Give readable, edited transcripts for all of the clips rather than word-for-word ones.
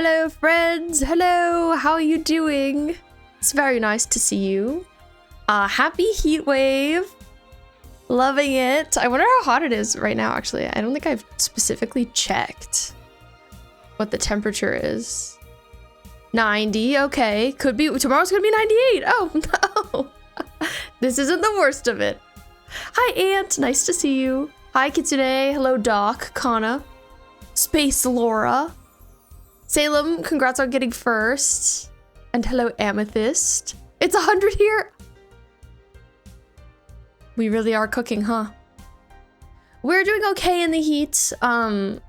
Hello, friends. Hello. How are you doing? It's very nice to see you. Happy heat wave. Loving it. I wonder how hot it is right now, actually. I don't think I've specifically checked what the temperature is. 90. Okay. Could be. Tomorrow's gonna be 98. Oh, no. This isn't the worst of it. Hi, Aunt. Nice to see you. Hi, Kitsune. Hello, Doc. Kana. Space Laura. Salem, congrats on getting first. And hello, Amethyst. It's 100 here. We really are cooking, huh? We're doing okay in the heat. I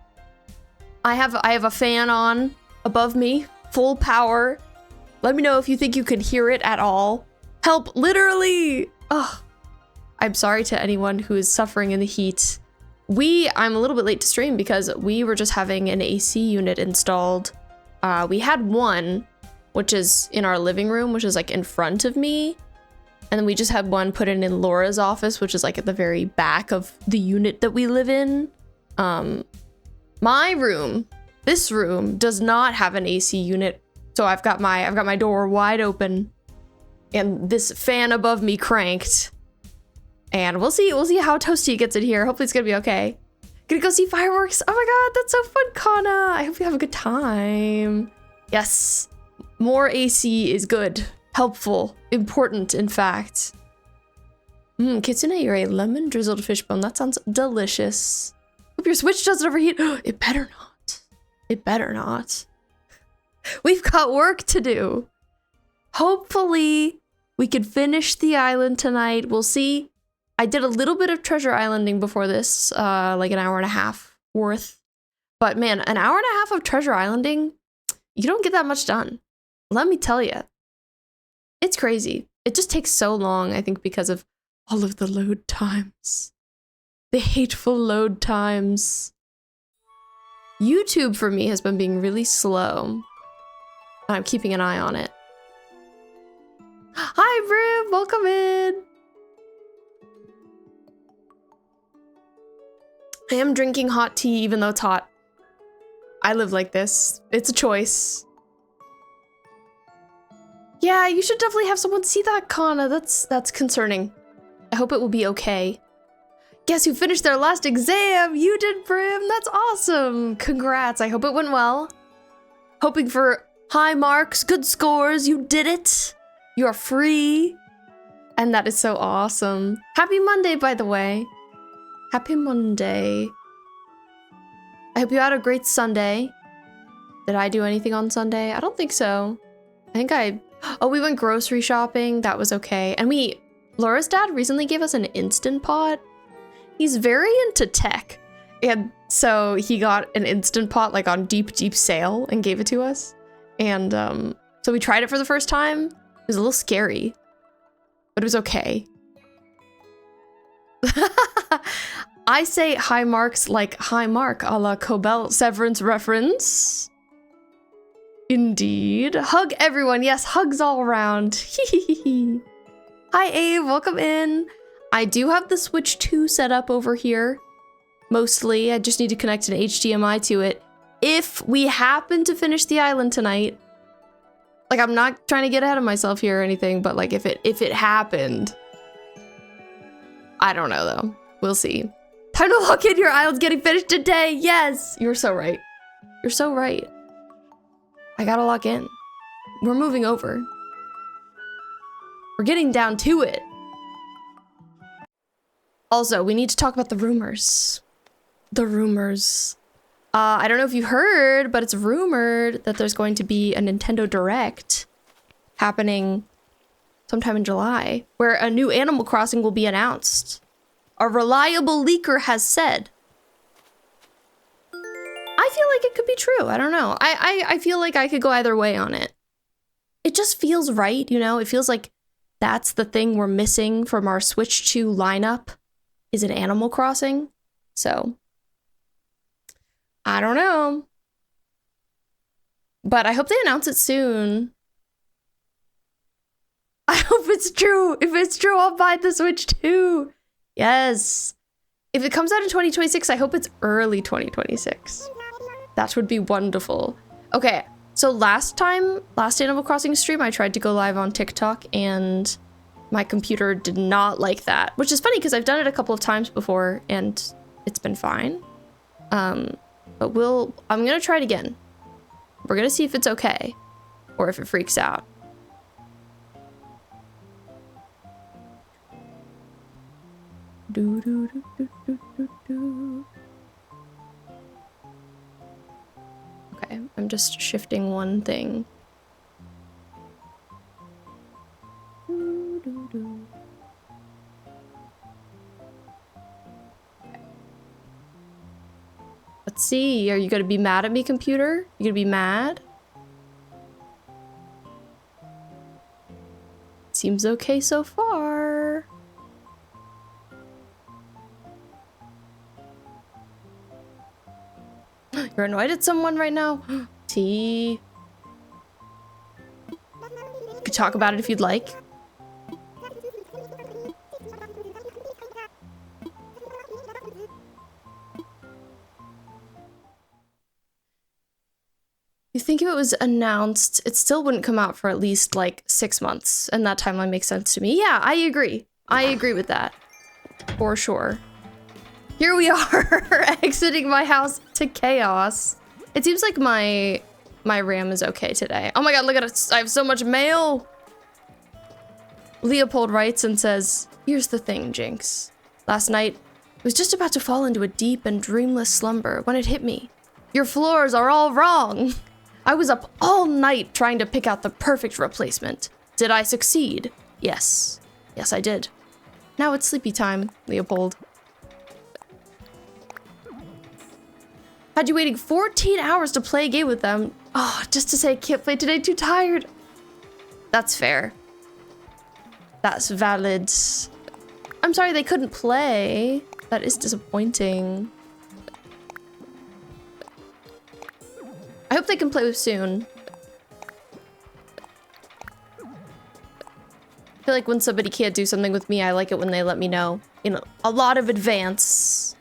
have a fan on above me, full power. Let me know if you think you can hear it at all. Help, literally. Oh, I'm sorry to anyone who is suffering in the heat. I'm a little bit late to stream because we were just having an AC unit installed. We had one, which is in our living room, which is like in front of me. And then we just had one put in Laura's office, which is like at the very back of the unit that we live in. My room, this room, does not have an AC unit. So I've got my door wide open and this fan above me cranked. And we'll see how toasty it gets in here. Hopefully it's gonna be okay. Gonna go see fireworks. Oh my god, that's so fun, Kana. I hope you have a good time. Yes, more AC is good, helpful, important, in fact. Kitsune, you're a lemon drizzled fish bone. That sounds delicious. Hope your Switch doesn't overheat. It better not. It better not. We've got work to do. Hopefully we can finish the island tonight. We'll see. I did a little bit of treasure islanding before this, like an hour and a half worth. But man, an hour and a half of treasure islanding, you don't get that much done. Let me tell you. It's crazy. It just takes so long, I think, because of all of the load times. The hateful load times. YouTube for me has been being really slow. I'm keeping an eye on it. Hi, Brim! Welcome in! I am drinking hot tea even though it's hot. I live like this. It's a choice. Yeah, you should definitely have someone see that, Kana. That's concerning. I hope it will be okay. Guess who finished their last exam? You did, Brim. That's awesome. Congrats. I hope it went well. Hoping for high marks, good scores. You did it. You are free. And that is so awesome. Happy Monday, by the way. Happy Monday. I hope you had a great Sunday. Did I do anything on Sunday? I don't think so. We went grocery shopping. That was okay. And Laura's dad recently gave us an Instant Pot. He's very into tech. And so he got an Instant Pot like on deep, deep sale and gave it to us. And so we tried it for the first time. It was a little scary, but it was okay. I say high marks like high mark a la Cobell Severance reference. Indeed. Hug everyone. Yes, hugs all around. Hi, Abe. Welcome in. I do have the Switch 2 set up over here. Mostly. I just need to connect an HDMI to it. If we happen to finish the island tonight. Like, I'm not trying to get ahead of myself here or anything, but like if it happened. I don't know though. We'll see. Time to lock in, your island's getting finished today. Yes, you're so right. You're so right. I gotta lock in. We're moving over. We're getting down to it. Also, we need to talk about the rumors. The rumors. I don't know if you heard, but it's rumored that there's going to be a Nintendo Direct happening sometime in July, where a new Animal Crossing will be announced. A reliable leaker has said. I feel like it could be true. I don't know. I feel like I could go either way on it. It just feels right, you know? It feels like that's the thing we're missing from our Switch 2 lineup is an Animal Crossing. So, I don't know. But I hope they announce it soon. I hope it's true. If it's true, I'll buy the Switch 2. Yes. If it comes out in 2026, I hope it's early 2026. That would be wonderful. Okay, So last Animal Crossing stream, I tried to go live on TikTok and my computer did not like that, which is funny because I've done it a couple of times before and it's been fine. But I'm gonna try it again. We're gonna see if it's okay or if it freaks out. Okay, I'm just shifting one thing. Let's see, are you gonna be mad at me, computer? You gonna be mad? Seems okay so far. You're annoyed at someone right now? T. You could talk about it if you'd like. You think if it was announced, it still wouldn't come out for at least like 6 months, and that timeline makes sense to me. Yeah, I agree. I agree with that. For sure. Here we are, exiting my house to chaos. It seems like my RAM is okay today. Oh my god, look at it. I have so much mail. Leopold writes and says, "Here's the thing, Jinx. Last night, I was just about to fall into a deep and dreamless slumber when it hit me. Your floors are all wrong. I was up all night trying to pick out the perfect replacement. Did I succeed? Yes. Yes, I did. Now it's sleepy time, Leopold." Had you waiting 14 hours to play a game with them. Oh, just to say I can't play today, too tired. That's fair. That's valid. I'm sorry they couldn't play. That is disappointing. I hope they can play soon. I feel like when somebody can't do something with me, I like it when they let me know. You know, a lot of advance.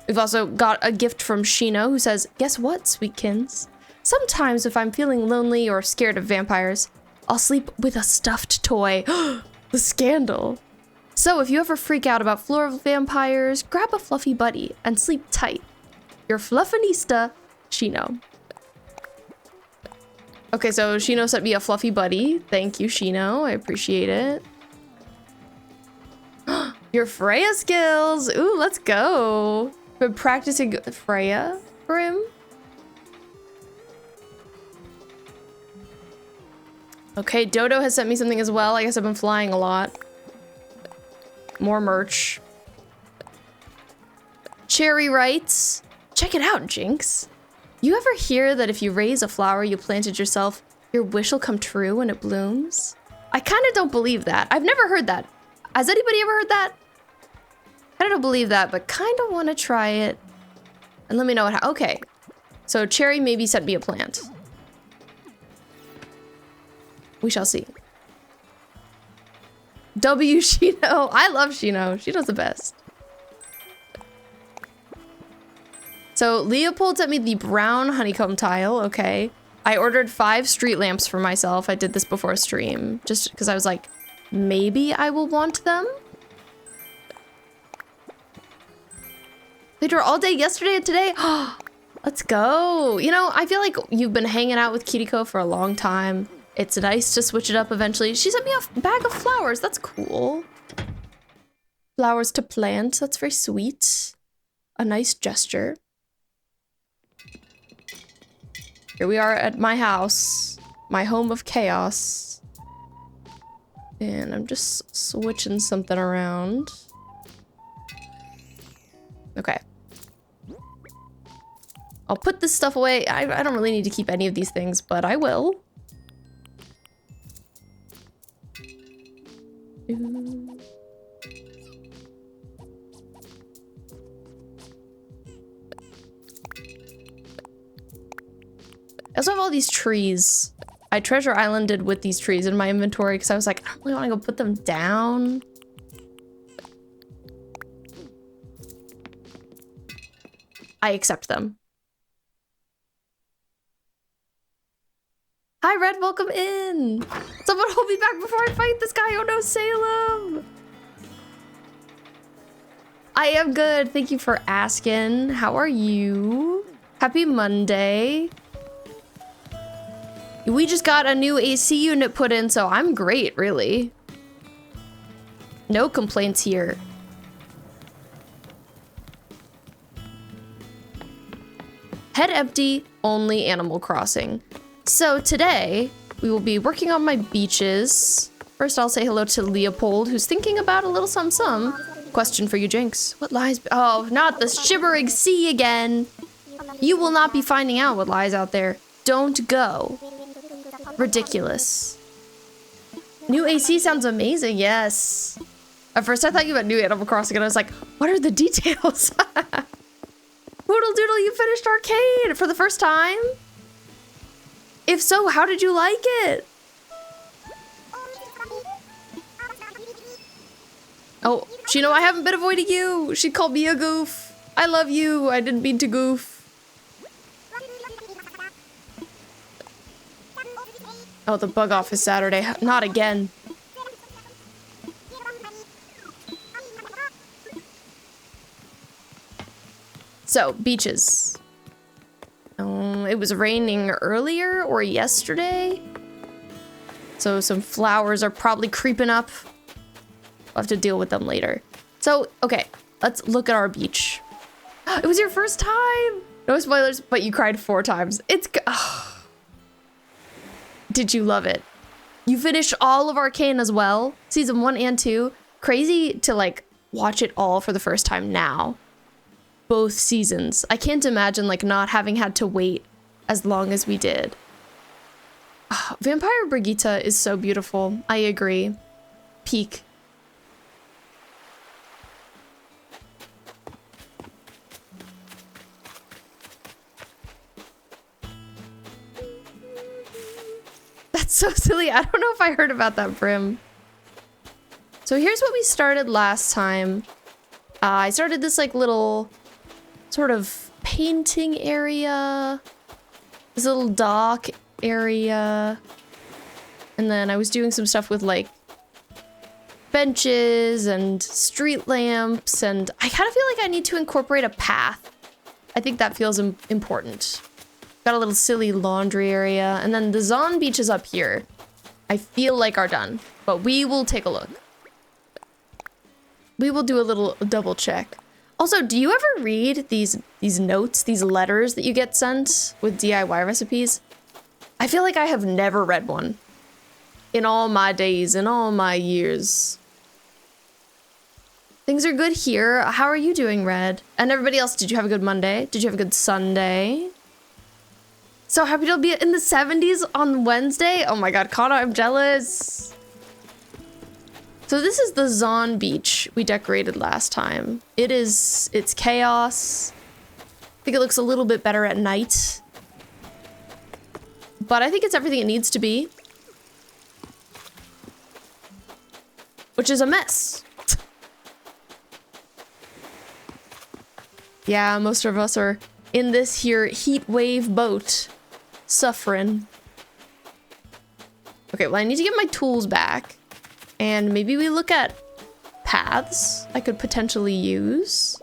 We've also got a gift from Shino who says, "Guess what, sweetkins? Sometimes if I'm feeling lonely or scared of vampires, I'll sleep with a stuffed toy." The scandal. So if you ever freak out about floor vampires, grab a fluffy buddy and sleep tight. Your fluffinista, Shino. Okay, so Shino sent me a fluffy buddy. Thank you, Shino. I appreciate it. Your Freya skills. Ooh, let's go. Been practicing Freya for him. Okay, Dodo has sent me something as well. I guess I've been flying a lot. More merch. Cherry writes, "Check it out, Jinx. You ever hear that if you raise a flower you planted yourself, your wish will come true when it blooms?" I kind of don't believe that. I've never heard that. Has anybody ever heard that? I don't believe that, but kind of want to try it. And let me know what okay. So Cherry maybe sent me a plant. We shall see. W Shino. I love Shino. Shino's the best. So Leopold sent me the brown honeycomb tile. Okay. I ordered 5 street lamps for myself. I did this before stream. Just because I was like, maybe I will want them. Played her all day yesterday and today. Let's go. You know, I feel like you've been hanging out with Kiriko for a long time. It's nice to switch it up eventually. She sent me a bag of flowers. That's cool. Flowers to plant. That's very sweet. A nice gesture. Here we are at my house. My home of chaos. And I'm just switching something around. Okay. I'll put this stuff away. I don't really need to keep any of these things, but I will. I also have all these trees. I treasure islanded with these trees in my inventory because I was like, I don't really want to go put them down. I accept them. Hi, Red, welcome in. Someone hold me back before I fight this guy. Oh no, Salem. I am good. Thank you for asking. How are you? Happy Monday. We just got a new AC unit put in, so I'm great, really. No complaints here. Head empty, only Animal Crossing. So today, we will be working on my beaches. First, I'll say hello to Leopold, who's thinking about a little some. Question for you, Jinx. What lies... Oh, not the shimmering sea again. You will not be finding out what lies out there. Don't go. Ridiculous. New AC sounds amazing, yes. At first, I thought you meant new Animal Crossing, and I was like, what are the details? Poodle Doodle, you finished Arcane for the first time? If so, how did you like it? Oh, Chino, I haven't been avoiding you. She called me a goof. I love you. I didn't mean to goof. Oh, the bug off is Saturday. Not again. So, beaches. It was raining earlier or yesterday. So some flowers are probably creeping up. I'll have to deal with them later. So, okay, let's look at our beach. It was your first time! No spoilers, but you cried 4 times. Did you love it? You finished all of Arcane as well? Season 1 and 2. Crazy to, like, watch it all for the first time now. Both seasons. I can't imagine, like, not having had to wait as long as we did. Vampire Brigitte is so beautiful. I agree. Peak. That's so silly. I don't know if I heard about that, Brim. So here's what we started last time. I started this, like, little sort of painting area. This little dock area. And then I was doing some stuff with, like, benches and street lamps, and I kind of feel like I need to incorporate a path. I think that feels important. Got a little silly laundry area, and then the Zon beach is up here. I feel like are done, but we will take a look. We will do a little double check. Also, do you ever read these notes, these letters that you get sent with DIY recipes? I feel like I have never read one in all my days, in all my years. Things are good here. How are you doing, Red? And everybody else, did you have a good Monday? Did you have a good Sunday? So happy to be in the 70s on Wednesday. Oh my god, Kana, I'm jealous. So this is the Zon beach we decorated last time. It's chaos. I think it looks a little bit better at night. But I think it's everything it needs to be. Which is a mess. Yeah, most of us are in this here heat wave boat. Suffering. Okay, well I need to get my tools back. And maybe we look at paths I could potentially use.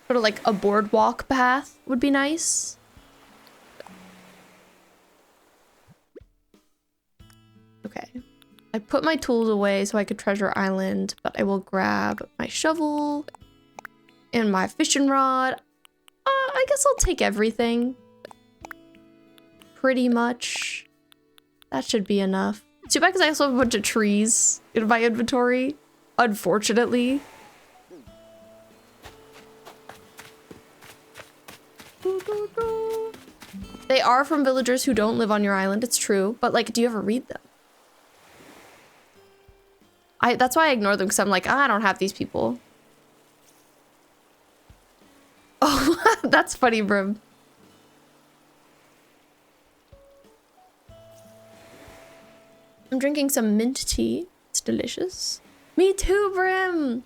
Sort of like a boardwalk path would be nice. Okay. I put my tools away so I could treasure island, but I will grab my shovel and my fishing rod. I guess I'll take everything. Pretty much. That should be enough. Too bad because I also have a bunch of trees in my inventory, unfortunately. They are from villagers who don't live on your island, it's true, but like, do you ever read them? That's why I ignore them, because I'm like, I don't have these people. Oh, that's funny, Brim. I'm drinking some mint tea. It's delicious. Me too, Brim!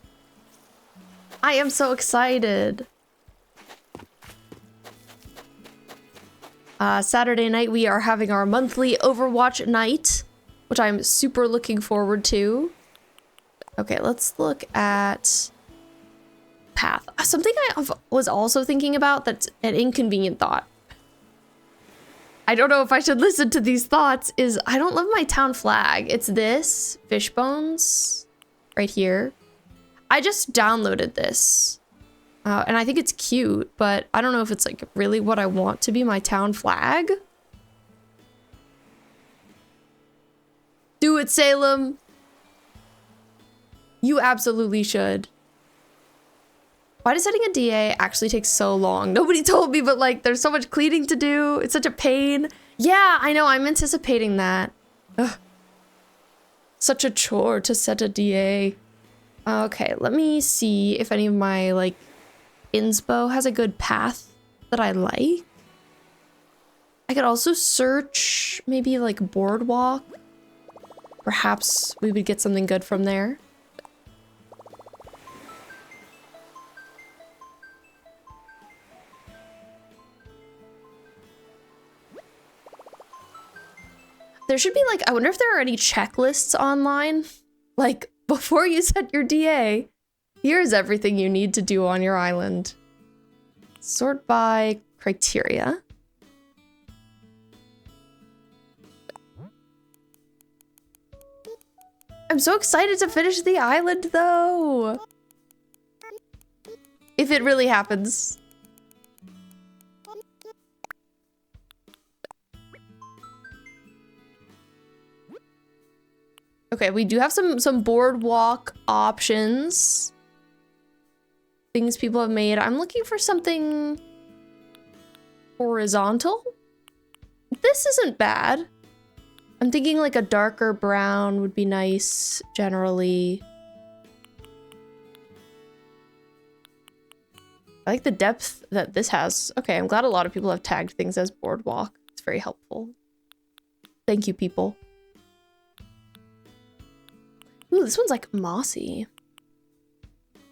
I am so excited. Saturday night, we are having our monthly Overwatch night, which I'm super looking forward to. Okay, let's look at path. Something I was also thinking about that's an inconvenient thought. I don't know if I should listen to these thoughts, is I don't love my town flag. It's this, fish bones, right here. I just downloaded this. And I think it's cute, but I don't know if it's like really what I want to be my town flag. Do it, Salem. You absolutely should. Why does setting a DA actually take so long? Nobody told me, but like there's so much cleaning to do. It's such a pain. Yeah, I know. I'm anticipating that. Ugh. Such a chore to set a DA. Okay, let me see if any of my like inspo has a good path that I like. I could also search maybe like boardwalk. Perhaps we would get something good from there. There should be like, I wonder if there are any checklists online. Like, before you set your DA, here's everything you need to do on your island. Sort by criteria. I'm so excited to finish the island, though. If it really happens. Okay, we do have some boardwalk options. Things people have made. I'm looking for something horizontal. This isn't bad. I'm thinking like a darker brown would be nice generally. I like the depth that this has. Okay, I'm glad a lot of people have tagged things as boardwalk. It's very helpful. Thank you, people. Ooh, this one's like mossy.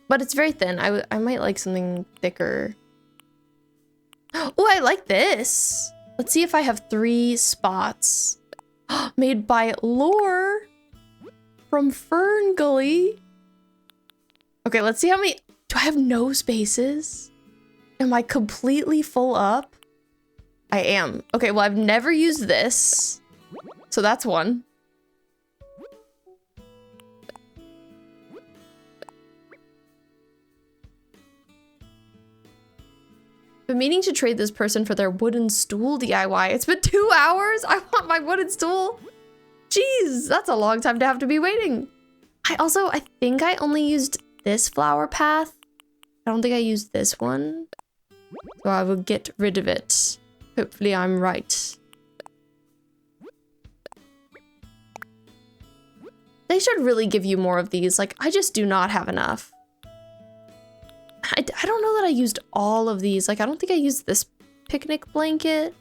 But it's very thin. I might like something thicker. Oh, I like this. Let's see if I have 3 spots. Made by Lore from Fern Gully. Okay, let's see how many. Do I have no spaces? Am I completely full up? I am. Okay, well, I've never used this. So that's one. Been meaning to trade this person for their wooden stool DIY. It's been 2 hours. I want my wooden stool. Jeez, that's a long time to have to be waiting. I think I only used this flower path. I don't think I used this one. So I will get rid of it. Hopefully I'm right. They should really give you more of these. Like, I just do not have enough. I don't know that I used all of these. Like, I don't think I used this picnic blanket.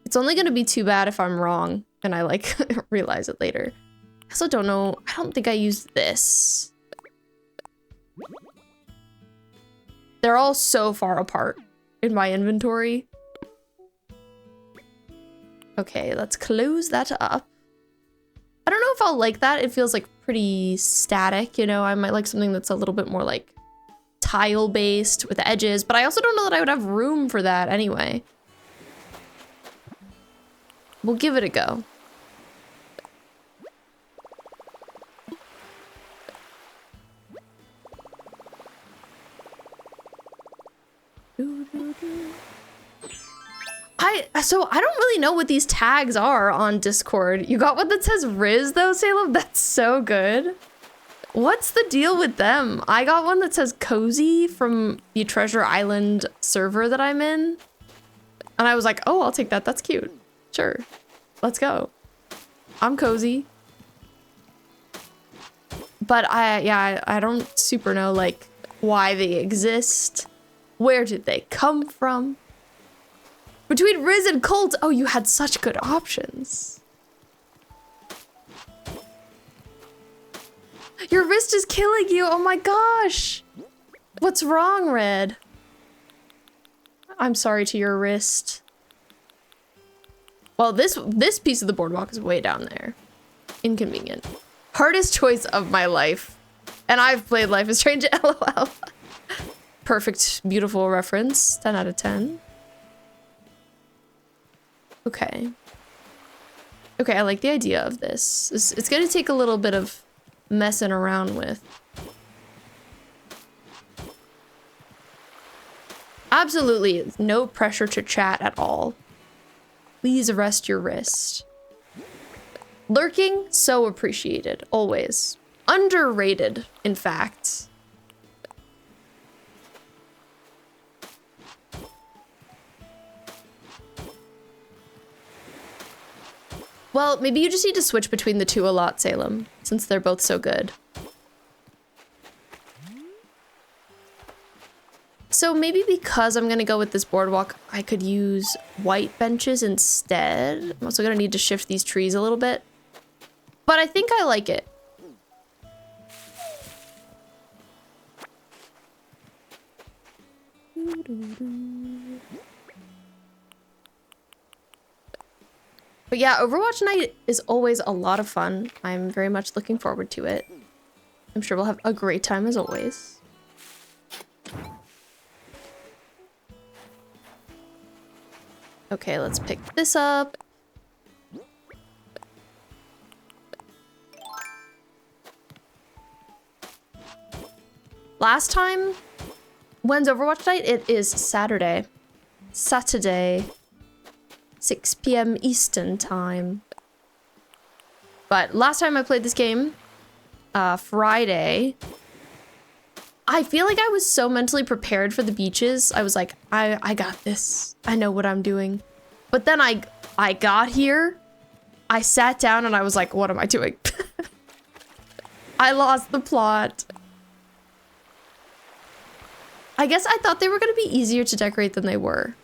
It's only going to be too bad if I'm wrong and I, like, realize it later. I also don't know. I don't think I used this. They're all so far apart in my inventory. Okay, let's close that up. I don't know if I'll like that. It feels, like, pretty static, you know? I might like something that's a little bit more, like, tile-based with edges, but I also don't know that I would have room for that anyway. We'll give it a go. So I don't really know what these tags are on Discord. You got one that says Riz though, Salem? That's so good. What's the deal with them? I got one that says Cozy from the Treasure Island server that I'm in. And I was like, oh, I'll take that. That's cute. Sure. Let's go. I'm cozy. But I don't super know like why they exist. Where did they come from? Between Riz and Colt, oh, you had such good options. Your wrist is killing you. Oh my gosh. What's wrong, Red? I'm sorry to your wrist. Well, this piece of the boardwalk is way down there. Inconvenient. Hardest choice of my life. And I've played Life is Strange, LOL. Perfect, beautiful reference. 10 out of 10. Okay. Okay, I like the idea of this. It's gonna take a little bit of messing around with. Absolutely no pressure to chat at all. Please rest your wrist. Lurking, so appreciated, always. Underrated, in fact. Well, maybe you just need to switch between the two a lot, Salem, since they're both so good. So maybe because I'm gonna go with this boardwalk, I could use white benches instead. I'm also gonna need to shift these trees a little bit. But I think I like it. But yeah, Overwatch night is always a lot of fun. I'm very much looking forward to it. I'm sure we'll have a great time as always. Okay, let's pick this up. Last time, when's Overwatch night? It is Saturday. Saturday. 6 p.m. Eastern time. But last time I played this game, Friday, I feel like I was so mentally prepared for the beaches. I was like, I got this. I know what I'm doing. But then I got here, I sat down and I was like, what am I doing? I lost the plot. I guess I thought they were gonna be easier to decorate than they were.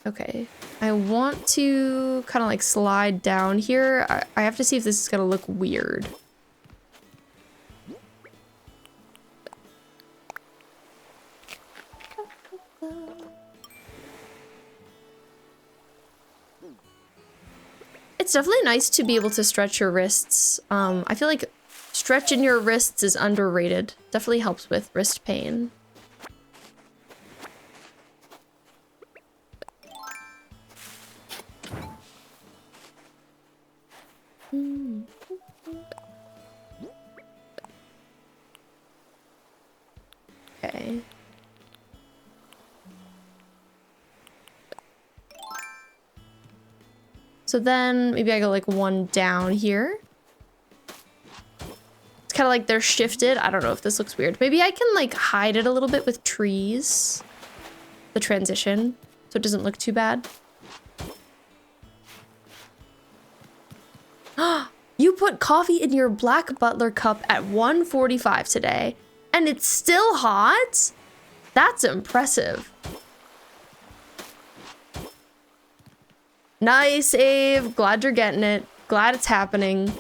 Okay, I want to kind of like slide down here. I have to see if this is gonna look weird. It's definitely nice to be able to stretch your wrists. I feel like stretching your wrists is underrated. Definitely helps with wrist pain. Okay. So then maybe I go like one down here. It's kind of like they're shifted. I don't know if this looks weird. Maybe I can like hide it a little bit with trees. The transition, so it doesn't look too bad. You put coffee in your Black Butler cup at 1:45 today, and it's still hot? That's impressive. Nice, Ave. Glad you're getting it. Glad it's happening.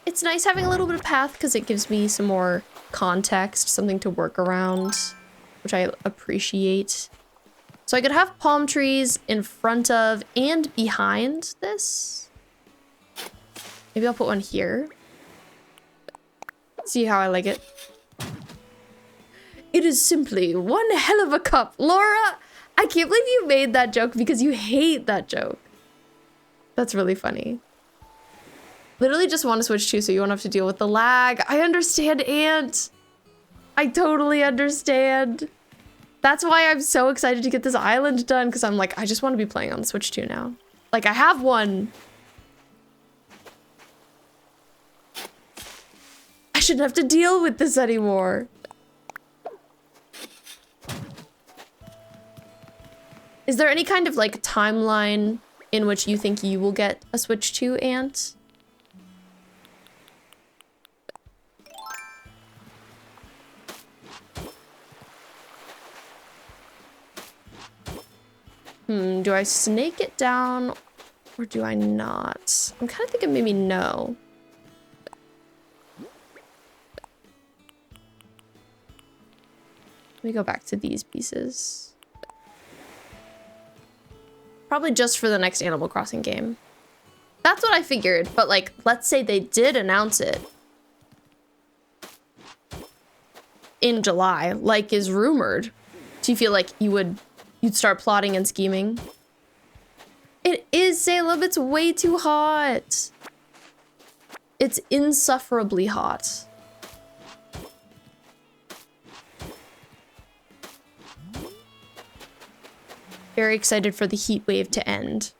It's nice having a little bit of path because it gives me some more context, something to work around, which I appreciate. So I could have palm trees in front of and behind this. Maybe I'll put one here. See how I like it. It is simply one hell of a cup. Laura, I can't believe you made that joke because you hate that joke. That's really funny. Literally just want to switch to so you won't have to deal with the lag. I understand, Ant. I totally understand. That's why I'm so excited to get this island done, because I'm like, I just want to be playing on the Switch 2 now. Like, I have one. I shouldn't have to deal with this anymore. Is there any kind of like timeline in which you think you will get a Switch 2, Ant? Do I snake it down or do I not? I'm kind of thinking maybe no. Let me go back to these pieces. Probably just for the next Animal Crossing game. That's what I figured, but like, let's say they did announce it in July, like is rumored. Do you feel like you'd start plotting and scheming? It is, Salem, it's way too hot. It's insufferably hot. Very excited for the heat wave to end.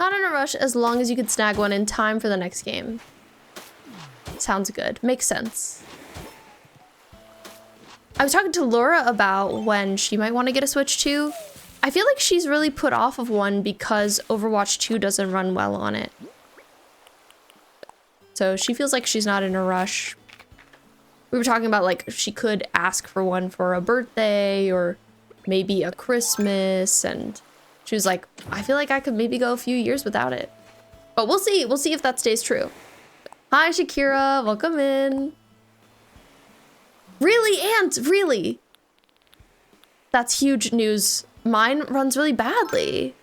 Not in a rush as long as you could snag one in time for the next game. Sounds good. Makes sense. I was talking to Laura about when she might want to get a Switch 2. I feel like she's really put off of one because Overwatch 2 doesn't run well on it. So she feels like she's not in a rush. We were talking about like she could ask for one for a birthday or maybe a Christmas, and she was like, I feel like I could maybe go a few years without it. But we'll see. We'll see if that stays true. Hi, Shakira. Welcome in. Really, Ant? Really? That's huge news. Mine runs really badly.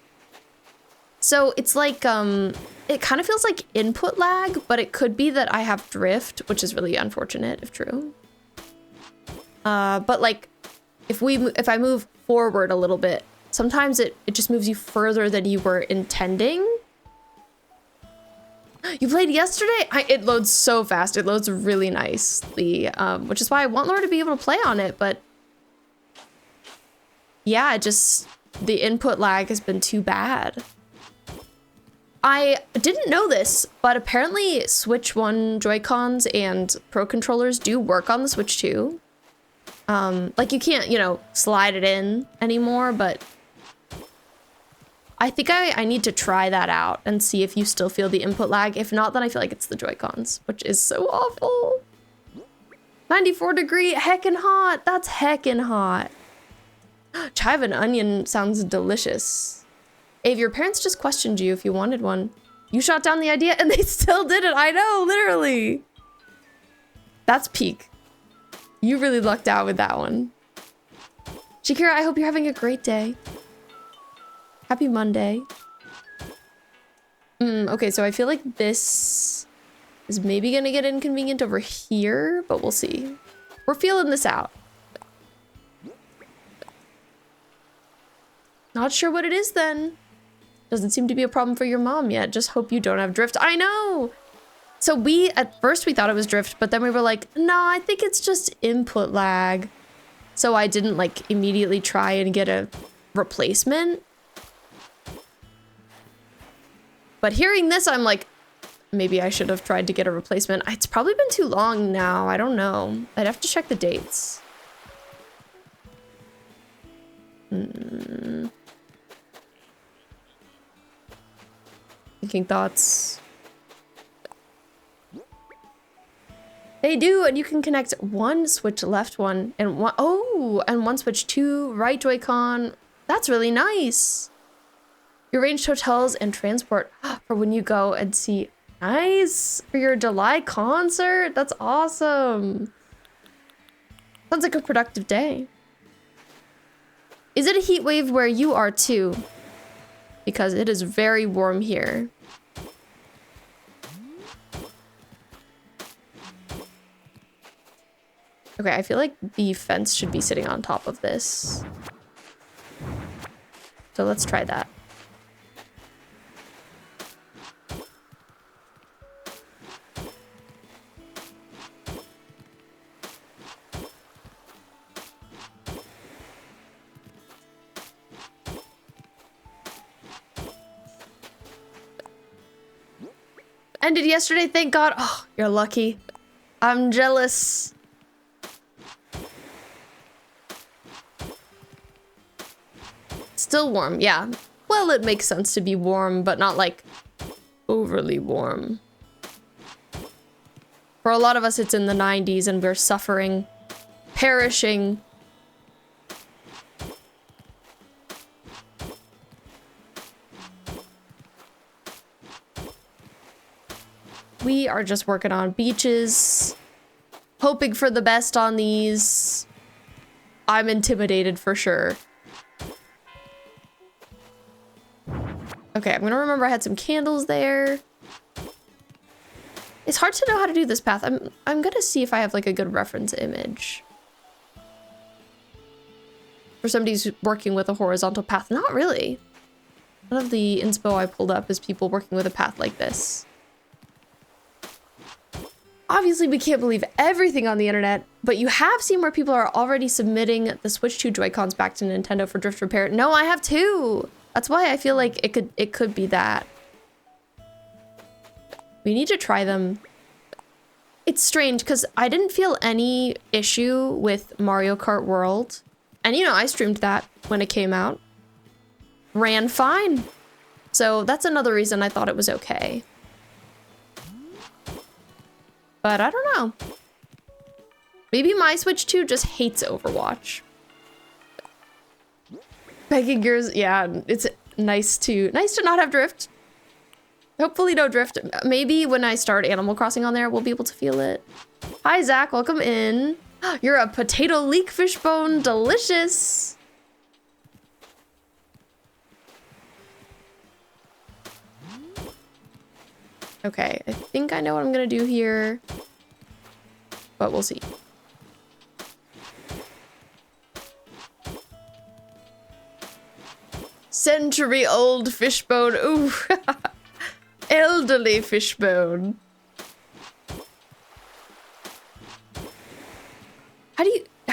So it's like, it kind of feels like input lag, but it could be that I have drift, which is really unfortunate if true. But like, if I move forward a little bit, sometimes it just moves you further than you were intending. You played yesterday? It loads so fast. It loads really nicely, which is why I want Laura to be able to play on it, but yeah, the input lag has been too bad. I didn't know this, but apparently Switch 1 Joy-Cons and Pro controllers do work on the Switch 2. Like you can't, slide it in anymore, but I think I need to try that out and see if you still feel the input lag. If not, then I feel like it's the Joy-Cons, which is so awful. 94 degree, heckin' hot. That's heckin' hot. Chive and onion sounds delicious. Ave, your parents just questioned you if you wanted one. You shot down the idea and they still did it. I know, literally. That's peak. You really lucked out with that one. Shakira, I hope you're having a great day. Happy Monday. Okay, so I feel like this is maybe gonna get inconvenient over here, but we'll see. We're feeling this out. Not sure what it is then. Doesn't seem to be a problem for your mom yet. Just hope you don't have drift. I know! So at first we thought it was drift, but then we were like, no, I think it's just input lag. So I didn't like immediately try and get a replacement. But hearing this, I'm like, maybe I should have tried to get a replacement. It's probably been too long now. I don't know. I'd have to check the dates. Thinking thoughts. They do, and you can connect one Switch left one and one Switch 2 right Joy-Con. That's really nice. You arranged hotels and transport for when you go and see. Nice. For your July concert. That's awesome. Sounds like a productive day. Is it a heat wave where you are too? Because it is very warm here. Okay, I feel like the fence should be sitting on top of this. So let's try that. Ended yesterday, thank God. Oh, you're lucky. I'm jealous. Still warm, yeah. well, it makes sense to be warm, but not like overly warm. For a lot of us, it's in the 90s and we're suffering, perishing. We are just working on beaches, hoping for the best on these. I'm intimidated for sure. Okay, I'm gonna remember I had some candles there. It's hard to know how to do this path. I'm gonna see if I have like a good reference image. For somebody who's working with a horizontal path. Not really. None of the inspo I pulled up is people working with a path like this. Obviously, we can't believe everything on the internet, but you have seen where people are already submitting the Switch 2 Joy-Cons back to Nintendo for drift repair. No, I have two. That's why I feel like it could be that. We need to try them. It's strange because I didn't feel any issue with Mario Kart World. And you know, I streamed that when it came out. Ran fine. So that's another reason I thought it was okay. But I don't know. Maybe my Switch 2 just hates Overwatch. Begging Gears, yeah, it's nice to not have drift. Hopefully no drift. Maybe when I start Animal Crossing on there, we'll be able to feel it. Hi, Zach, welcome in. You're a potato leek fishbone, delicious. Okay, I think I know what I'm gonna do here, but we'll see. Century-old fishbone. Ooh. Elderly fishbone. How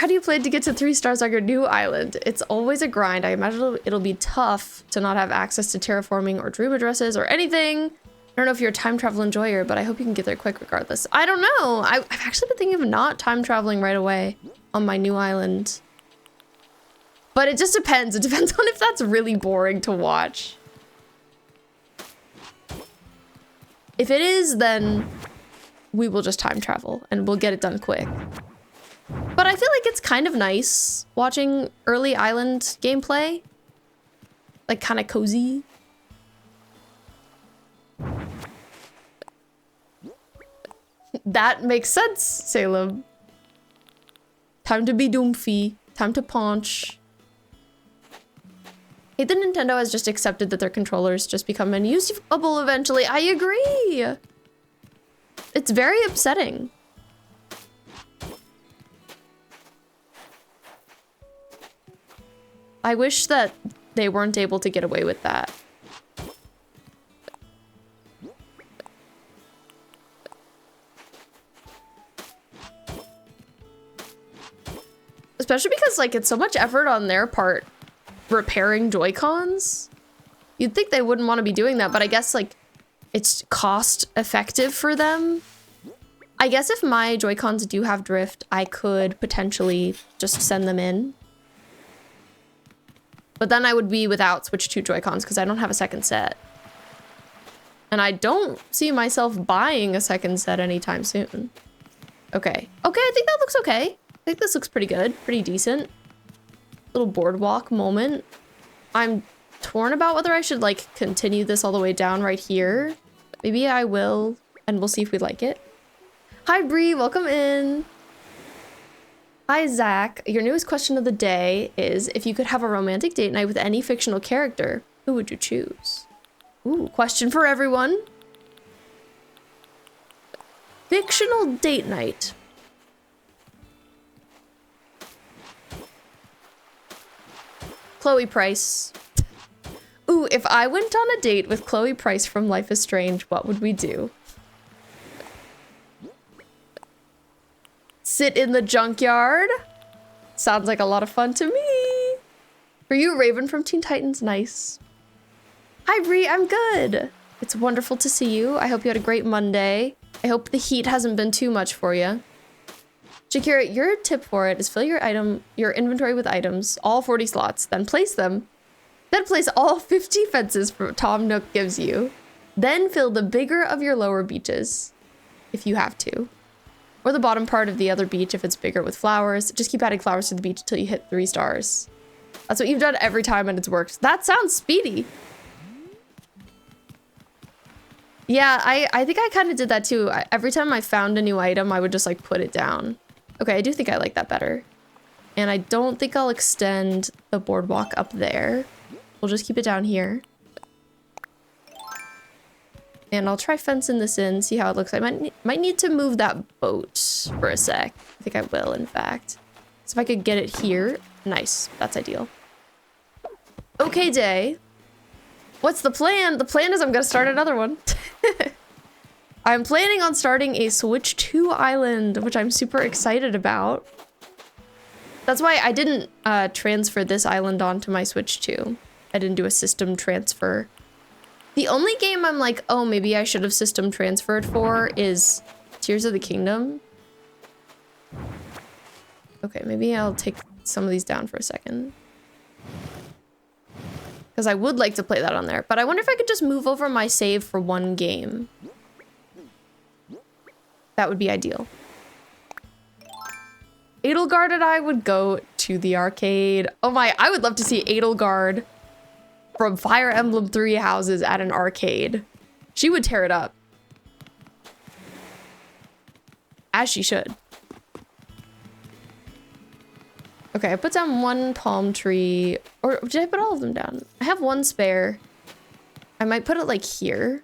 do you plan to get to 3 stars on your new island? It's always a grind. I imagine it'll be tough to not have access to terraforming or dream addresses or anything. I don't know if you're a time travel enjoyer, but I hope you can get there quick regardless. I don't know. I've actually been thinking of not time traveling right away on my new island. But it just depends. It depends on if that's really boring to watch. If it is, then we will just time travel and we'll get it done quick. But I feel like it's kind of nice watching early island gameplay. Like kind of cozy. That makes sense, Salem. Time to be doomfy. Time to punch. Hey, the Nintendo has just accepted that their controllers just become unusable eventually. I agree. It's very upsetting. I wish that they weren't able to get away with that. Especially because, like, it's so much effort on their part repairing Joy-Cons. You'd think they wouldn't want to be doing that, but I guess, like, it's cost effective for them. I guess if my Joy-Cons do have drift, I could potentially just send them in. But then I would be without Switch 2 Joy-Cons because I don't have a second set. And I don't see myself buying a second set anytime soon. Okay. Okay, I think that looks okay. I think this looks pretty good. Pretty decent. Little boardwalk moment. I'm torn about whether I should, like, continue this all the way down right here. Maybe I will, and we'll see if we like it. Hi, Bree. Welcome in. Hi, Zach. Your newest question of the day is, if you could have a romantic date night with any fictional character, who would you choose? Ooh, question for everyone. Fictional date night. Chloe Price. Ooh, if I went on a date with Chloe Price from Life is Strange, what would we do? Sit in the junkyard? Sounds like a lot of fun to me. For you, Raven from Teen Titans, nice. Hi, Bree, I'm good. It's wonderful to see you. I hope you had a great Monday. I hope the heat hasn't been too much for you. Shakira, your tip for it is fill your inventory with items, all 40 slots, then place them Then place all 50 fences Tom Nook gives you. Then fill the bigger of your lower beaches, if you have to. Or the bottom part of the other beach if it's bigger with flowers. Just keep adding flowers to the beach until you hit 3 stars. That's what you've done every time and it's worked. That sounds speedy. Yeah, I think I kind of did that too. Every time I found a new item, I would just like put it down. Okay, I do think I like that better. And I don't think I'll extend the boardwalk up there. We'll just keep it down here. And I'll try fencing this in, see how it looks. I might need to move that boat for a sec. I think I will, in fact. So if I could get it here. Nice. That's ideal. Okay, day. What's the plan? The plan is I'm gonna start another one. I'm planning on starting a Switch 2 island, which I'm super excited about. That's why I didn't transfer this island onto my Switch 2. I didn't do a system transfer. The only game I'm like, oh, maybe I should have system transferred for is Tears of the Kingdom. Okay, maybe I'll take some of these down for a second. Because I would like to play that on there. But I wonder if I could just move over my save for one game. That would be ideal. Edelgard and I would go to the arcade. Oh my, I would love to see Edelgard from Fire Emblem 3 Houses at an arcade. She would tear it up. As she should. Okay, I put down one palm tree. Or did I put all of them down? I have one spare. I might put it like here.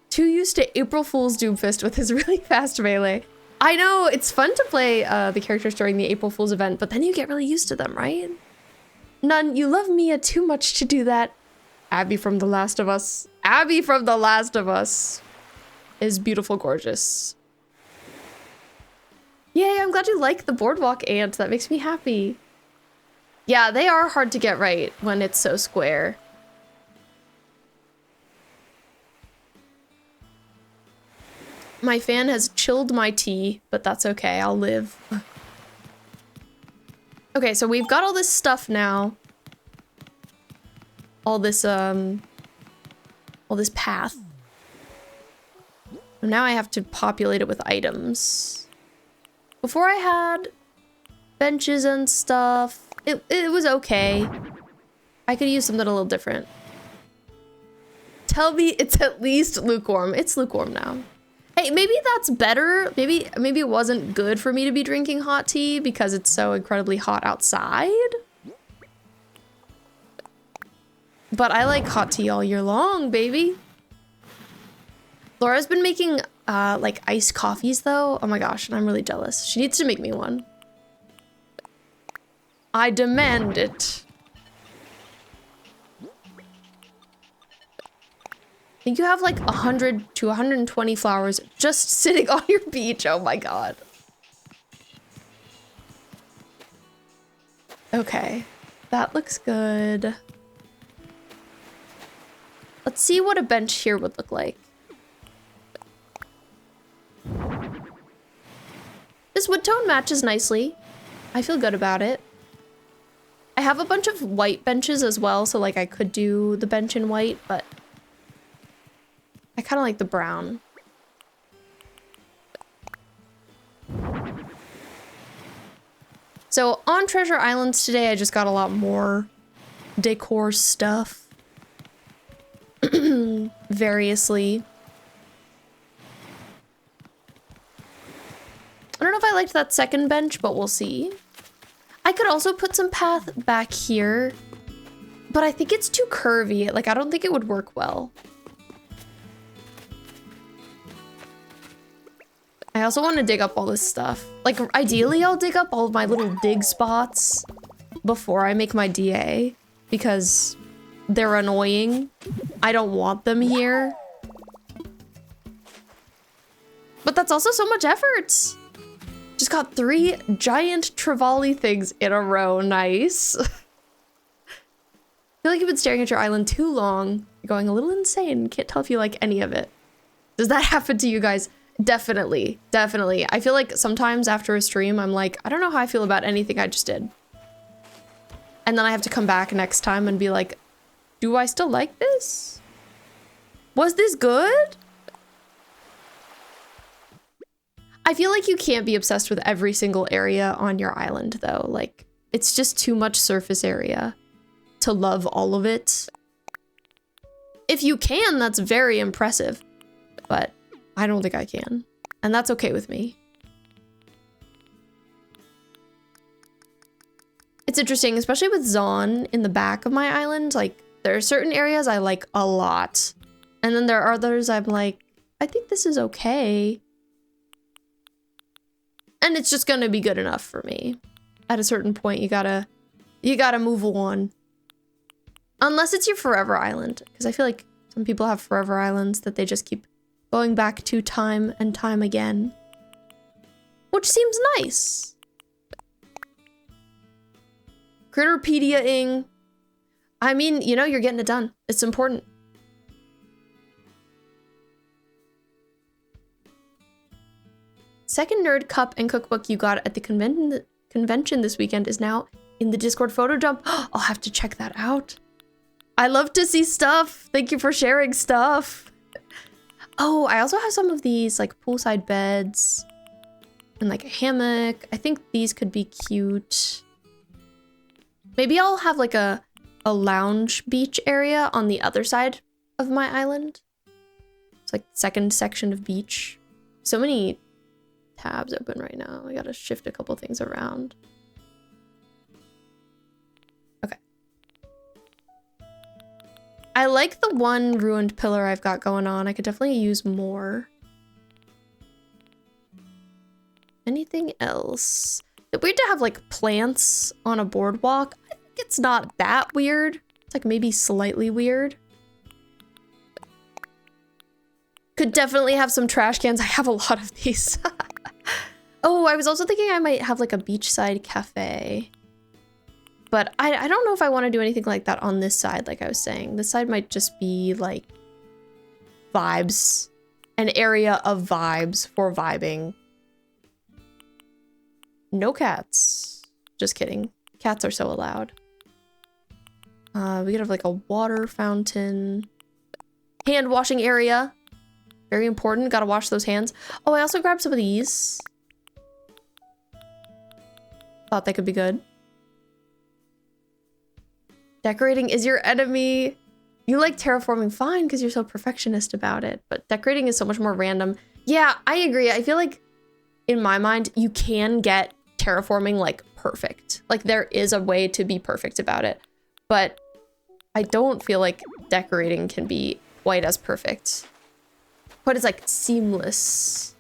Too used to April Fool's Doomfist with his really fast melee. I know, it's fun to play the characters during the April Fool's event, but then you get really used to them, right? None, you love Mia too much to do that. Abby from The Last of Us. Abby from The Last of Us is beautiful, gorgeous. Yay, I'm glad you like the boardwalk, Ant. That makes me happy. Yeah, they are hard to get right when it's so square. My fan has chilled my tea, but that's okay. I'll live. Okay, so we've got all this stuff now. All this path. And now I have to populate it with items. Before I had benches and stuff, it was okay. I could use something a little different. Tell me it's at least lukewarm. It's lukewarm now. Hey, maybe that's better. Maybe it wasn't good for me to be drinking hot tea because it's so incredibly hot outside. But I like hot tea all year long, baby. Laura's been making like iced coffees though. Oh my gosh, and I'm really jealous. She needs to make me one. I demand it. I think you have like 100 to 120 flowers just sitting on your beach. Oh my god. Okay, that looks good. Let's see what a bench here would look like. This wood tone matches nicely. I feel good about it. I have a bunch of white benches as well, so like I could do the bench in white, but I kind of like the brown. So on Treasure Islands today, I just got a lot more decor stuff. Variously. I don't know if I liked that second bench, but we'll see. I could also put some path back here, but I think it's too curvy. Like, I don't think it would work well. I also want to dig up all this stuff. Like, ideally, I'll dig up all of my little dig spots before I make my DA, because they're annoying. I don't want them here. But that's also so much effort. Just got 3 giant Trevally things in a row. Nice. I feel like you've been staring at your island too long. You're going a little insane. Can't tell if you like any of it. Does that happen to you guys? Definitely, definitely. I feel like sometimes after a stream, I'm like, I don't know how I feel about anything I just did. And then I have to come back next time and be like, do I still like this? Was this good? I feel like you can't be obsessed with every single area on your island though. Like, it's just too much surface area to love all of it. If you can, that's very impressive, but I don't think I can. And that's okay with me. It's interesting, especially with Zon in the back of my island. Like, there are certain areas I like a lot. And then there are others I'm like, I think this is okay. And it's just gonna be good enough for me. At a certain point, you gotta move on. Unless it's your forever island. Because I feel like some people have forever islands that they just keep going back to time and time again. Which seems nice. Critterpedia-ing. I mean, you know, you're getting it done. It's important. Second nerd cup and cookbook you got at the convention this weekend is now in the Discord photo dump. I'll have to check that out. I love to see stuff. Thank you for sharing stuff. Oh, I also have some of these like poolside beds and like a hammock. I think these could be cute. Maybe I'll have like a lounge beach area on the other side of my island. It's like the second section of beach. So many tabs open right now. I gotta shift a couple things around. Okay. I like the one ruined pillar I've got going on. I could definitely use more. Anything else? It's weird to have like plants on a boardwalk. I think it's not that weird. It's like maybe slightly weird. Could definitely have some trash cans. I have a lot of these. Oh, I was also thinking I might have like a beachside cafe. But I don't know if I want to do anything like that on this side, like I was saying. This side might just be like vibes. An area of vibes for vibing. No cats. Just kidding. Cats are so allowed. We could have like a water fountain. Hand washing area. Very important. Gotta wash those hands. Oh, I also grabbed some of these. Thought they could be good. Decorating is your enemy. You like terraforming fine because you're so perfectionist about it. But decorating is so much more random. Yeah, I agree. I feel like in my mind, you can get terraforming like perfect. Like there is a way to be perfect about it. But I don't feel like decorating can be quite as perfect. But it's like seamless.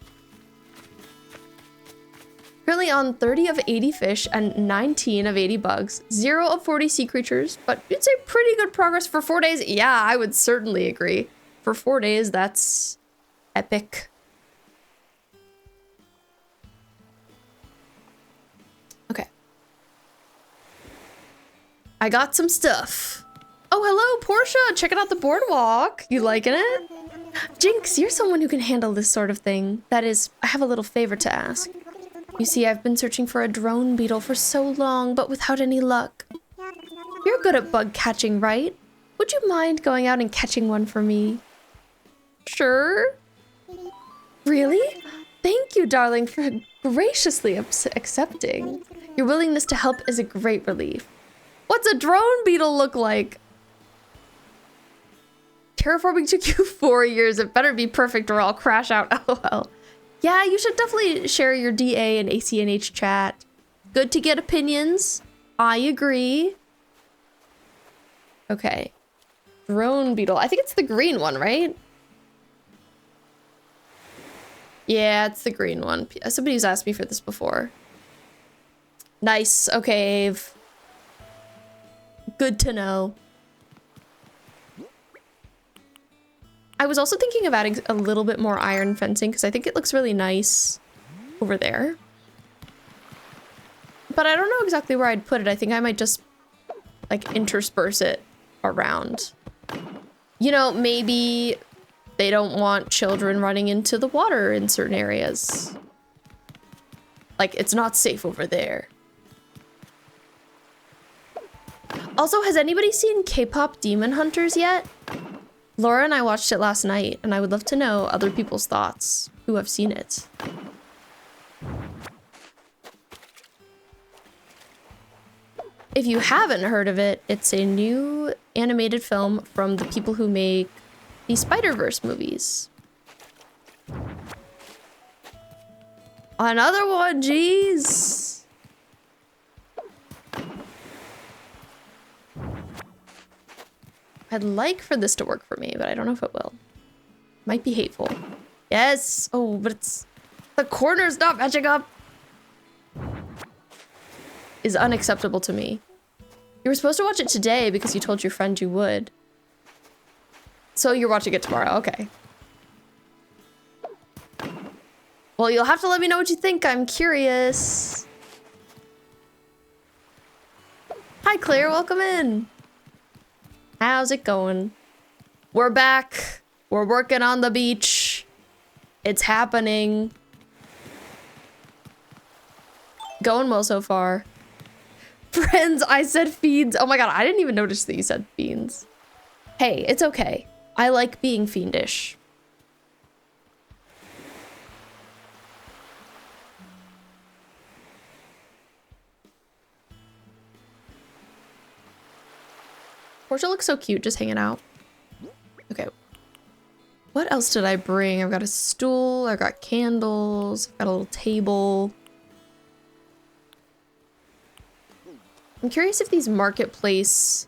Currently on 30 of 80 fish and 19 of 80 bugs, 0 of 40 sea creatures, but you'd say pretty good progress for 4 days. Yeah, I would certainly agree. For 4 days, that's epic. Okay. I got some stuff. Oh, hello, Portia. Checking out the boardwalk. You liking it? Jinx, you're someone who can handle this sort of thing. That is, I have a little favor to ask. You see, I've been searching for a drone beetle for so long, but without any luck. You're good at bug catching, right? Would you mind going out and catching one for me? Sure. Really? Thank you, darling, for graciously accepting. Your willingness to help is a great relief. What's a drone beetle look like? Terraforming took you 4 years. It better be perfect or I'll crash out. LOL. Yeah, you should definitely share your DA and ACNH chat. Good to get opinions. I agree. Okay. Drone beetle. I think it's the green one, right? Yeah, it's the green one. Somebody's asked me for this before. Nice. Okay. Good to know. I was also thinking of adding a little bit more iron fencing because I think it looks really nice over there. But I don't know exactly where I'd put it. I think I might just like intersperse it around. You know, maybe they don't want children running into the water in certain areas. Like, it's not safe over there. Also, has anybody seen K-pop Demon Hunters yet? Laura and I watched it last night, and I would love to know other people's thoughts who have seen it. If you haven't heard of it, it's a new animated film from the people who make the Spider-Verse movies. Another one, jeez. I'd like for this to work for me, but I don't know if it will. Might be hateful. Yes. Oh, but it's... the corner's not matching up. Is unacceptable to me. You were supposed to watch it today because you told your friend you would. So you're watching it tomorrow, okay. Well, you'll have to let me know what you think. I'm curious. Hi, Claire. Welcome in. How's it going? We're back. We're working on the beach. It's happening. Going well so far. Friends, I said fiends. Oh my god, I didn't even notice that you said fiends. Hey, it's okay. I like being fiendish. Portia looks so cute just hanging out. Okay. What else did I bring? I've got a stool, I've got candles, I've got a little table. I'm curious if these marketplace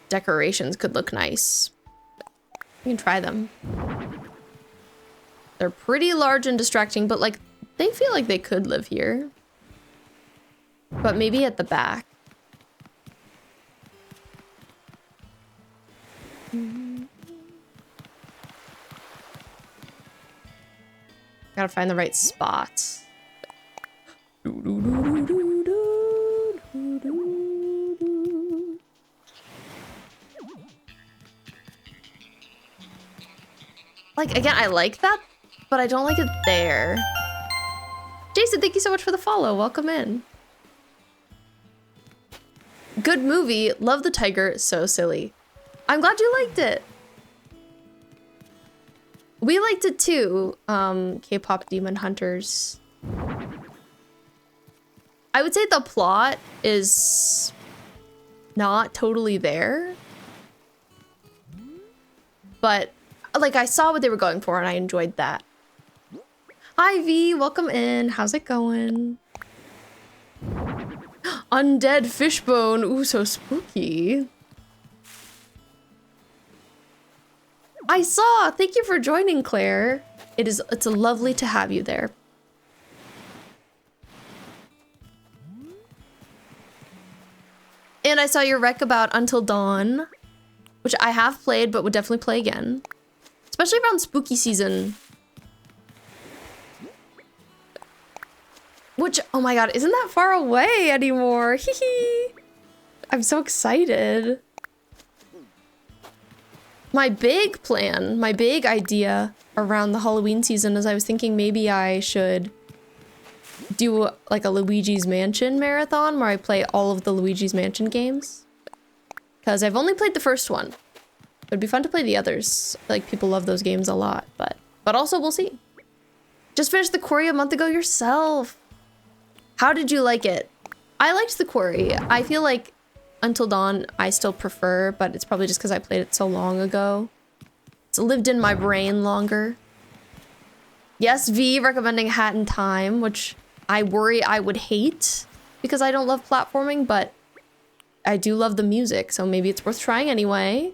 decorations could look nice. You can try them. They're pretty large and distracting, but like, they feel like they could live here. But maybe at the back. Gotta find the right spot. Like, again, I like that, but I don't like it there. Jason, thank you so much for the follow. Welcome in. Good movie. Love the tiger. So silly. I'm glad you liked it. We liked it too, K-pop Demon Hunters. I would say the plot is not totally there. But, like, I saw what they were going for and I enjoyed that. Hi, V. Welcome in. How's it going? Undead fishbone. Ooh, so spooky. I saw. Thank you for joining, Claire. It's lovely to have you there. And I saw your rec about Until Dawn, which I have played but would definitely play again. Especially around spooky season. Which, oh my god, isn't that far away anymore? Hee hee. I'm so excited. My big plan, my big idea around the Halloween season is I was thinking maybe I should do like a Luigi's Mansion marathon where I play all of the Luigi's Mansion games. Because I've only played the first one. It'd be fun to play the others. I feel like people love those games a lot, but also we'll see. Just finished the quarry a month ago yourself. How did you like it? I liked the quarry. I feel like Until Dawn, I still prefer, but it's probably just because I played it so long ago. It's lived in my brain longer. Yes, V recommending Hat in Time, which I worry I would hate because I don't love platforming, but I do love the music, so maybe it's worth trying anyway.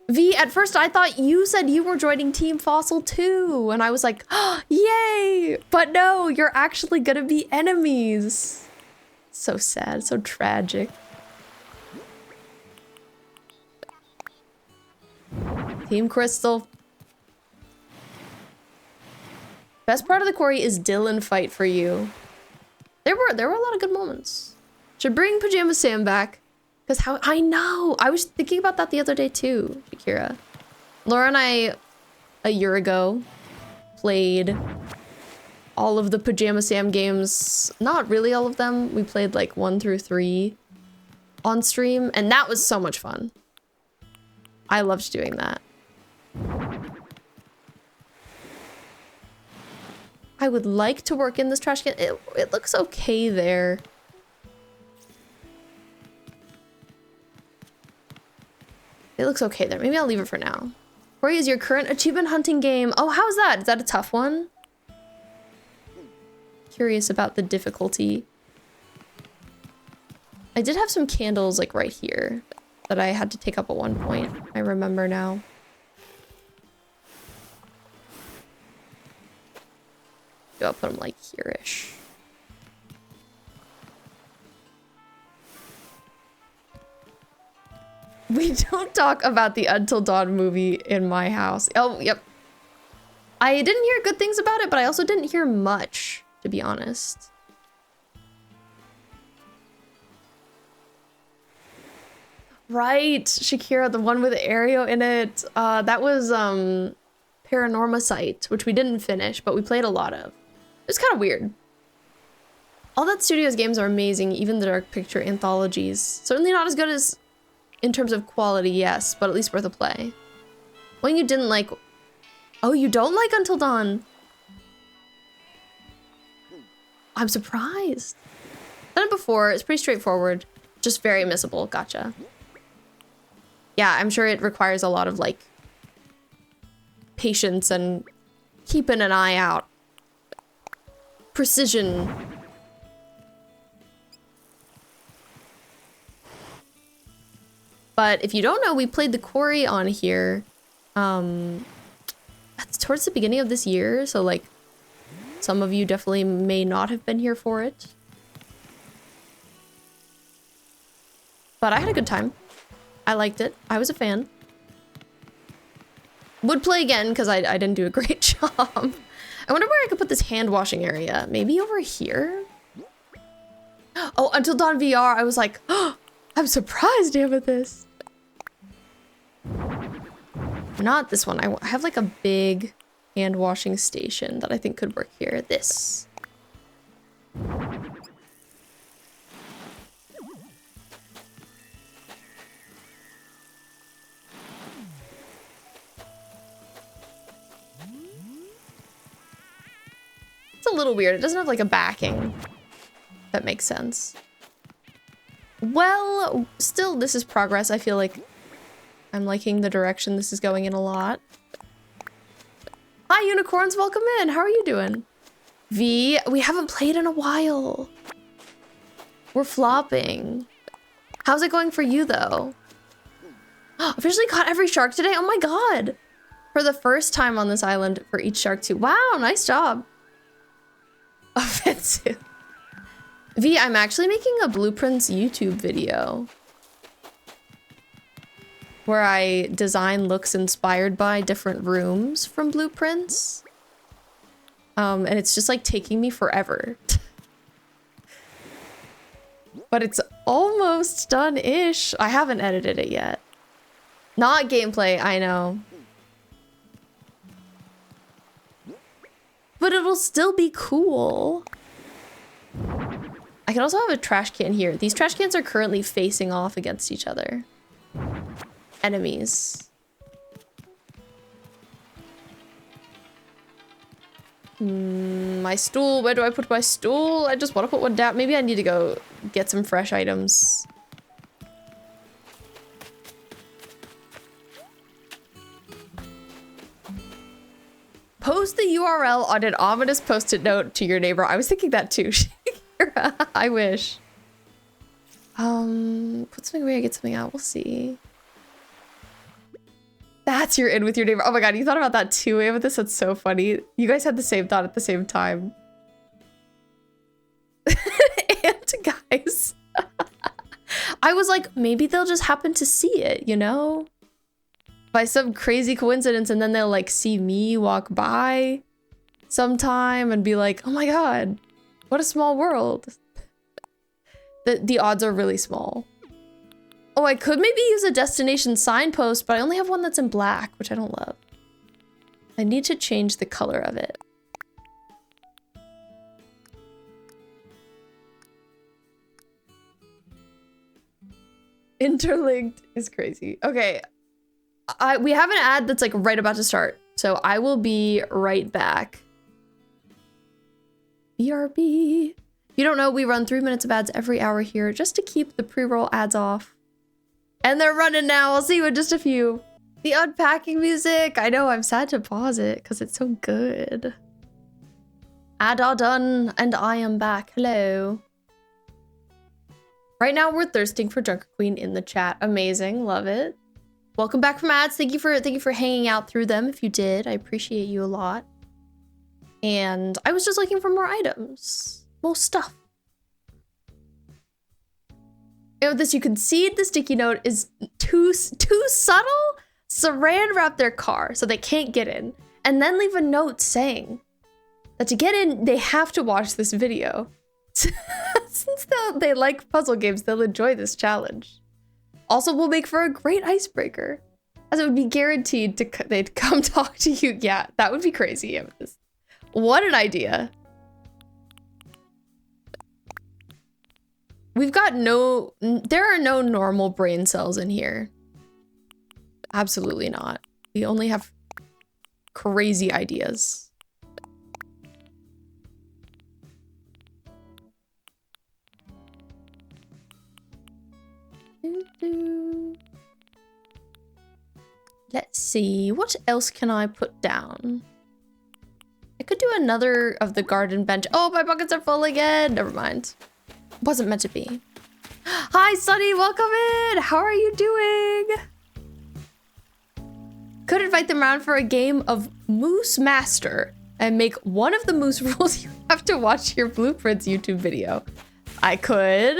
V, at first I thought you said you were joining Team Fossil too, and I was like, oh, yay! But no, you're actually gonna be enemies. So sad, so tragic. Team Crystal. Best part of the quarry is Dylan fight for you. There were a lot of good moments. Should bring Pajama Sam back. Because how, I know, I was thinking about that the other day too, Shakira. Laura and I, a year ago, played all of the Pajama Sam games. Not really all of them. We played like 1 through 3 on stream, and that was so much fun. I loved doing that. I would like to work in this trash can. It looks okay there. It looks okay there. Maybe I'll leave it for now. Corey, is your current achievement hunting game? Oh, how's that? Is that a tough one? Curious about the difficulty. I did have some candles like right here that I had to take up at one point. I remember now. I'll put them like here-ish. We don't talk about the Until Dawn movie in my house. Oh, yep. I didn't hear good things about it, but I also didn't hear much, to be honest. Right, Shakira, the one with Aereo in it. That was Paranormacite, which we didn't finish, but we played a lot of. It was kind of weird. All that studio's games are amazing, even the Dark Picture anthologies. Certainly not as good as in terms of quality, yes, but at least worth a play. When you didn't like... Oh, you don't like Until Dawn? I'm surprised. Done it before, it's pretty straightforward. Just very missable, gotcha. Yeah, I'm sure it requires a lot of, like, patience and keeping an eye out. Precision. But if you don't know, we played the quarry on here. That's towards the beginning of this year, so like some of you definitely may not have been here for it. But I had a good time. I liked it. I was a fan. Would play again because I didn't do a great job. I wonder where I could put this hand washing area. Maybe over here? Oh, Until Dawn VR, I was like, oh, I'm surprised you have this. Not this one. I have like a big hand washing station that I think could work here. This. It's a little weird. It doesn't have like a backing. That makes sense. Well, still, this is progress. I feel like I'm liking the direction this is going in a lot. Hi, unicorns. Welcome in. How are you doing? V, we haven't played in a while. We're flopping. How's it going for you, though? Officially caught every shark today? Oh my god. For the first time on this island for each shark, too. Wow, nice job. Offensive. V, I'm actually making a Blueprints YouTube video where I design looks inspired by different rooms from Blueprints. And it's just like taking me forever. But it's almost done-ish. I haven't edited it yet. Not gameplay, I know. But it'll still be cool. I can also have a trash can here. These trash cans are currently facing off against each other. Enemies. My stool. Where do I put my stool? I just want to put one down. Maybe I need to go get some fresh items. Post the URL on an ominous post-it note to your neighbor. I was thinking that too. I wish. Put something away, get something out. We'll see. That's your in with your neighbor. Oh my god, you thought about that too, Amethyst? That's so funny. You guys had the same thought at the same time. And guys. I was like, maybe they'll just happen to see it, you know? By some crazy coincidence, and then they'll like see me walk by sometime and be like, oh my god, what a small world. The odds are really small. Oh, I could maybe use a destination signpost, but I only have one that's in black, which I don't love. I need to change the color of it. Interlinked is crazy. Okay. We have an ad that's like right about to start. So I will be right back. BRB. If you don't know, we run 3 minutes of ads every hour here just to keep the pre-roll ads off. And they're running now. I'll see you in just a few. The unpacking music. I know, I'm sad to pause it because it's so good. Ad are done and I am back. Hello. Right now we're thirsting for Drunker Queen in the chat. Amazing, love it. Welcome back from ads. Thank you for hanging out through them. If you did, I appreciate you a lot. And I was just looking for more items, more stuff. And with this, you can see the sticky note is too subtle. Saran wrap their car so they can't get in, and then leave a note saying that to get in, they have to watch this video. Since they like puzzle games, they'll enjoy this challenge. Also, will make for a great icebreaker, as it would be guaranteed they'd come talk to you. Yeah, that would be crazy. What an idea. We've got there are no normal brain cells in here. Absolutely not. We only have crazy ideas. Let's see, what else can I put down? I could do another of the garden bench. Oh, my buckets are full again. Never mind. Wasn't meant to be. Hi, Sunny, welcome in. How are you doing? Could invite them around for a game of Moose Master and make one of the moose rules you have to watch your Blueprints YouTube video. I could.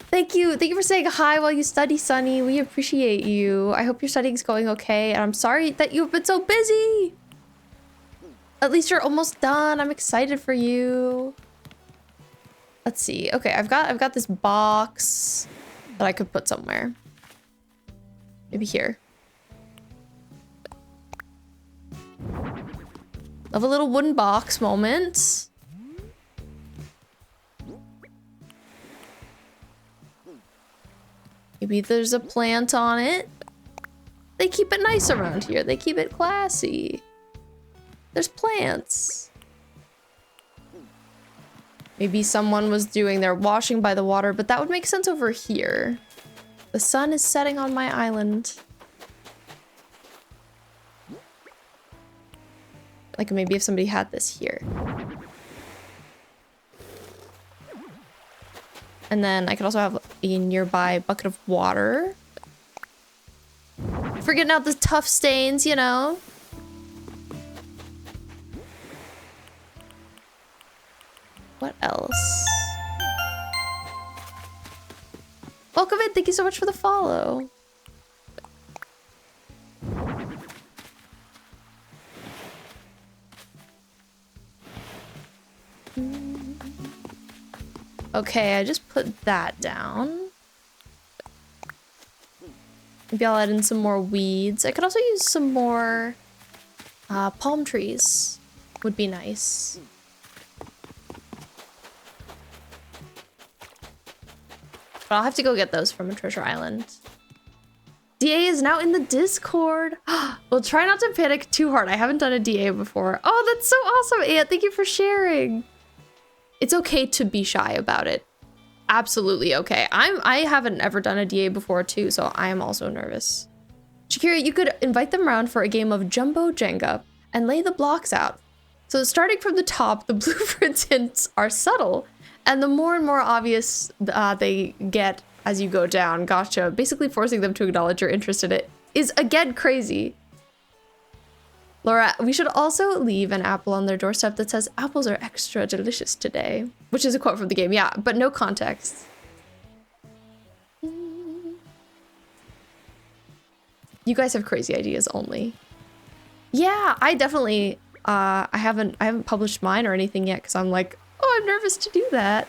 Thank you for saying hi while you study, Sunny. We appreciate you. I hope your studying's going okay, and I'm sorry that you've been so busy. At least you're almost done. I'm excited for you. Let's see. Okay, I've got this box that I could put somewhere. Maybe here. Love a little wooden box moment. Maybe there's a plant on it. They keep it nice around here. They keep it classy. There's plants. Maybe someone was doing their washing by the water, but that would make sense over here. The sun is setting on my island. Like maybe if somebody had this here. And then I could also have a nearby bucket of water. For getting out the tough stains, you know? What else? Welcome in, thank you so much for the follow. Okay, I just put that down. Maybe I'll add in some more weeds. I could also use some more palm trees. Would be nice. But I'll have to go get those from a treasure island. DA is now in the Discord. Well, try not to panic too hard. I haven't done a DA before. Oh, that's so awesome, Ant. Thank you for sharing. It's okay to be shy about it. Absolutely okay. I haven't ever done a DA before too, so I am also nervous. Shakira, you could invite them around for a game of Jumbo Jenga and lay the blocks out. So starting from the top, the blueprint hints are subtle, and the more and more obvious they get as you go down. Gotcha. Basically forcing them to acknowledge your interest in it is again crazy. Laura, we should also leave an apple on their doorstep that says, "Apples are extra delicious today," which is a quote from the game, yeah, but no context. You guys have crazy ideas only. Yeah, I definitely, I haven't published mine or anything yet because I'm like, oh, I'm nervous to do that.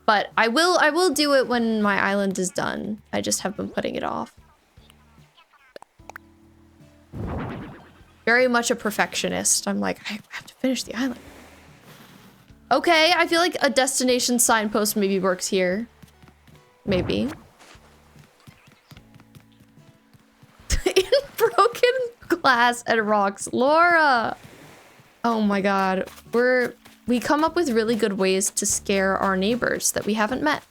But I will do it when my island is done. I just have been putting it off. Very much a perfectionist. I'm like, I have to finish the island. Okay, I feel like a destination signpost maybe works here. Maybe. In broken glass and rocks. Laura! Oh my god. We come up with really good ways to scare our neighbors that we haven't met.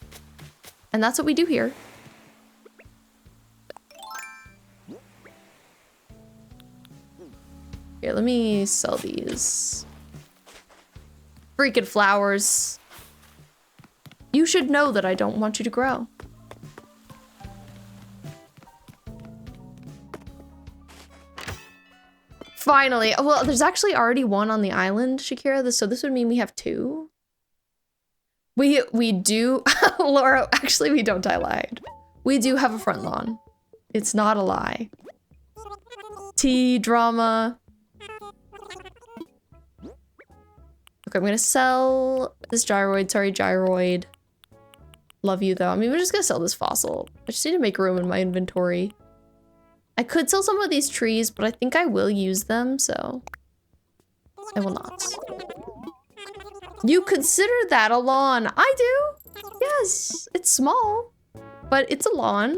And that's what we do here. Here, let me sell these. Freaking flowers. You should know that I don't want you to grow. Finally. Well, there's actually already one on the island, Shakira. So this would mean we have two. We do. Laura, actually, we don't. I lied. We do have a front lawn. It's not a lie. Tea, drama. Okay, I'm gonna sell this gyroid. Sorry, gyroid. Love you, though. I mean, we're just gonna sell this fossil. I just need to make room in my inventory. I could sell some of these trees, but I think I will use them, so I will not. You consider that a lawn? I do. Yes, it's small, but it's a lawn.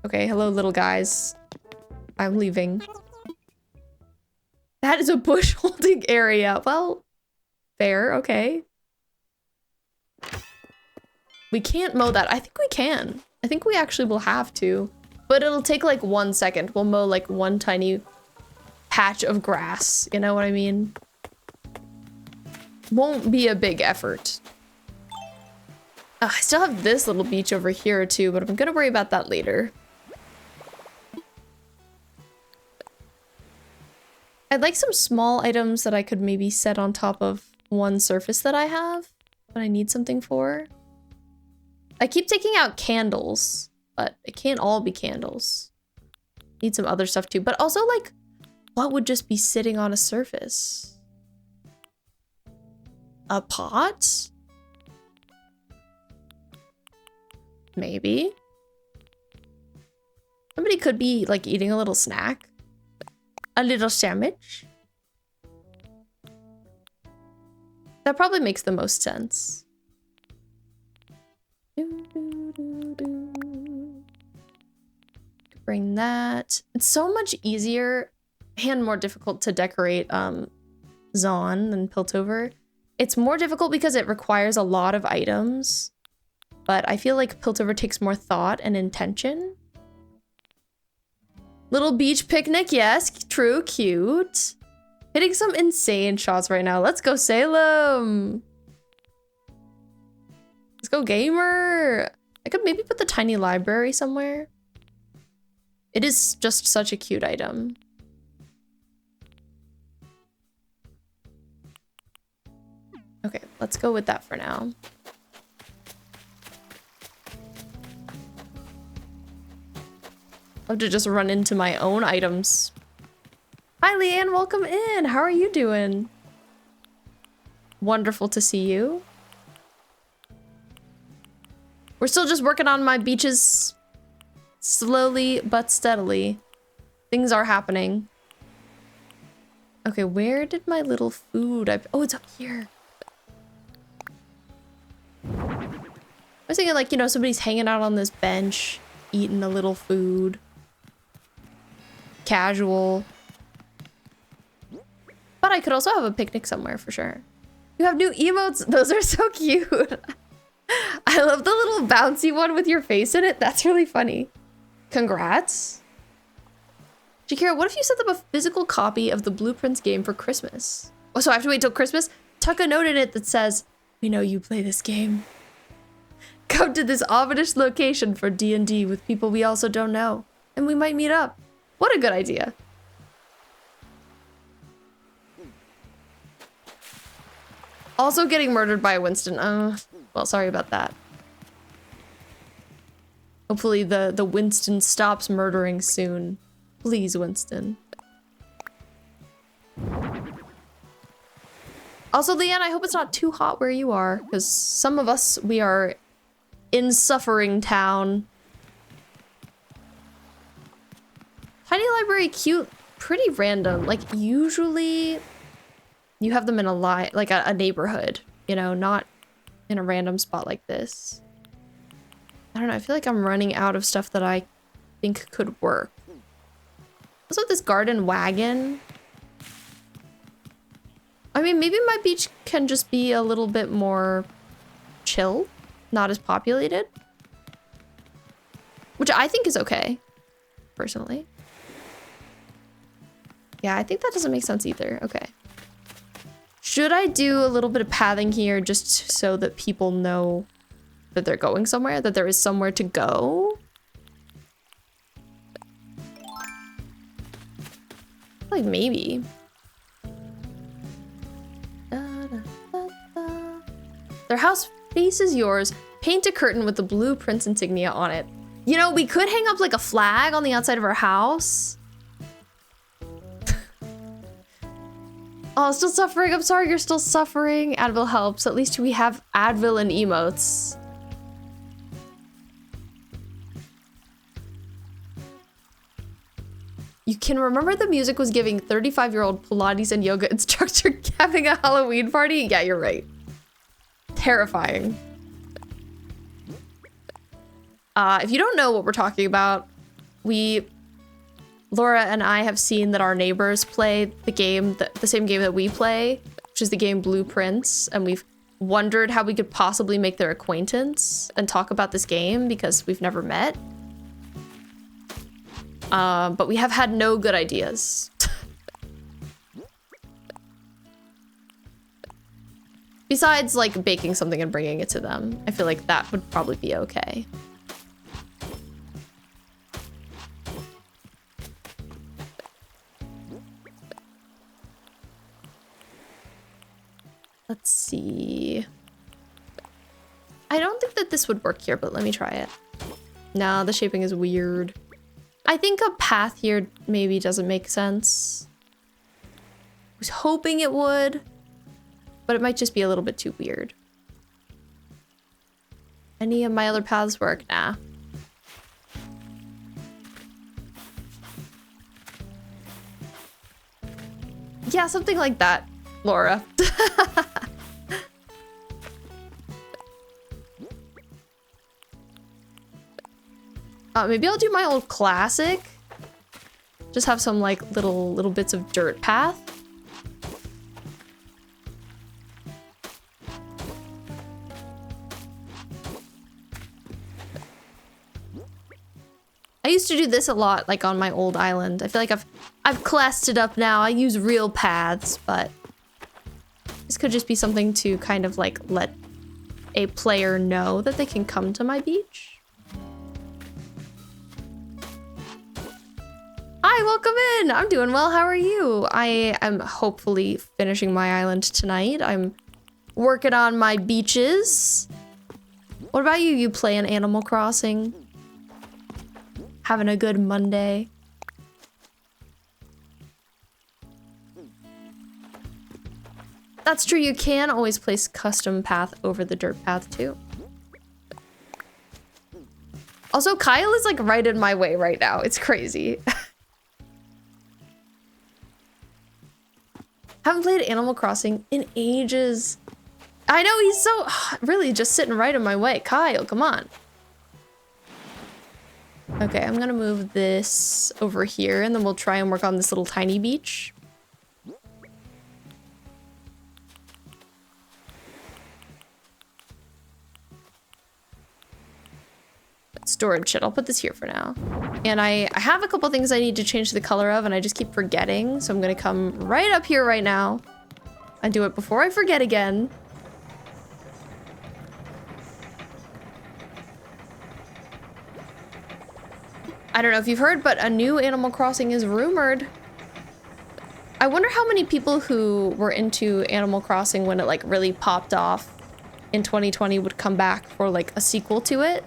Okay, hello, little guys. I'm leaving. That is a bush holding area. Well, fair, okay. We can't mow that. I think we can. I think we actually will have to, but it'll take like 1 second. We'll mow like one tiny patch of grass. You know what I mean? Won't be a big effort. I still have this little beach over here too, but I'm gonna worry about that later. I'd like some small items that I could maybe set on top of one surface that I have, but I need something for. I keep taking out candles, but it can't all be candles. Need some other stuff too, but also like, what would just be sitting on a surface? A pot? Maybe. Somebody could be like eating a little snack. A little sandwich. That probably makes the most sense. Bring that. It's so much easier and more difficult to decorate Zon than Piltover. It's more difficult because it requires a lot of items, but I feel like Piltover takes more thought and intention. Little beach picnic, yes, true, cute. Hitting some insane shots right now. Let's go Salem. Let's go gamer. I could maybe put the tiny library somewhere. It is just such a cute item. Okay, let's go with that for now. Love to just run into my own items. Hi, Leanne, welcome in. How are you doing? Wonderful to see you. We're still just working on my beaches. Slowly but steadily. Things are happening. Okay, where did my little food... Oh, it's up here. I was thinking like, you know, somebody's hanging out on this bench, eating a little food. Casual. But I could also have a picnic somewhere for sure. You have new emotes. Those are so cute. I love the little bouncy one with your face in it. That's really funny. Congrats. Shakira, what if you sent them a physical copy of the Blueprints game for Christmas? Oh, so I have to wait till Christmas? Tuck a note in it that says, "We know you play this game. Come to this ominous location for D&D with people we also don't know, and we might meet up." What a good idea. Also getting murdered by Winston. Well, sorry about that. Hopefully the Winston stops murdering soon. Please, Winston. Also, Leanne, I hope it's not too hot where you are, because some of us, we are in suffering town. Tiny library, cute, pretty random. Like, usually you have them in a neighborhood, you know, not in a random spot like this. I don't know, I feel like I'm running out of stuff that I think could work. Also, this garden wagon. I mean, maybe my beach can just be a little bit more chill, not as populated. Which I think is okay, personally. Yeah, I think that doesn't make sense either. Okay. Should I do a little bit of pathing here just so that people know that they're going somewhere, that there is somewhere to go? Like, maybe. Their house faces yours. Paint a curtain with the blue prince insignia on it. You know, we could hang up like a flag on the outside of our house. Oh, still suffering. I'm sorry you're still suffering. Advil helps. At least we have Advil and emotes. You can remember the music was giving 35-year-old Pilates and yoga instructor having a Halloween party? Yeah, you're right. Terrifying. If you don't know what we're talking about, Laura and I have seen that our neighbors play the game, the same game that we play, which is the game Blue Prince, and we've wondered how we could possibly make their acquaintance and talk about this game because we've never met. But we have had no good ideas. Besides, like, baking something and bringing it to them. I feel like that would probably be okay. Let's see. I don't think that this would work here, but let me try it. No, the shaping is weird. I think a path here maybe doesn't make sense. I was hoping it would, but it might just be a little bit too weird. Any of my other paths work? Nah. Yeah, something like that, Laura. Maybe I'll do my old classic. Just have some like little bits of dirt path. I used to do this a lot, like on my old island. I feel like I've classed it up now. I use real paths, but this could just be something to kind of like let a player know that they can come to my beach. Hi, welcome in. I'm doing well. How are you? I am hopefully finishing my island tonight. I'm working on my beaches. What about you? You playing Animal Crossing? Having a good Monday? That's true. You can always place custom path over the dirt path too. Also, Kyle is like right in my way right now. It's crazy. Haven't played Animal Crossing in ages. I know, he's so really just sitting right in my way. Kyle, come on. Okay, I'm gonna move this over here and then we'll try and work on this little tiny beach. Storage shit. I'll put this here for now. And I have a couple things I need to change the color of and I just keep forgetting. So I'm gonna come right up here right now and do it before I forget again. I don't know if you've heard, but a new Animal Crossing is rumored. I wonder how many people who were into Animal Crossing when it like really popped off in 2020 would come back for like a sequel to it.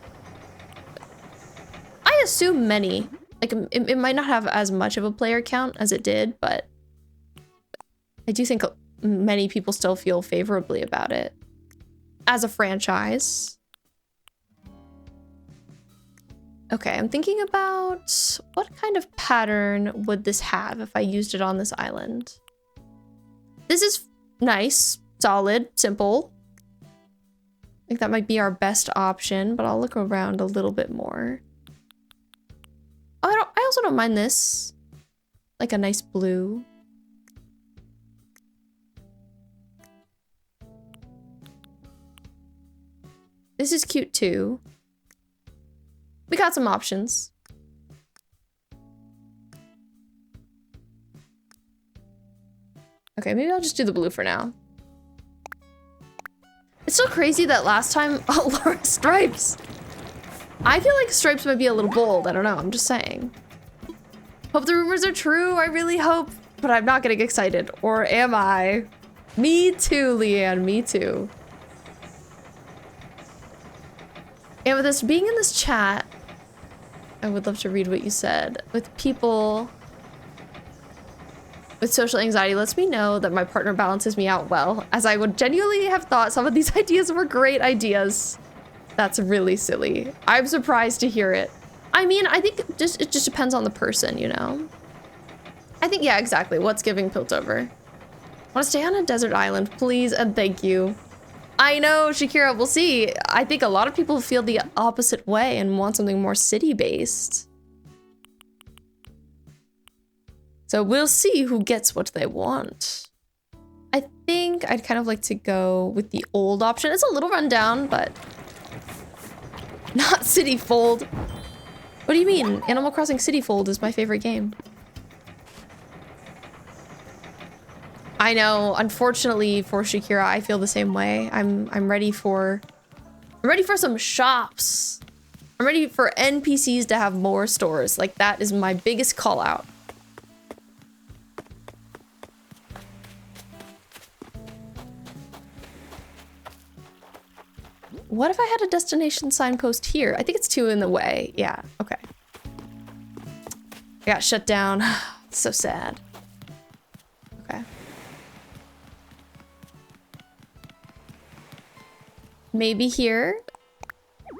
I assume many. Like, it might not have as much of a player count as it did, but I do think many people still feel favorably about it as a franchise. Okay, I'm thinking about what kind of pattern would this have if I used it on this island? This is nice, solid, simple. I think that might be our best option, but I'll look around a little bit more. Oh, I also don't mind this. Like a nice blue. This is cute too. We got some options. Okay, maybe I'll just do the blue for now. It's so crazy that last time, oh, Laura, stripes. I feel like stripes might be a little bold. I don't know, I'm just saying. Hope the rumors are true, I really hope, but I'm not getting excited, or am I? Me too, Leanne, me too. And with this being in this chat, I would love to read what you said. With people with social anxiety lets me know that my partner balances me out well, as I would genuinely have thought some of these ideas were great ideas. That's really silly. I'm surprised to hear it. I mean, I think it just depends on the person, you know? I think, yeah, exactly. What's giving Piltover? Want to stay on a desert island, please and thank you. I know, Shakira, we'll see. I think a lot of people feel the opposite way and want something more city-based. So we'll see who gets what they want. I think I'd kind of like to go with the old option. It's a little rundown, but not City Fold. What do you mean? Animal Crossing City Fold is my favorite game. I know, unfortunately for Shakira, I feel the same way. I'm ready for some shops. I'm ready for NPCs to have more stores. Like, that is my biggest call out. What if I had a destination signpost here? I think it's 2 in the way. Yeah, okay. I got shut down. So sad. Okay. Maybe here.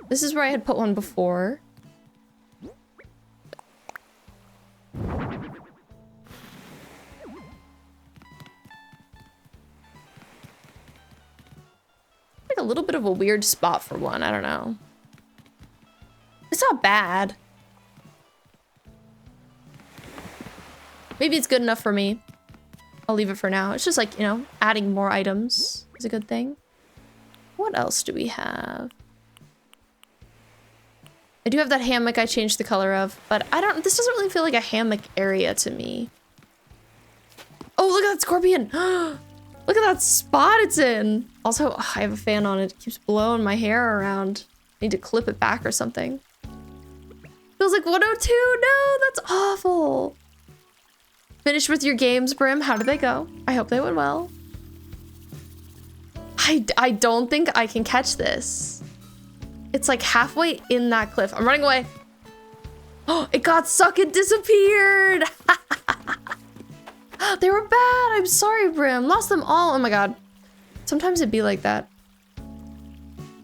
This is where I had put one before. Like a little bit of a weird spot for one. I don't know. It's not bad. Maybe it's good enough for me. I'll leave it for now. It's just like, you know, adding more items is a good thing. What else do we have? I do have that hammock I changed the color of, but this doesn't really feel like a hammock area to me. Oh, look at that scorpion. Look at that spot it's in. Also, I have a fan on it. It keeps blowing my hair around. I need to clip it back or something. Feels like 102. No, that's awful. Finished with your games, Brim. How did they go? I hope they went well. I don't think I can catch this. It's like halfway in that cliff. I'm running away. Oh, it got stuck and disappeared. They were bad. I'm sorry, Brim. Lost them all. Oh my god. Sometimes it'd be like that.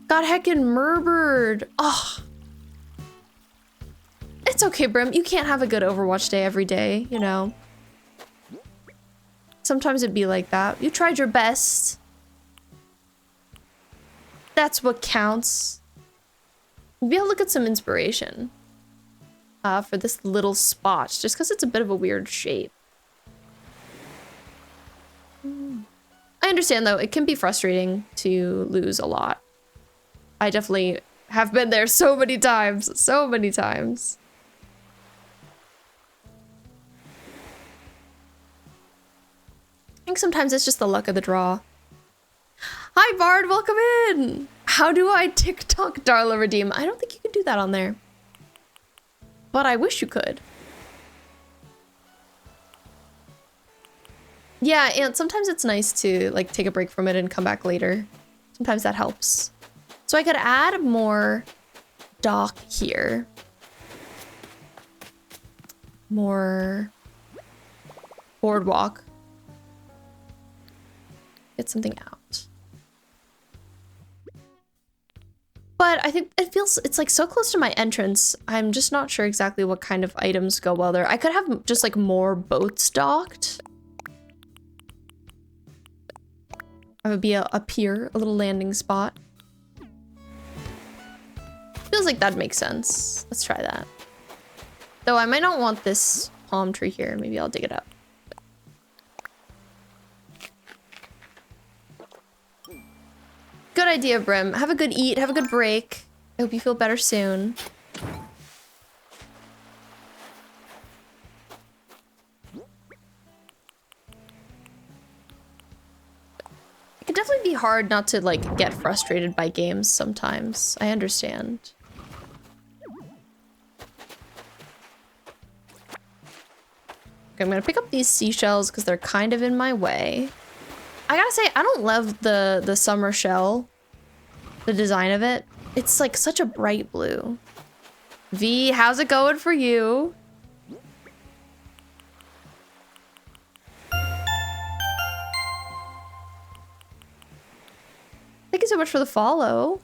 Got heckin' murdered. Oh. It's okay, Brim. You can't have a good Overwatch day every day, you know. Sometimes it'd be like that. You tried your best. That's what counts. Maybe I'll look at some inspiration for this little spot, just because it's a bit of a weird shape. I understand, though. It can be frustrating to lose a lot. I definitely have been there so many times. So many times. I think sometimes it's just the luck of the draw. Hi, Bard. Welcome in. How do I TikTok Darla Redeem? I don't think you can do that on there. But I wish you could. Yeah, and sometimes it's nice to like take a break from it and come back later. Sometimes that helps. So I could add more dock here. More boardwalk. get something out. But I think it's like so close to my entrance. I'm just not sure exactly what kind of items go well there. I could have just like more boats docked. That would be a pier, a little landing spot. Feels like that'd make sense. Let's try that. Though I might not want this palm tree here. Maybe I'll dig it up. Good idea, Brim. Have a good eat. Have a good break. I hope you feel better soon. It can definitely be hard not to, like, get frustrated by games sometimes. I understand. Okay, I'm gonna pick up these seashells because they're kind of in my way. I gotta say, I don't love the summer shell. The design of it. It's like such a bright blue. V, how's it going for you? Thank you so much for the follow.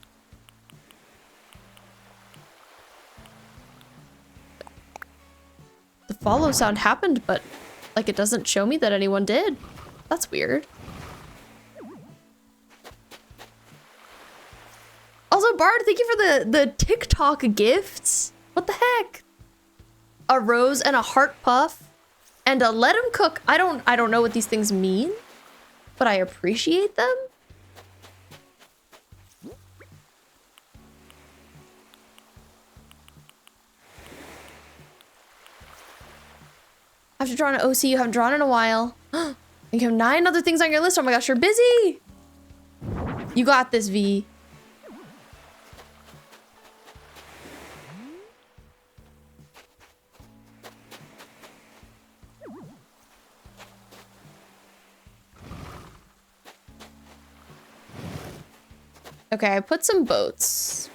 The follow sound happened, but like it doesn't show me that anyone did. That's weird. Also, Bard, thank you for the TikTok gifts. What the heck? A rose and a heart puff and a let him cook. I don't know what these things mean, but I appreciate them. I have to draw an OC you haven't drawn in a while. You have 9 other things on your list. Oh my gosh, you're busy. You got this, V. Okay, I put some boats.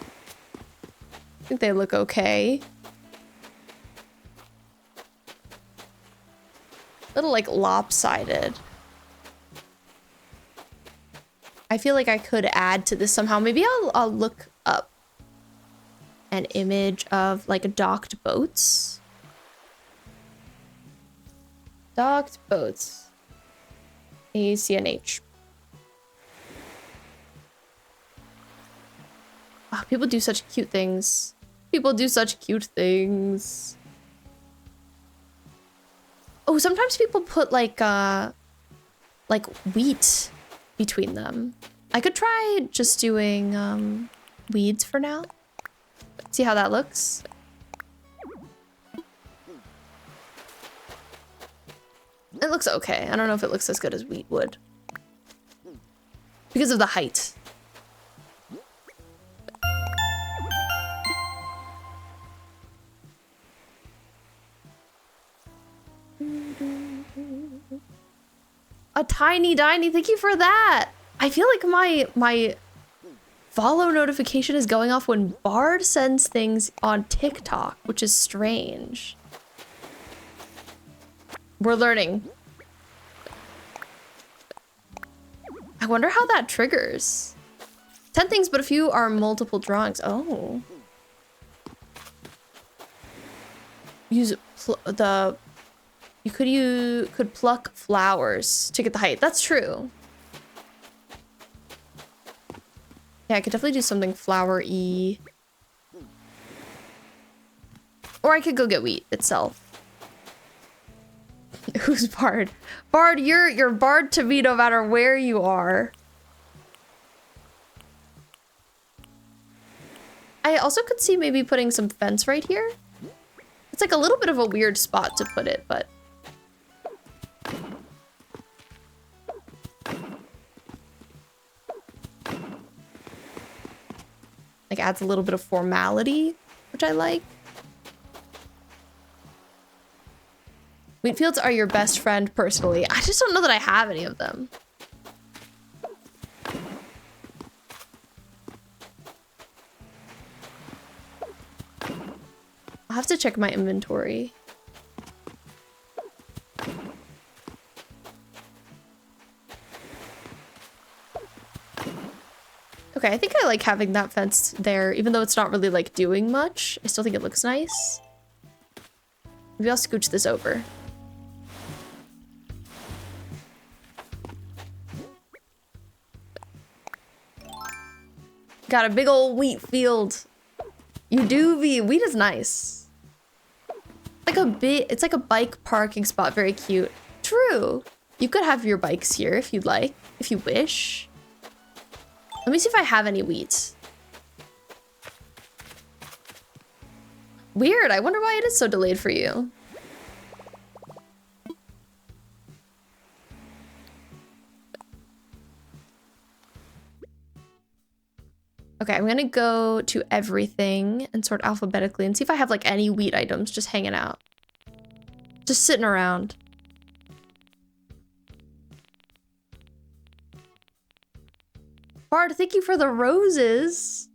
I think they look okay. A little like lopsided. I feel like I could add to this somehow. Maybe I'll look up an image of like docked boats. Docked boats. ACNH. Oh, people do such cute things. People do such cute things. Oh, sometimes people put like wheat between them. I could try just doing weeds for now. See how that looks. It looks okay. I don't know if it looks as good as wheat would. Because of the height. A tiny diny, thank you for that. I feel like my follow notification is going off when Bard sends things on TikTok, which is strange. We're learning. I wonder how that triggers. 10 things, but a few are multiple drawings. Oh. Use you could pluck flowers to get the height. That's true. Yeah, I could definitely do something flower-y. Or I could go get wheat itself. Who's Bard? Bard, you're Bard to me no matter where you are. I also could see maybe putting some fence right here. It's like a little bit of a weird spot to put it, but like adds a little bit of formality, which I like. Wheat fields are your best friend personally. I just don't know that I have any of them. I'll have to check my inventory. Okay, I think I like having that fence there, even though it's not really like doing much. I still think it looks nice. Maybe I'll scooch this over. Got a big old wheat field. You do be. Wheat is nice. It's like a bike parking spot. Very cute. True. You could have your bikes here if you'd like, if you wish. Let me see if I have any wheat. Weird. I wonder why it is so delayed for you. Okay, I'm gonna go to everything and sort alphabetically and see if I have like any wheat items just hanging out. Just sitting around. Bard, thank you for the roses.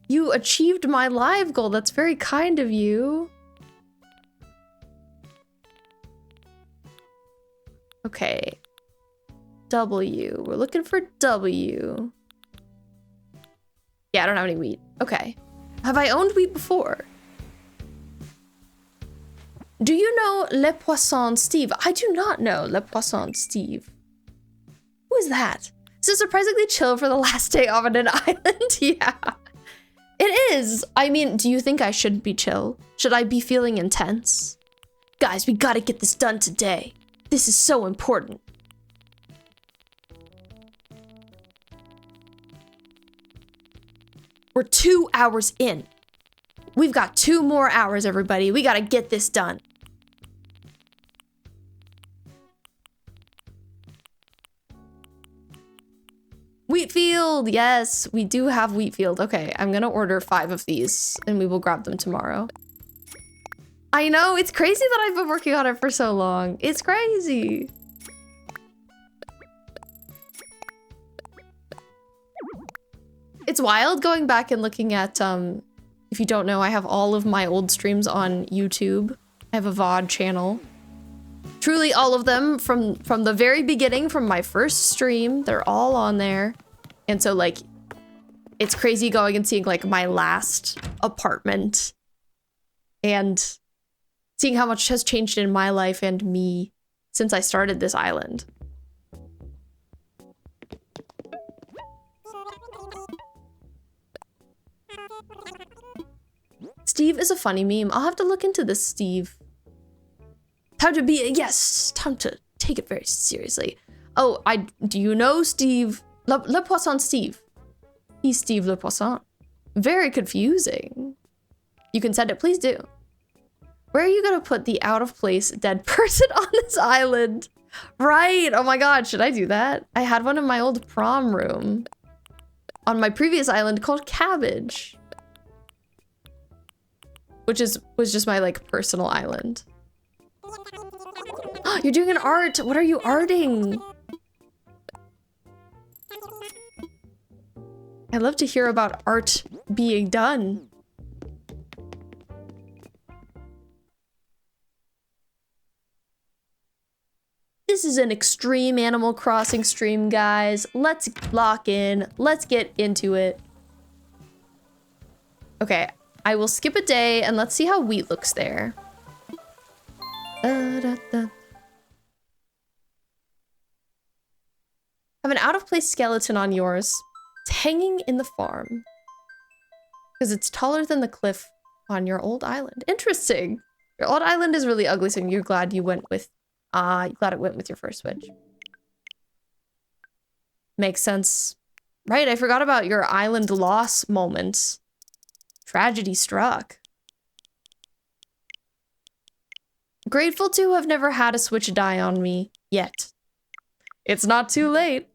You achieved my live goal. That's very kind of you. Okay. W. We're looking for W. Yeah, I don't have any wheat. Okay. Have I owned wheat before? Do you know Le Poisson Steve? I do not know Le Poisson Steve. Who is that? So surprisingly chill for the last day off on an island? Yeah. It is. I mean, do you think I should be chill? Should I be feeling intense? Guys, we gotta get this done today. This is so important. We're 2 hours in. We've got 2 more hours, everybody. We gotta get this done. Wheatfield, yes, we do have Wheatfield. Okay, I'm gonna order 5 of these and we will grab them tomorrow. I know, it's crazy that I've been working on it for so long. It's crazy. It's wild going back and looking at, if you don't know, I have all of my old streams on YouTube. I have a VOD channel. Truly all of them from the very beginning, from my first stream, they're all on there. And so like, it's crazy going and seeing like my last apartment and seeing how much has changed in my life and me since I started this island. Steve is a funny meme. I'll have to look into this, Steve. Time to be, yes, time to take it very seriously. Oh, do you know Steve? Le Poisson Steve. He's Steve Le Poisson. Very confusing. You can send it, please do. Where are you gonna put the out of place dead person on this island? Right, oh my god, should I do that? I had one in my old prom room on my previous island called Cabbage. Which was just my like personal island. You're doing an art. What are you arting? I love to hear about art being done. This is an extreme Animal Crossing stream, guys. Let's lock in. Let's get into it. Okay, I will skip a day and let's see how wheat looks there. Have an out-of-place skeleton on yours. It's hanging in the farm. Because it's taller than the cliff on your old island. Interesting. Your old island is really ugly, so you're glad you went with... glad it went with your first switch. Makes sense. Right, I forgot about your island loss moment. Tragedy struck. Grateful to have never had a switch die on me yet. It's not too late.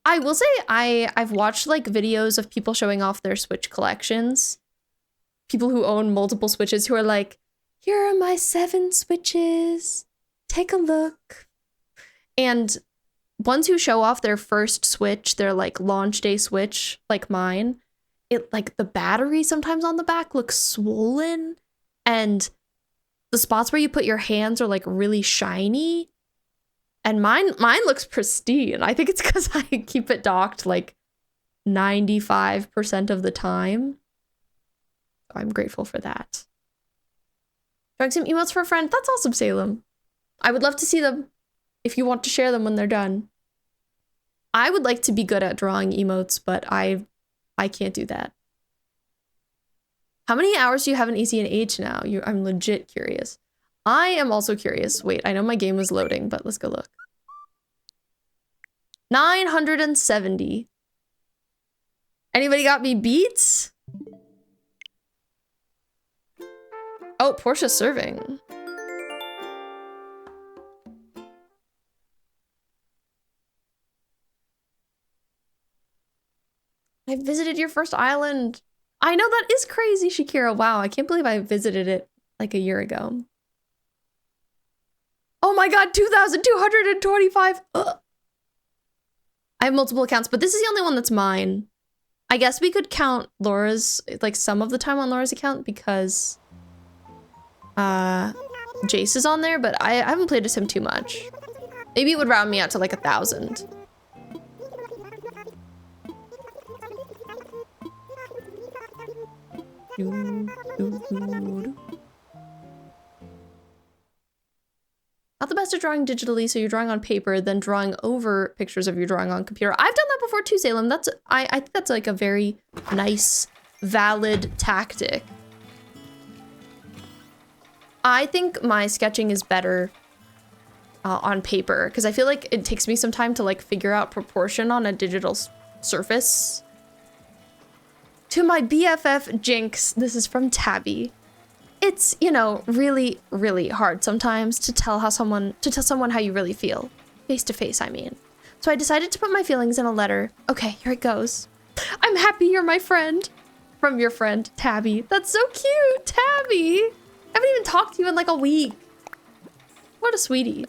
I will say I've watched like videos of people showing off their Switch collections. People who own multiple Switches who are like, here are my 7 Switches. Take a look. And ones who show off their first Switch, their like launch day Switch, like mine, it like the battery sometimes on the back looks swollen and the spots where you put your hands are like really shiny. And mine looks pristine. I think it's because I keep it docked like 95% of the time. I'm grateful for that. Drawing some emotes for a friend. That's awesome, Salem. I would love to see them if you want to share them when they're done. I would like to be good at drawing emotes, but I can't do that. How many hours do you have in ACNH now? I'm legit curious. I am also curious. Wait, I know my game was loading, but let's go look. 970. Anybody got me beats? Oh, Portia's serving. I visited your first island. I know, that is crazy, Shakira. Wow, I can't believe I visited it like a year ago. Oh my god, 2,225. Ugh. I have multiple accounts, but this is the only one that's mine. I guess we could count Laura's, like some of the time on Laura's account because Jace is on there, but I haven't played as him too much. Maybe it would round me out to like 1,000. Not the best at drawing digitally, so you're drawing on paper, then drawing over pictures of your drawing on computer. I've done that before too, Salem. I think that's like a very nice, valid tactic. I think my sketching is better on paper because I feel like it takes me some time to like figure out proportion on a digital surface. To my BFF Jinx, this is from Tabby. It's, you know, really, really hard sometimes to tell someone how you really feel. Face to face, I mean. So I decided to put my feelings in a letter. Okay, here it goes. I'm happy you're my friend. From your friend, Tabby. That's so cute, Tabby. I haven't even talked to you in like a week. What a sweetie.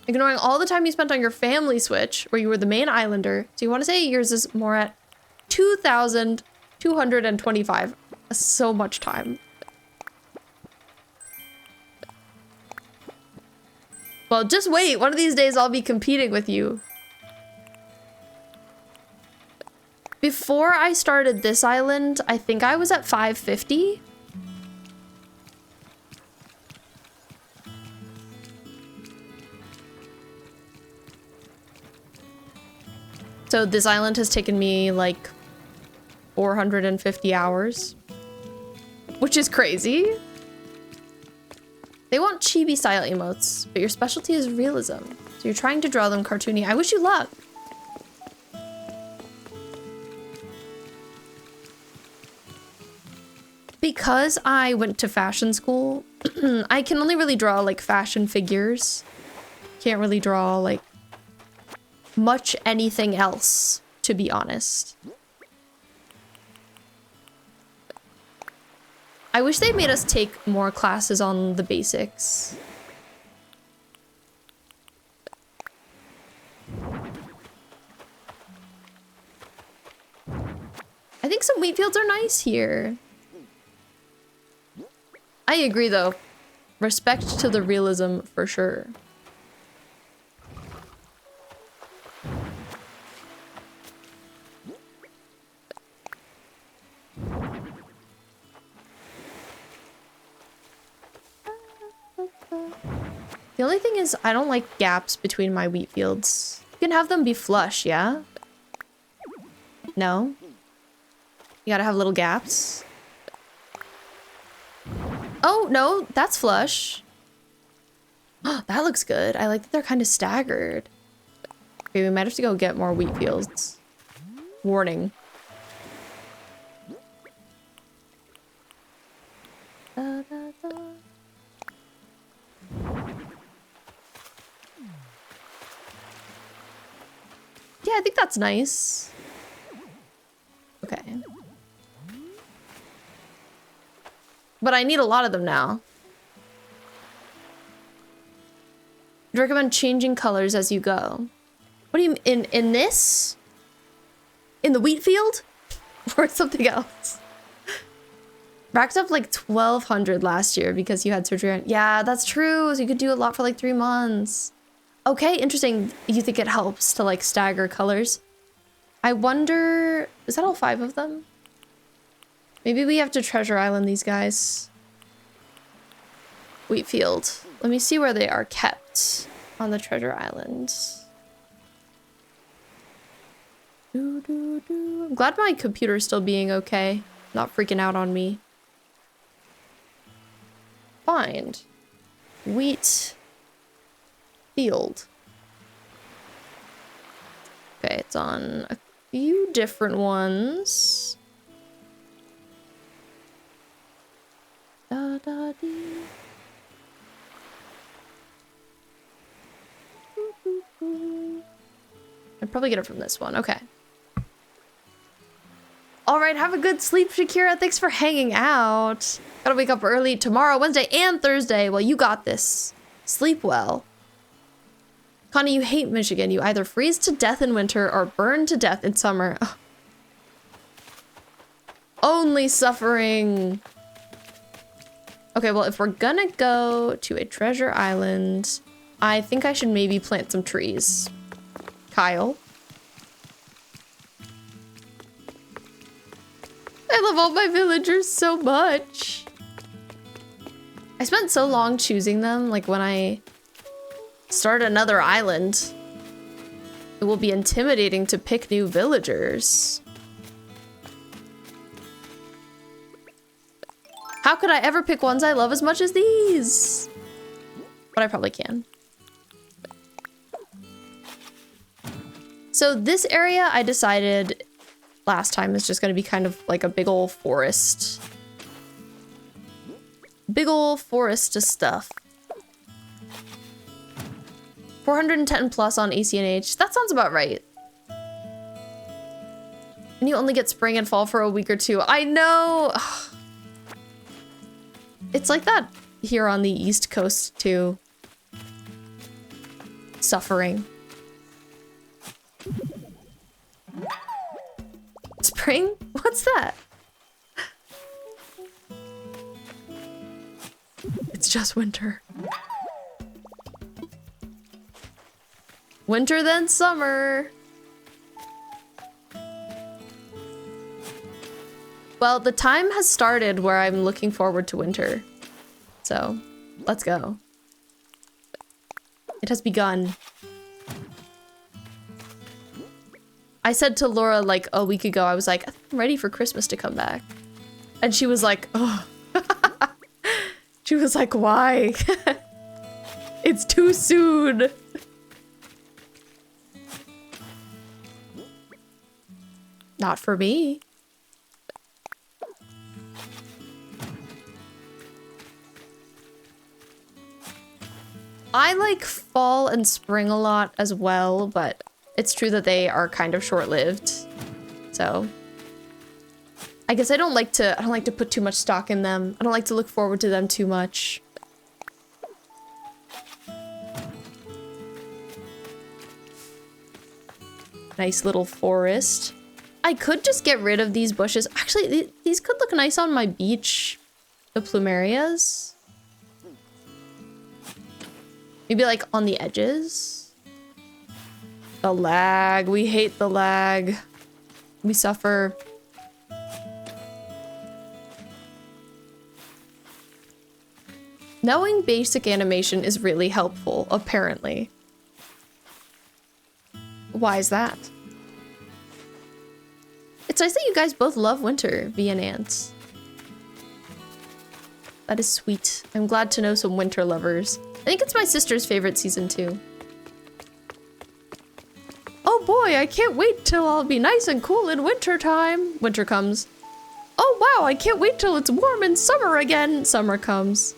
Ignoring all the time you spent on your family Switch, where you were the main islander, so you want to say yours is more at 2,225. So much time. Well, just wait. One of these days I'll be competing with you. Before I started this island, I think I was at 550. So this island has taken me like 450 hours, which is crazy. They want chibi style emotes, but your specialty is realism. So you're trying to draw them cartoony. I wish you luck. Because I went to fashion school, I can only really draw like fashion figures. Can't really draw like much anything else, to be honest. I wish they made us take more classes on the basics. I think some wheat fields are nice here. I agree though. Respect to the realism for sure. The only thing is, I don't like gaps between my wheat fields. You can have them be flush, yeah? No? You gotta have little gaps. Oh, no, that's flush. That looks good. I like that they're kind of staggered. Okay, we might have to go get more wheat fields. Warning. Da, da, da. Yeah, I think that's nice. Okay. But I need a lot of them now. I'd recommend changing colors as you go. What do you in this? In the wheat field? Or something else? Racked up like 1,200 last year because you had surgery. Yeah, that's true. So you could do a lot for like 3 months. Okay, interesting. You think it helps to like stagger colors? I wonder, is that all 5 of them? Maybe we have to Treasure Island these guys. Wheatfield. Let me see where they are kept on the Treasure Island. I'm glad my computer's still being okay. Not freaking out on me. Find. Wheat. Field. Okay, it's on a few different ones. Da, da, dee. I'd probably get it from this one. Okay. All right, have a good sleep, Shakira. Thanks for hanging out. Gotta wake up early tomorrow, Wednesday, and Thursday. Well, you got this. Sleep well. Connie, you hate Michigan. You either freeze to death in winter or burn to death in summer. Ugh. Only suffering. Okay, well, if we're gonna go to a treasure island, I think I should maybe plant some trees. Kyle. I love all my villagers so much. I spent so long choosing them, like when I start another island, it will be intimidating to pick new villagers. How could I ever pick ones I love as much as these? But I probably can. So this area I decided last time is just going to be kind of like a big old forest. Big old forest of stuff. 410 plus on ACNH. That sounds about right. And you only get spring and fall for a week or 2. I know. It's like that here on the East Coast too. Suffering. Spring? What's that? It's just winter. Winter then summer. Well, the time has started where I'm looking forward to winter. So, let's go. It has begun. I said to Laura like a week ago, I was like, I'm ready for Christmas to come back. And she was like, oh. She was like, why? It's too soon. Not for me. I like fall and spring a lot as well, but it's true that they are kind of short-lived. So I guess I don't like to put too much stock in them. I don't like to look forward to them too much. Nice little forest. I could just get rid of these bushes. Actually, these could look nice on my beach. The plumerias. Maybe like on the edges. The lag. We hate the lag. We suffer. Knowing basic animation is really helpful, apparently. Why is that? It's nice that you guys both love winter, V and Ants. That is sweet. I'm glad to know some winter lovers. I think it's my sister's favorite season too. Oh boy, I can't wait till I'll be nice and cool in winter time. Winter comes. Oh wow, I can't wait till it's warm in summer again. Summer comes.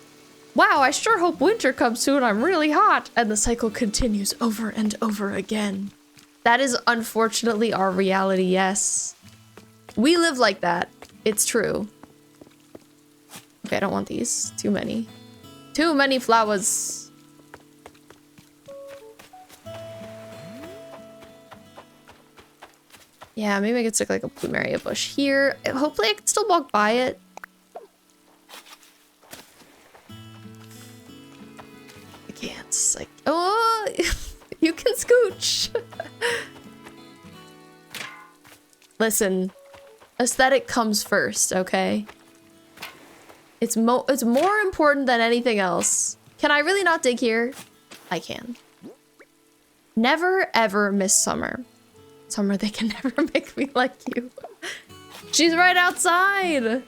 Wow, I sure hope winter comes soon. I'm really hot. And the cycle continues over and over again. That is unfortunately our reality, yes. We live like that. It's true. Okay, I don't want these. Too many. Too many flowers. Yeah, maybe I could stick like a plumeria bush here. Hopefully I can still walk by it. I can't. It's like, oh, you can scooch. Listen, aesthetic comes first, okay? It's more important than anything else. Can I really not dig here? I can. Never ever miss Summer. Summer, they can never make me like you. She's right outside.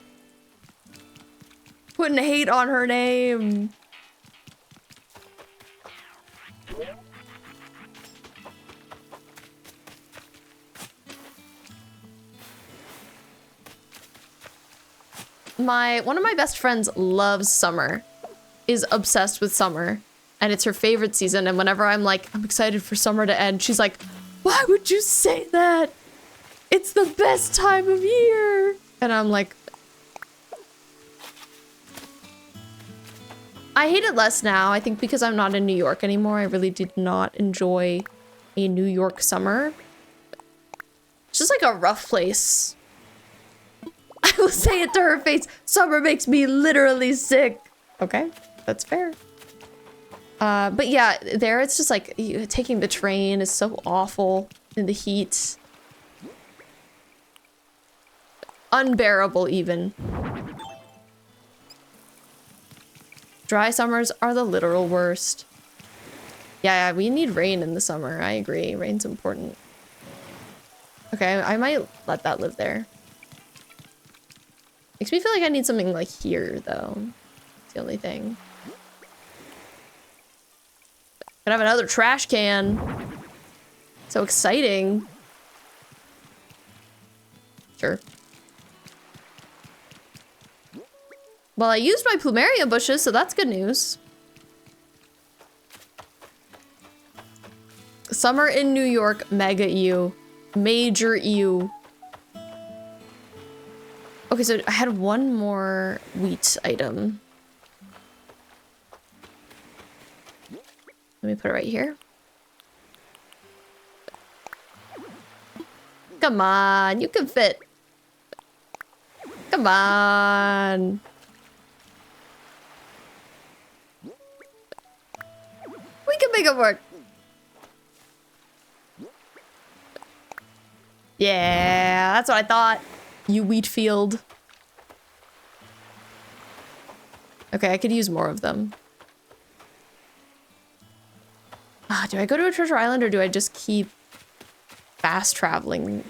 Putting hate on her name. One of my best friends loves summer, is obsessed with summer, and it's her favorite season. And whenever I'm like, I'm excited for summer to end, she's like, why would you say that? It's the best time of year. And I'm like, I hate it less now. I think because I'm not in New York anymore, I really did not enjoy a New York summer. It's just like a rough place. I will say it to her face. Summer makes me literally sick. Okay, that's fair. But yeah, there it's just like taking the train is so awful in the heat. Unbearable even. Dry summers are the literal worst. Yeah, we need rain in the summer. I agree. Rain's important. Okay, I might let that live there. Makes me feel like I need something like here, though. It's the only thing. Could have another trash can. So exciting. Sure. Well, I used my plumeria bushes, so that's good news. Summer in New York, mega ew. Major ew. Okay, so I had one more wheat item. Let me put it right here. Come on, you can fit. Come on. We can make it work. Yeah, that's what I thought. You wheat field. Okay, I could use more of them. Do I go to a treasure island or do I just keep fast traveling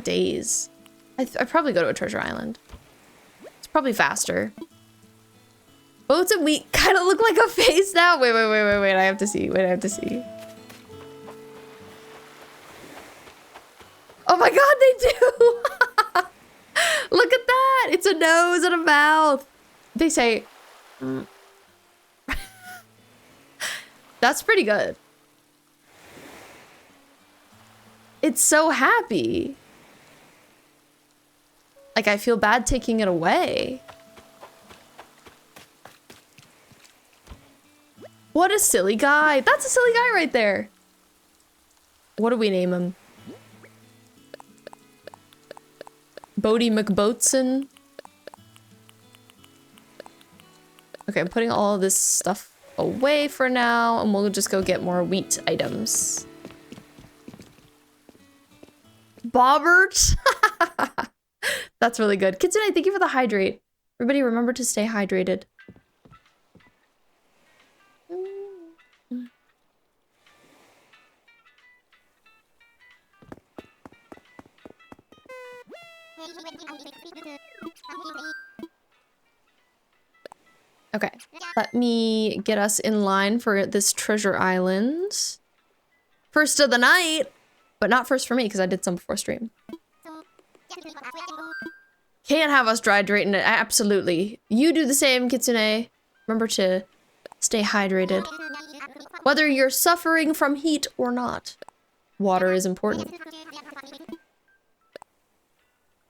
days? I'd probably go to a treasure island. It's probably faster. Boats and wheat kind of look like a face now. Wait. I have to see. Wait, I have to see. Oh my god, they do! Look at that! It's a nose and a mouth. They say... That's pretty good. It's so happy. Like, I feel bad taking it away. What a silly guy. That's a silly guy right there. What do we name him? Bodie McBoatson. Okay, I'm putting all this stuff away for now, and we'll just go get more wheat items. Bobbert! That's really good. Kitsune, thank you for the hydrate. Everybody remember to stay hydrated. Okay, let me get us in line for this treasure island. First of the night, but not first for me because I did some before stream. Can't have us dehydrating it, absolutely. You do the same, Kitsune. Remember to stay hydrated. Whether you're suffering from heat or not, water is important.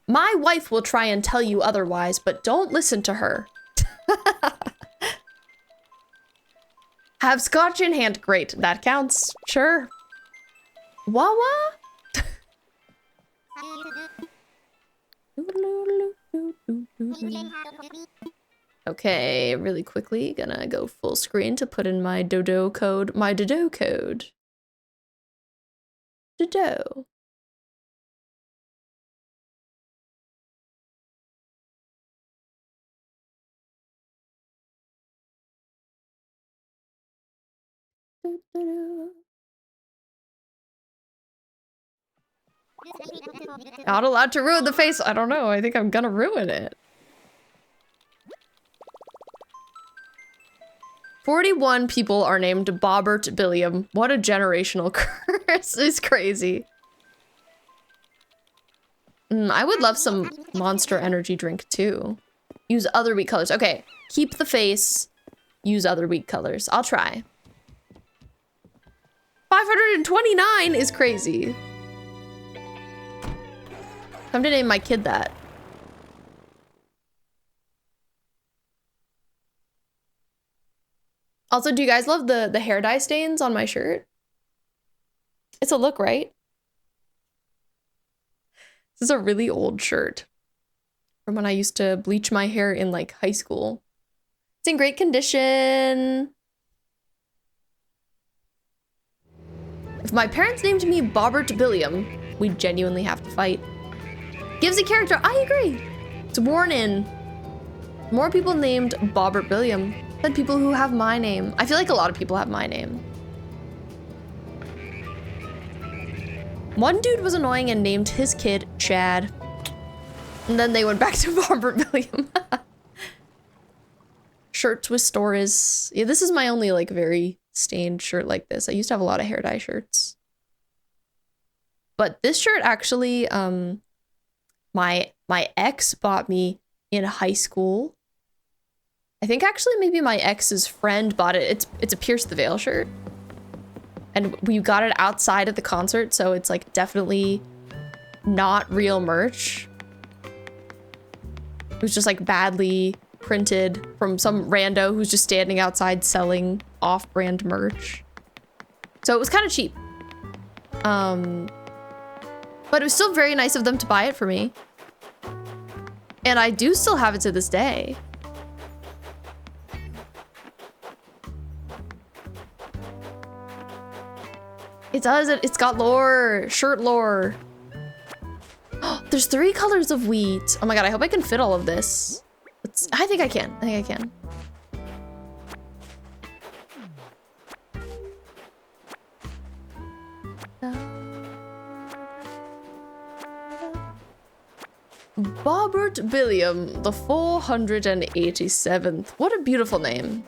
My wife will try and tell you otherwise, but don't listen to her. Have scotch in hand. Great, that counts. Sure. Wawa? Okay, really quickly, gonna go full screen to put in my Dodo code. My Dodo code. Dodo. Not allowed to ruin the face. I don't know. I think I'm gonna ruin it. 41 people are named Bobbert Billiam. What a generational curse. It's crazy. I would love some Monster Energy drink too. Use other weak colors. Okay, keep the face. Use other weak colors. I'll try. 529 is crazy. Time to name my kid that. Also, do you guys love the hair dye stains on my shirt? It's a look, right? This is a really old shirt from when I used to bleach my hair in like high school. It's in great condition. If my parents named me Bobbert Billiam, we'd genuinely have to fight. Gives a character, I agree. It's worn in. More people named Bobbert Billiam than people who have my name. I feel like a lot of people have my name. One dude was annoying and named his kid Chad. And then they went back to Bobbert Billiam. Shirts with stories. Yeah, this is my only like very stained shirt like this. I used to have a lot of hair dye shirts. But this shirt actually, my ex bought me in high school. I think actually maybe my ex's friend bought it. It's a Pierce the Veil shirt. And we got it outside of the concert, so it's like definitely not real merch. It was just like badly printed from some rando who's just standing outside selling off-brand merch. So it was kind of cheap. But it was still very nice of them to buy it for me. And I do still have it to this day. It does it. It's got lore. Shirt lore. There's 3 colors of wheat. Oh my god, I hope I can fit all of this. I think I can. I think I can. Bobbert Billiam, the 487th. What a beautiful name.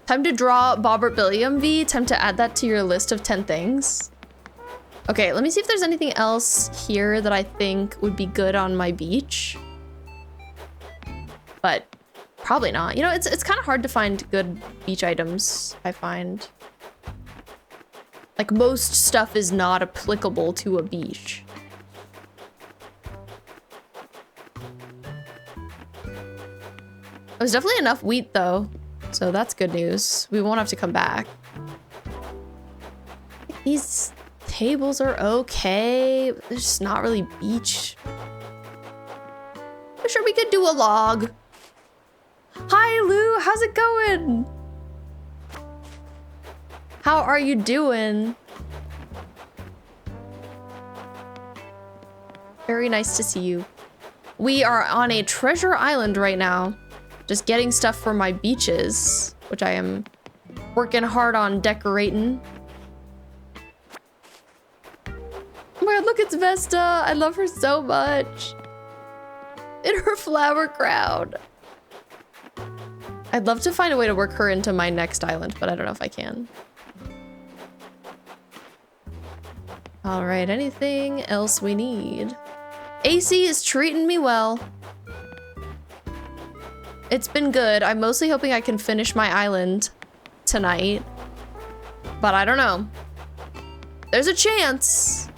Time to draw Bobbert Billiam V. Time to add that to your list of 10 things. Okay, let me see if there's anything else here that I think would be good on my beach. But probably not. You know, it's kind of hard to find good beach items, I find. Like, most stuff is not applicable to a beach. There's definitely enough wheat, though. So that's good news. We won't have to come back. These tables are okay. They're just not really beach. I'm sure we could do a log. Hi, Lou. How's it going? How are you doing? Very nice to see you. We are on a treasure island right now. Just getting stuff for my beaches, which I am working hard on decorating. Oh my god, look, it's Vesta. I love her so much. In her flower crown. I'd love to find a way to work her into my next island, but I don't know if I can. All right, anything else we need? AC is treating me well. It's been good. I'm mostly hoping I can finish my island tonight, but I don't know. There's a chance.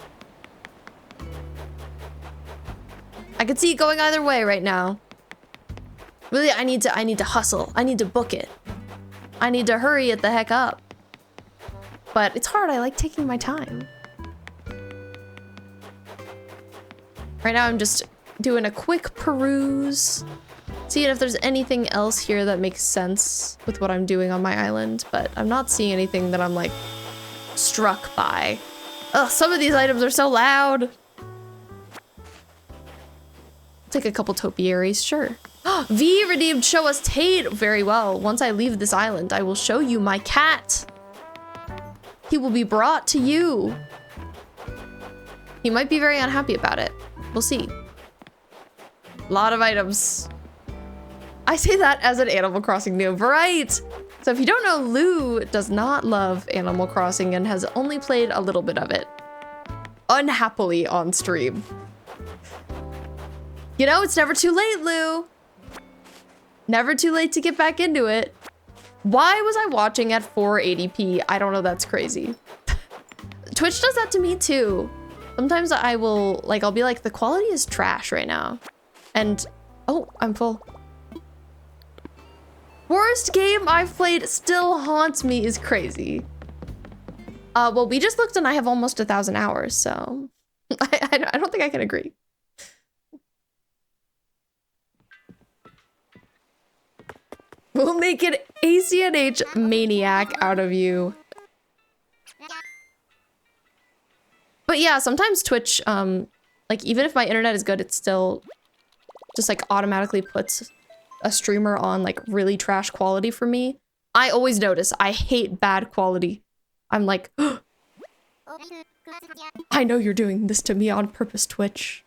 I could see it going either way right now. Really, I need to hustle. I need to book it. I need to hurry it the heck up. but it's hard. I like taking my time. Right now I'm just doing a quick peruse, seeing if there's anything else here that makes sense with what I'm doing on my island, but I'm not seeing anything that I'm like struck by. Ugh, some of these items are so loud. Take a couple topiaries, sure. V redeemed show us Tate. Very well. Once I leave this island, I will show you my cat. He will be brought to you. He might be very unhappy about it. We'll see. A lot of items. I say that as an Animal Crossing noob, right? So if you don't know, Lou does not love Animal Crossing and has only played a little bit of it. Unhappily on stream. You know, it's never too late, Lou. Never too late to get back into it. Why was I watching at 480p? I don't know, that's crazy. Twitch does that to me too. Sometimes I will, like, I'll be like, the quality is trash right now. And, oh, I'm full. Worst game I've played still haunts me is crazy. Well, we just looked and I have almost 1,000 hours, so I don't think I can agree. We'll make an ACNH maniac out of you. But yeah, sometimes Twitch, like even if my internet is good, it still just like automatically puts a streamer on like really trash quality for me. I always notice I hate bad quality. I'm like, oh, I know you're doing this to me on purpose, Twitch.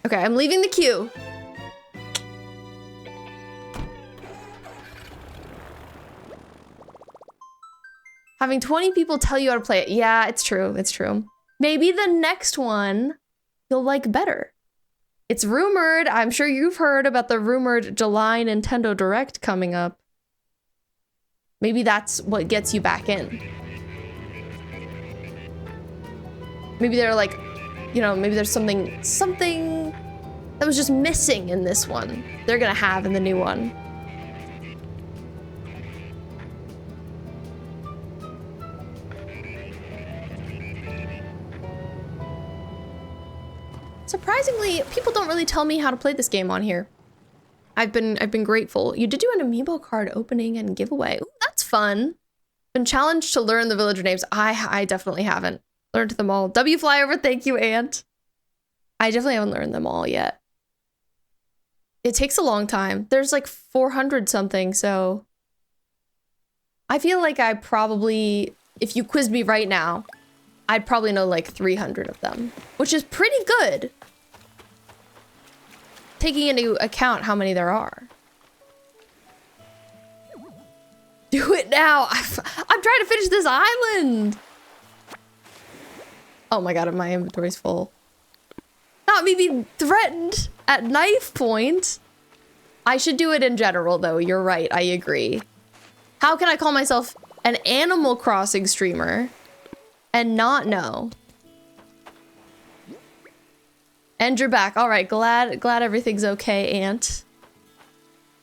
Okay, I'm leaving the queue. Having 20 people tell you how to play it. Yeah, it's true. It's true. Maybe the next one you'll like better. It's rumored. I'm sure you've heard about the rumored July Nintendo Direct coming up. Maybe that's what gets you back in. Maybe they're like, you know, maybe there's something that was just missing in this one. They're gonna have in the new one. Surprisingly, people don't really tell me how to play this game on here. I've been grateful. You did do an amiibo card opening and giveaway. Ooh, that's fun. Been challenged to learn the villager names. I definitely haven't learned them all. W Flyover, thank you, Ant. I definitely haven't learned them all yet. It takes a long time. There's like 400 something, so I feel like I probably, if you quizzed me right now, I'd probably know like 300 of them, which is pretty good, taking into account how many there are. Do it now. I'm trying to finish this island. Oh my god, my inventory's full. Not me being threatened at knife point. I should do it in general though. You're right. I agree. How can I call myself an Animal Crossing streamer and not know? And you're back. All right, glad everything's okay, Ant.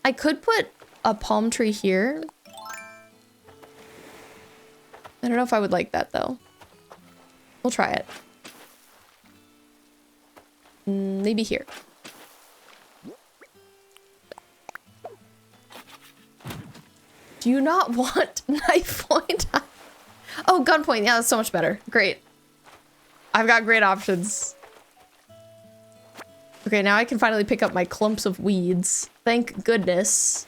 I could put a palm tree here. I don't know if I would like that though. We'll try it. Maybe here. Do you not want knife point? Oh, gunpoint. Yeah, that's so much better. Great. I've got great options. Okay, now I can finally pick up my clumps of weeds. Thank goodness.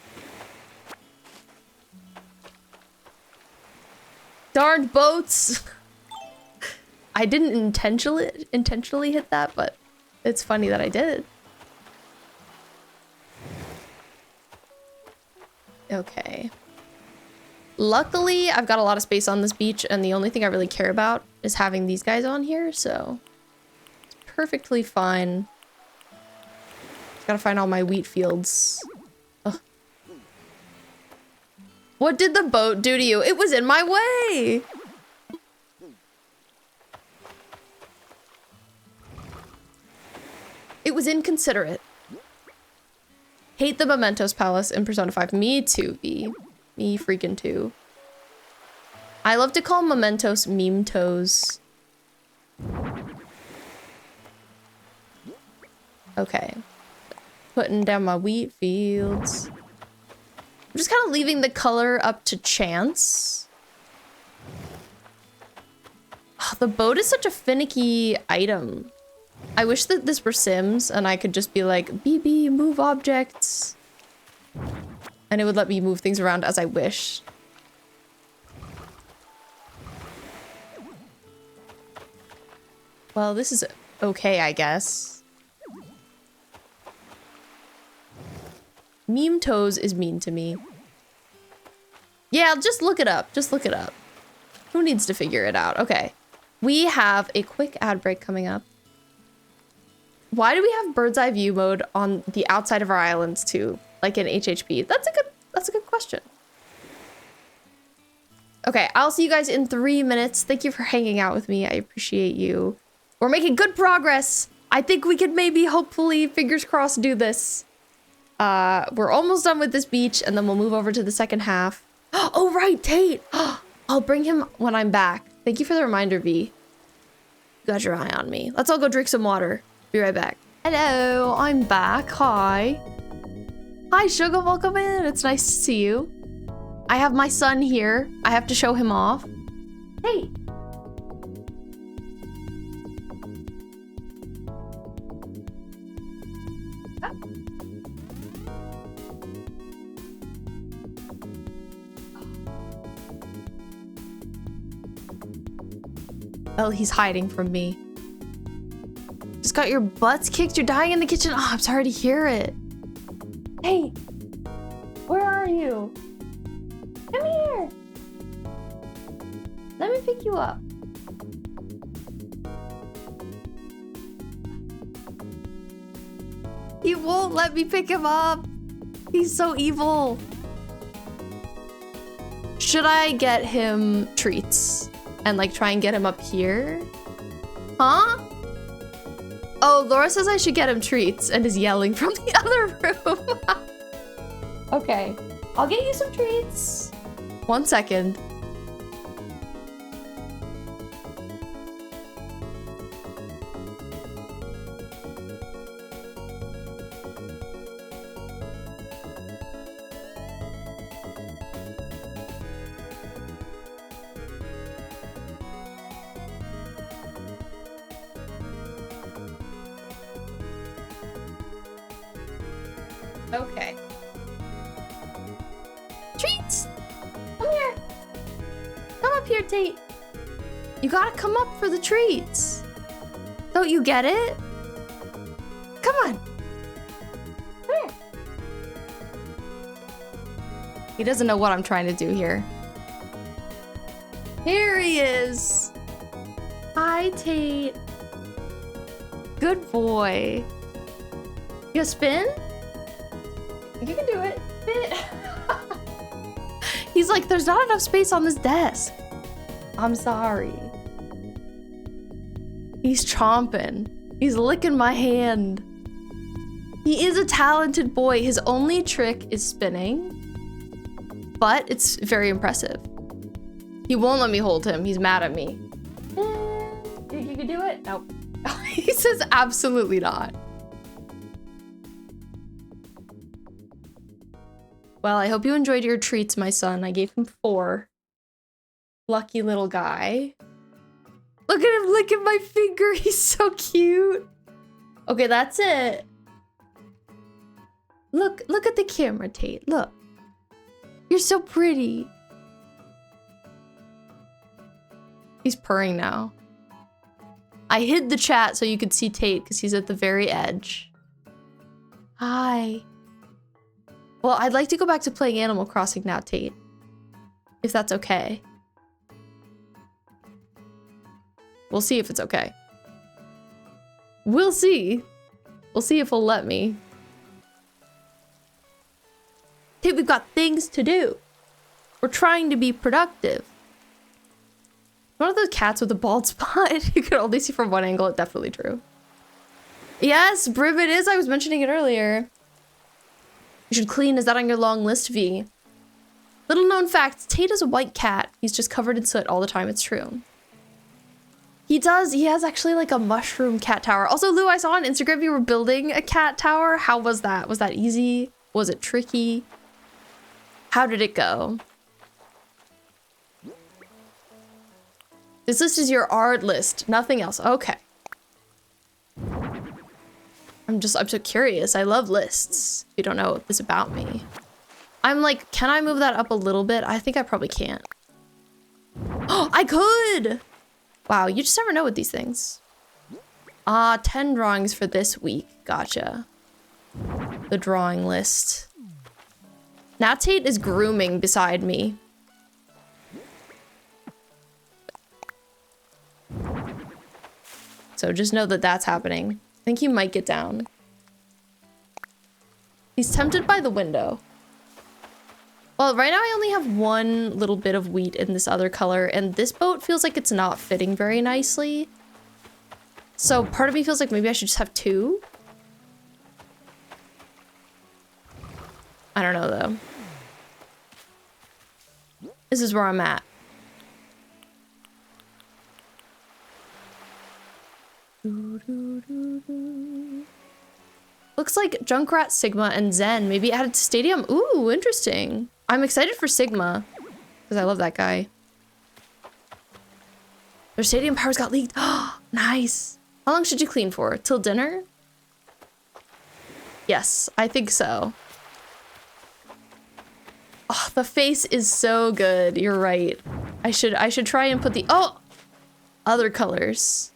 Darn boats. I didn't intentionally hit that, but it's funny that I did. Okay. Luckily, I've got a lot of space on this beach, and the only thing I really care about is having these guys on here, so it's perfectly fine. Just gotta find all my wheat fields. Ugh. What did the boat do to you? It was in my way! It was inconsiderate. Hate the Mementos Palace in Persona 5. Me too, V. Me freaking too. I love to call mementos meme toes. Okay. Putting down my wheat fields. I'm just kind of leaving the color up to chance. Oh, the boat is such a finicky item. I wish that this were Sims and I could just be like, BB, move objects. And it would let me move things around as I wish. Well, this is okay, I guess. Meme toes is mean to me. Yeah, just look it up. Just look it up. Who needs to figure it out? Okay. We have a quick ad break coming up. Why do we have bird's eye view mode on the outside of our islands too? Like in HHP? That's a good question. Okay, I'll see you guys in 3 minutes. Thank you for hanging out with me. I appreciate you. We're making good progress. I think we could maybe, hopefully, fingers crossed, do this. We're almost done with this beach, and then we'll move over to the second half. Oh, right, Tate. I'll bring him when I'm back. Thank you for the reminder, V. You got your eye on me. Let's all go drink some water. Be right back. Hello, I'm back. Hi. Hi, Sugar. Welcome in. It's nice to see you. I have my son here. I have to show him off. Hey. Oh, he's hiding from me. Just got your butts kicked. You're dying in the kitchen. Oh, I'm sorry to hear it. Hey, where are you? Come here. Let me pick you up. He won't let me pick him up. He's so evil. Should I get him treats and like try and get him up here? Huh? Oh, Laura says I should get him treats and is yelling from the other room. Okay, I'll get you some treats. 1 second. Okay. Treats! Come here! Come up here, Tate. You gotta come up for the treats. Don't you get it? Come on. Come here. He doesn't know what I'm trying to do here. Here he is. Hi, Tate. Good boy. You spin? You can do it. Spin. He's like, there's not enough space on this desk. I'm sorry. He's chomping. He's licking my hand. He is a talented boy. His only trick is spinning, but it's very impressive. He won't let me hold him. He's mad at me. You can do it? Nope. He says absolutely not. Well, I hope you enjoyed your treats, my son. I gave him 4. Lucky little guy. Look at him licking my finger. He's so cute. Okay, that's it. Look at the camera, Tate. Look. You're so pretty. He's purring now. I hid the chat so you could see Tate because he's at the very edge. Hi. Well, I'd like to go back to playing Animal Crossing now, Tate. If that's okay. We'll see if it's okay. We'll see. We'll see if he'll let me. Tate, we've got things to do. We're trying to be productive. One of those cats with a bald spot. You could only see from one angle. It's definitely true. Yes, Brim, it is. I was mentioning it earlier. You should clean. Is that on your long list, V? Little known fact, Tate is a white cat. He's just covered in soot all the time. It's true. He does. He has actually like a mushroom cat tower. Also, Lou, I saw on Instagram you were building a cat tower. How was that? Was that easy? Was it tricky? How did it go? This list is your art list, nothing else. Okay. I'm so curious. I love lists. You don't know this about me. I'm like, can I move that up a little bit? I think I probably can't. Oh, I could! Wow, you just never know with these things. 10 drawings for this week. Gotcha. The drawing list. Now Tate is grooming beside me. So just know that that's happening. I think he might get down. He's tempted by the window. Well, right now I only have one little bit of wheat in this other color, and this boat feels like it's not fitting very nicely. So part of me feels like maybe I should just have 2. I don't know though. This is where I'm at. Looks like Junkrat, Sigma, and Zen maybe added to Stadium. Ooh, interesting. I'm excited for Sigma because I love that guy. Their stadium powers got leaked. Oh, nice. How long should you clean for? Till dinner? Yes, I think so. Oh, the face is so good. You're right. I should try and put the other colors.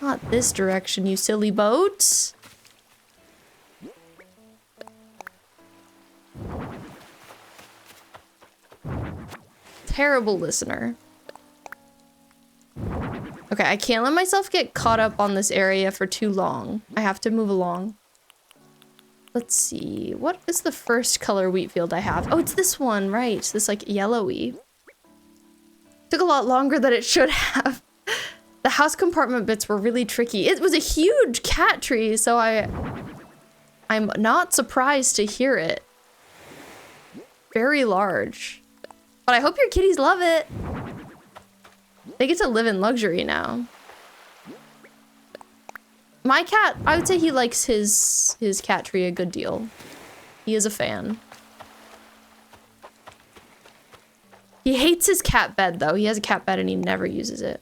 Not this direction, you silly boat. Terrible listener. Okay, I can't let myself get caught up on this area for too long. I have to move along. Let's see. What is the first color wheat field I have? Oh, it's this one, right? This like yellowy. Took a lot longer than it should have. The house compartment bits were really tricky. It was a huge cat tree, so I'm not surprised to hear it. Very large. But I hope your kitties love it. They get to live in luxury now. My cat, I would say he likes his cat tree a good deal. He is a fan. He hates his cat bed though. He has a cat bed and he never uses it.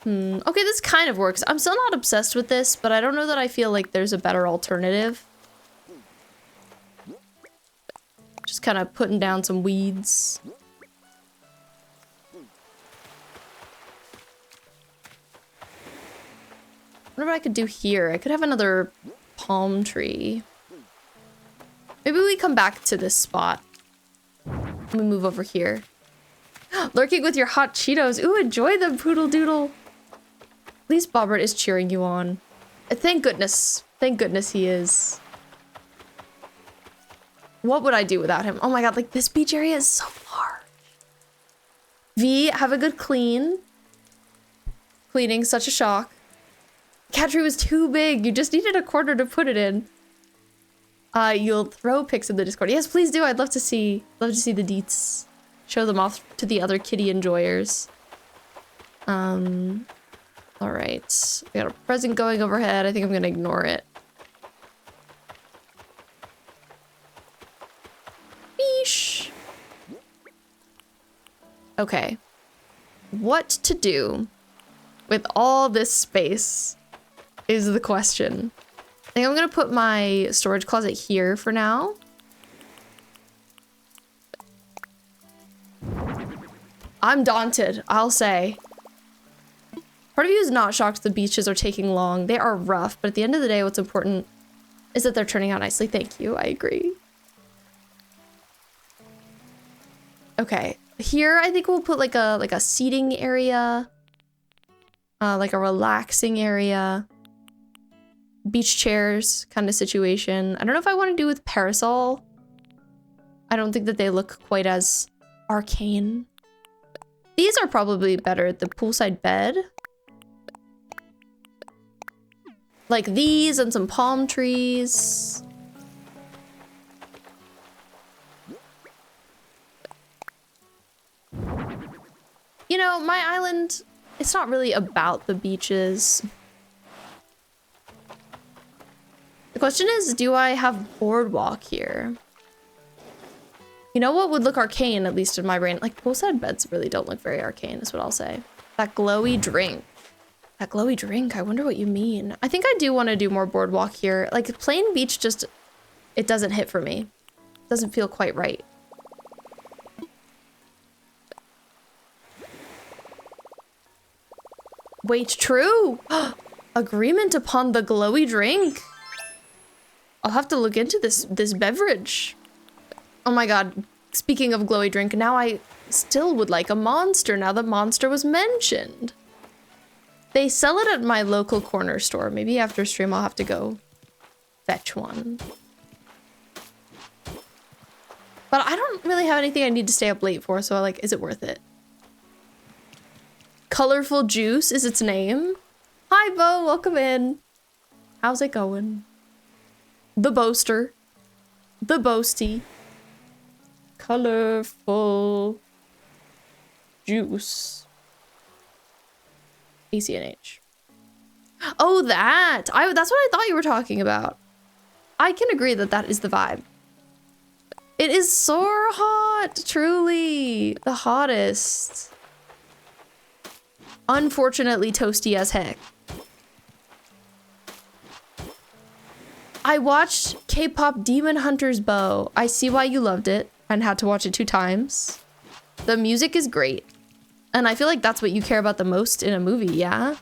Okay, this kind of works. I'm still not obsessed with this, but I don't know that I feel like there's a better alternative. Just kind of putting down some weeds. I wonder what I could do here. I could have another palm tree. Maybe we come back to this spot. Let me move over here. Lurking with your hot Cheetos. Ooh, enjoy them, Poodle Doodle. At least Bobbert is cheering you on. Thank goodness. Thank goodness he is. What would I do without him? Oh my god, like this beach area is so large. V, have a good clean. Cleaning, such a shock. Cat tree was too big. You just needed a corner to put it in. You'll throw pics in the Discord. Yes, please do. I'd love to see the deets. Show them off to the other kitty enjoyers. All right. We got a present going overhead. I think I'm gonna ignore it. Beesh. Okay. What to do with all this space is the question. I think I'm gonna put my storage closet here for now. I'm daunted, I'll say. Part of you is not shocked the beaches are taking long. They are rough, but at the end of the day, what's important is that they're turning out nicely. Thank you, I agree. Okay, here I think we'll put like a seating area, like a relaxing area, beach chairs kind of situation. I don't know if I want to do with parasol. I don't think that they look quite as arcane. These are probably better. The poolside bed. Like these and some palm trees. You know, my island, it's not really about the beaches. The question is, do I have boardwalk here? You know what would look arcane, at least in my brain? Like, poolside beds really don't look very arcane, is what I'll say. That glowy drink. That glowy drink, I wonder what you mean. I think I do want to do more boardwalk here. Like, plain beach just, it doesn't hit for me. It doesn't feel quite right. Wait, true! Agreement upon the glowy drink. I'll have to look into this beverage. Oh my god, speaking of glowy drink, now I still would like a monster now that monster was mentioned. They sell it at my local corner store. Maybe after stream I'll have to go fetch one. But I don't really have anything I need to stay up late for, so like, is it worth it? Colorful Juice is its name. Hi, Bo, welcome in. How's it going? The Boaster. The Boasty. Colorful Juice. ACNH. Oh, that! That's what I thought you were talking about. I can agree that that is the vibe. It is so hot, truly. The hottest. Unfortunately toasty as heck. I watched K-pop Demon Hunter's Bow. I see why you loved it and had to watch it 2 times. The music is great. And I feel like that's what you care about the most in a movie, yeah?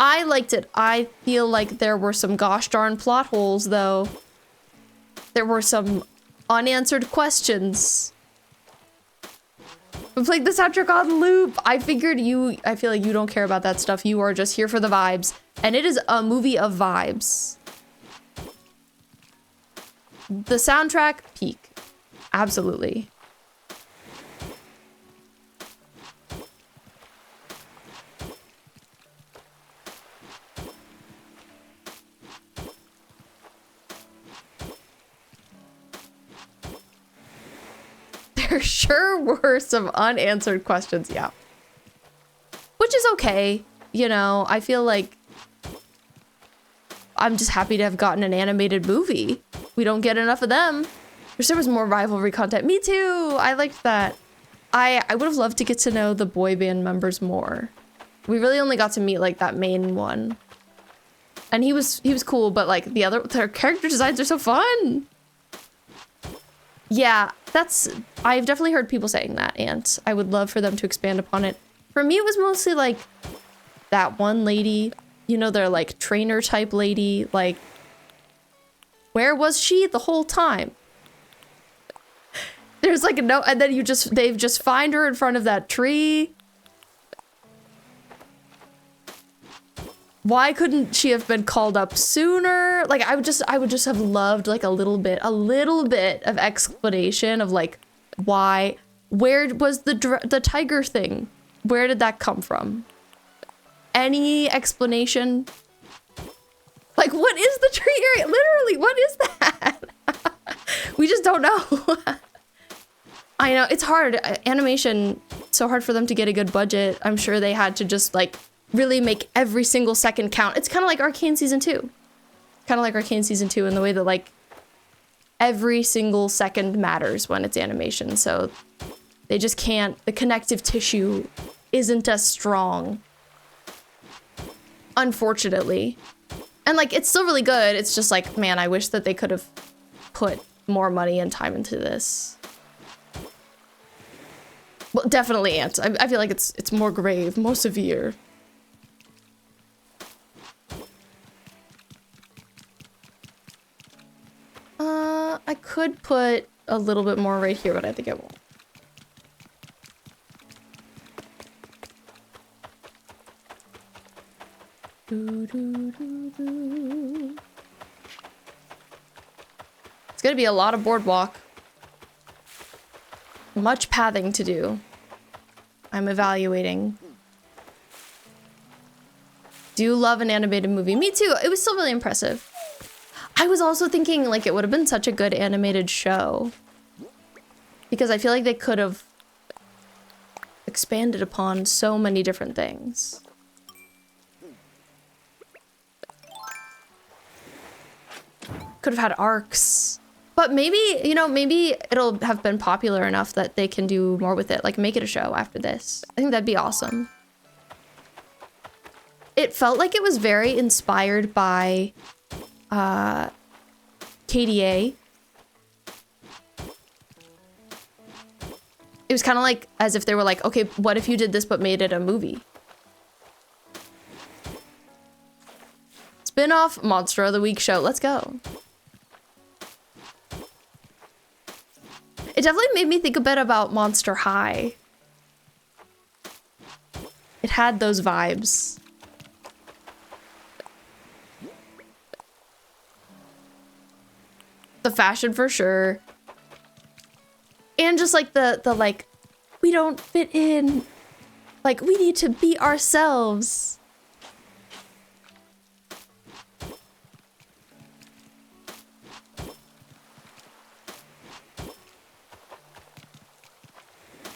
I liked it. I feel like there were some gosh darn plot holes, though. There were some unanswered questions. We played the soundtrack on loop. I feel like you don't care about that stuff. You are just here for the vibes. And it is a movie of vibes. The soundtrack, peak. Absolutely. There sure were some unanswered questions, yeah. Which is okay, you know, I feel like I'm just happy to have gotten an animated movie. We don't get enough of them. Wish there was more rivalry content. Me too, I liked that. I would have loved to get to know the boy band members more. We really only got to meet like that main one. And he was cool, but like their character designs are so fun. Yeah, I've definitely heard people saying that, and I would love for them to expand upon it. For me, it was mostly like that one lady, you know, their like trainer type lady, like, where was she the whole time? There's like no, and then they've just find her in front of that tree. Why couldn't she have been called up sooner? Like, I would just have loved like a little bit of explanation of like, why, where was the tiger thing? Where did that come from? Any explanation? Like, what is the tree area? Literally, what is that? We just don't know. I know, it's hard. Animation, so hard for them to get a good budget. I'm sure they had to just like really make every single second count. It's kind of like Arcane Season 2. Kind of like Arcane Season 2 in the way that like every single second matters when it's animation. So they just can't, the connective tissue isn't as strong. Unfortunately. And like, it's still really good. It's just like, man, I wish that they could have put more money and time into this. Well, definitely Ant. I feel like it's more grave, more severe. I could put a little bit more right here, but I think I won't. It's gonna be a lot of boardwalk. Much pathing to do. I'm evaluating. Do love an animated movie. Me too. It was still really impressive. I was also thinking like it would have been such a good animated show. Because I feel like they could have expanded upon so many different things. Could have had arcs. But maybe, you know, maybe it'll have been popular enough that they can do more with it. Like make it a show after this. I think that'd be awesome. It felt like it was very inspired by KDA. It was kind of like as if they were like, okay, what if you did this but made it a movie? Spin-off Monster of the Week show. Let's go. It definitely made me think a bit about Monster High. It had those vibes. The fashion for sure. And just like the like, we don't fit in. Like, we need to be ourselves.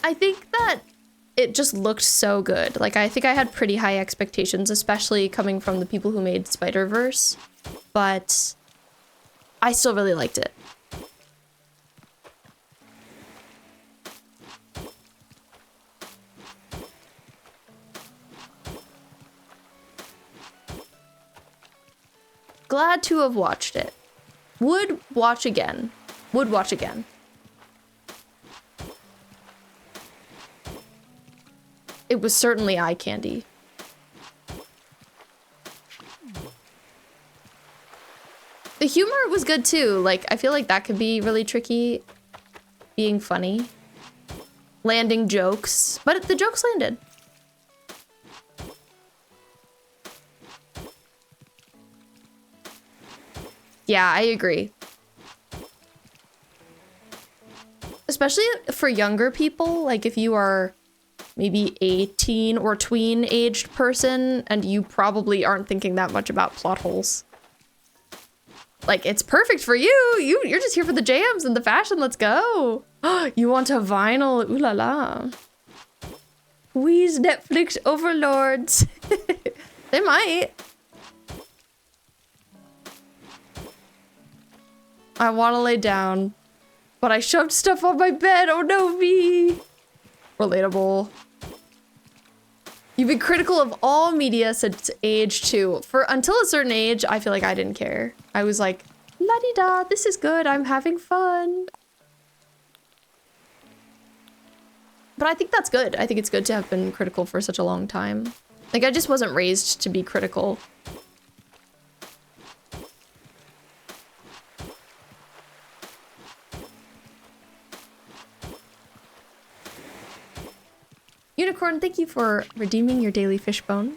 I think that it just looked so good. Like, I think I had pretty high expectations, especially coming from the people who made Spider-Verse. But I still really liked it. Glad to have watched it. Would watch again. Would watch again. It was certainly eye candy. The humor was good too. Like, I feel like that could be really tricky. Being funny. Landing jokes. But the jokes landed. Yeah, I agree. Especially for younger people, like if you are maybe 18 or tween aged person and you probably aren't thinking that much about plot holes. Like, it's perfect for you. You're just here for the jams and the fashion. Let's go. You want a vinyl? Ooh la la. Wheeze Netflix overlords. They might. I want to lay down, but I shoved stuff on my bed. Oh no, me. Relatable. You've been critical of all media since age 2. Until a certain age, I feel like I didn't care. I was like, la-di-da, this is good. I'm having fun. But I think that's good. I think it's good to have been critical for such a long time. Like, I just wasn't raised to be critical. Unicorn, thank you for redeeming your daily fishbone.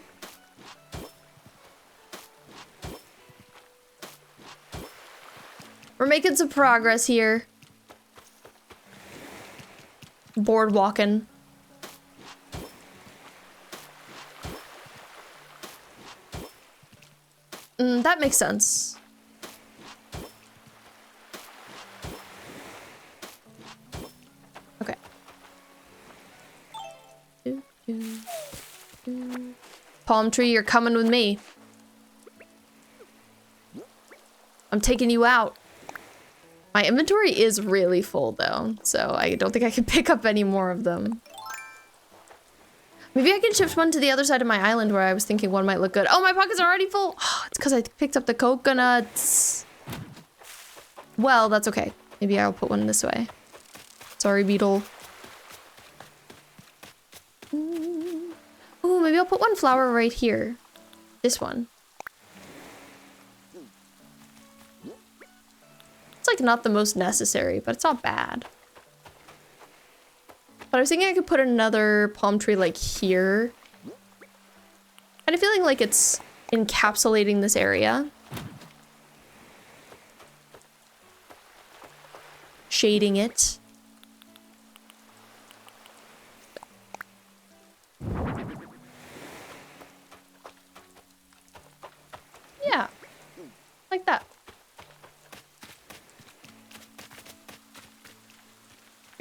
We're making some progress here. Boardwalking. That makes sense. Okay. Palm tree, you're coming with me. I'm taking you out. My inventory is really full though, so I don't think I can pick up any more of them. Maybe I can shift one to the other side of my island where I was thinking one might look good. Oh, my pockets are already full. Oh, it's because I picked up the coconuts. Well, that's okay. Maybe I'll put one this way. Sorry, beetle. Ooh, maybe I'll put one flower right here. This one. It's like not the most necessary, but it's not bad. But I was thinking I could put another palm tree like here. Kind of feeling like it's encapsulating this area. Shading it.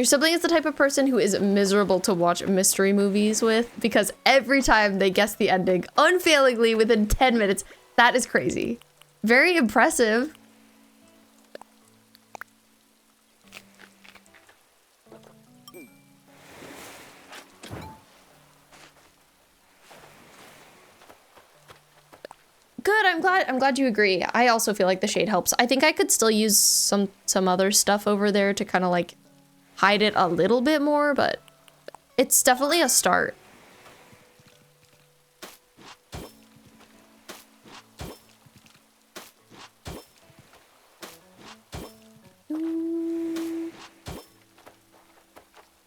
Your sibling is the type of person who is miserable to watch mystery movies with because every time they guess the ending unfailingly within 10 minutes. That is crazy. Very impressive. Good, I'm glad you agree. I also feel like the shade helps. I think I could still use some other stuff over there to kind of like hide it a little bit more, but it's definitely a start.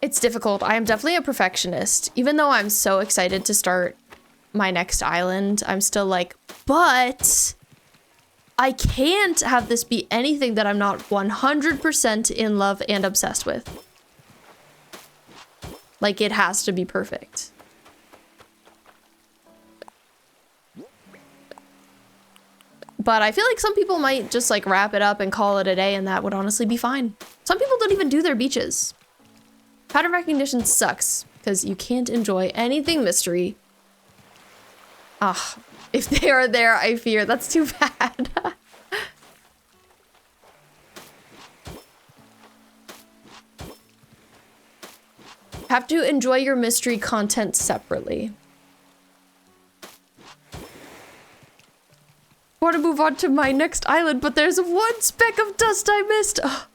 It's difficult. I am definitely a perfectionist. Even though I'm so excited to start my next island, I'm still like, but I can't have this be anything that I'm not 100% in love and obsessed with. Like, it has to be perfect. But I feel like some people might just like wrap it up and call it a day, and that would honestly be fine. Some people don't even do their beaches. Pattern recognition sucks because you can't enjoy anything mystery. Ah, if they are there, I fear. That's too bad. Have to enjoy your mystery content separately. Want to move on to my next island, but there's one speck of dust I missed. Oh.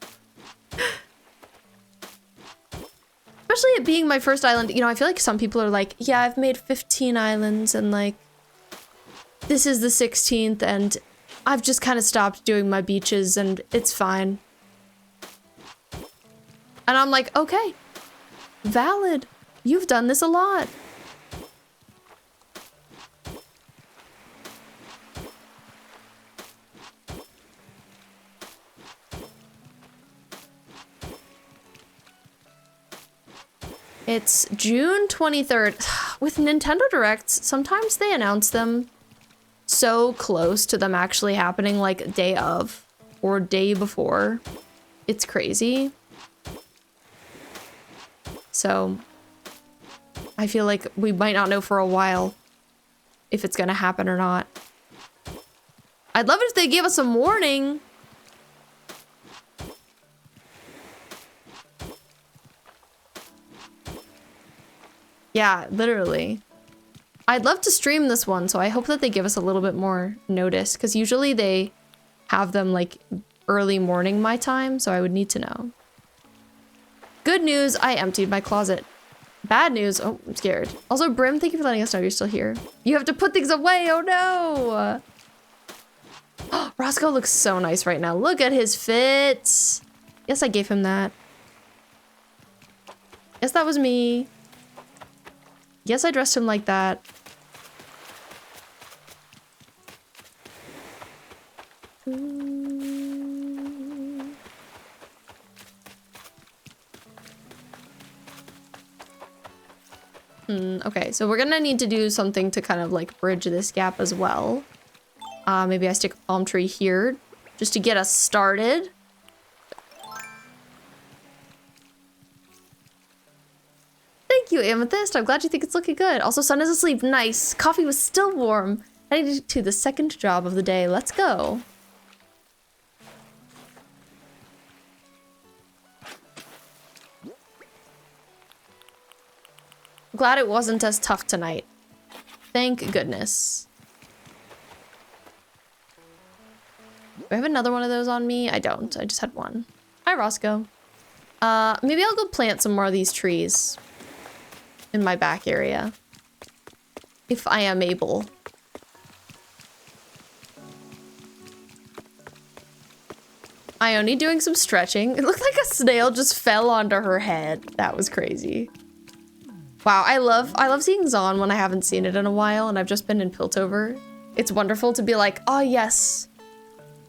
Especially it being my first island, you know, I feel like some people are like, yeah, I've made 15 islands and like, this is the 16th and I've just kind of stopped doing my beaches and it's fine. And I'm like, okay, valid. You've done this a lot. It's June 23rd. With Nintendo Directs, sometimes they announce them so close to them actually happening, like day of or day before. It's crazy. So I feel like we might not know for a while if it's gonna happen or not. I'd love it if they gave us some warning. Yeah, literally. I'd love to stream this one, so I hope that they give us a little bit more notice, because usually they have them like early morning my time, so I would need to know. Good news, I emptied my closet. Bad news, oh, I'm scared. Also, Brim, thank you for letting us know you're still here. You have to put things away, oh no! Oh, Roscoe looks so nice right now. Look at his fits. Yes, I gave him that. Yes, that was me. Yes, I dressed him like that. Okay, so we're gonna need to do something to kind of like bridge this gap as well. Maybe I stick a palm tree here just to get us started. Thank you, Amethyst. I'm glad you think it's looking good. Also, Sun is asleep. Nice. Coffee was still warm. Heading to the second job of the day. Let's go. Glad it wasn't as tough tonight. Thank goodness. Do I have another one of those on me? I don't. I just had one. Hi, Roscoe. Maybe I'll go plant some more of these trees in my back area, if I am able. Ione doing some stretching. It looked like a snail just fell onto her head. That was crazy. Wow, I love seeing Zon when I haven't seen it in a while and I've just been in Piltover. It's wonderful to be like, oh yes,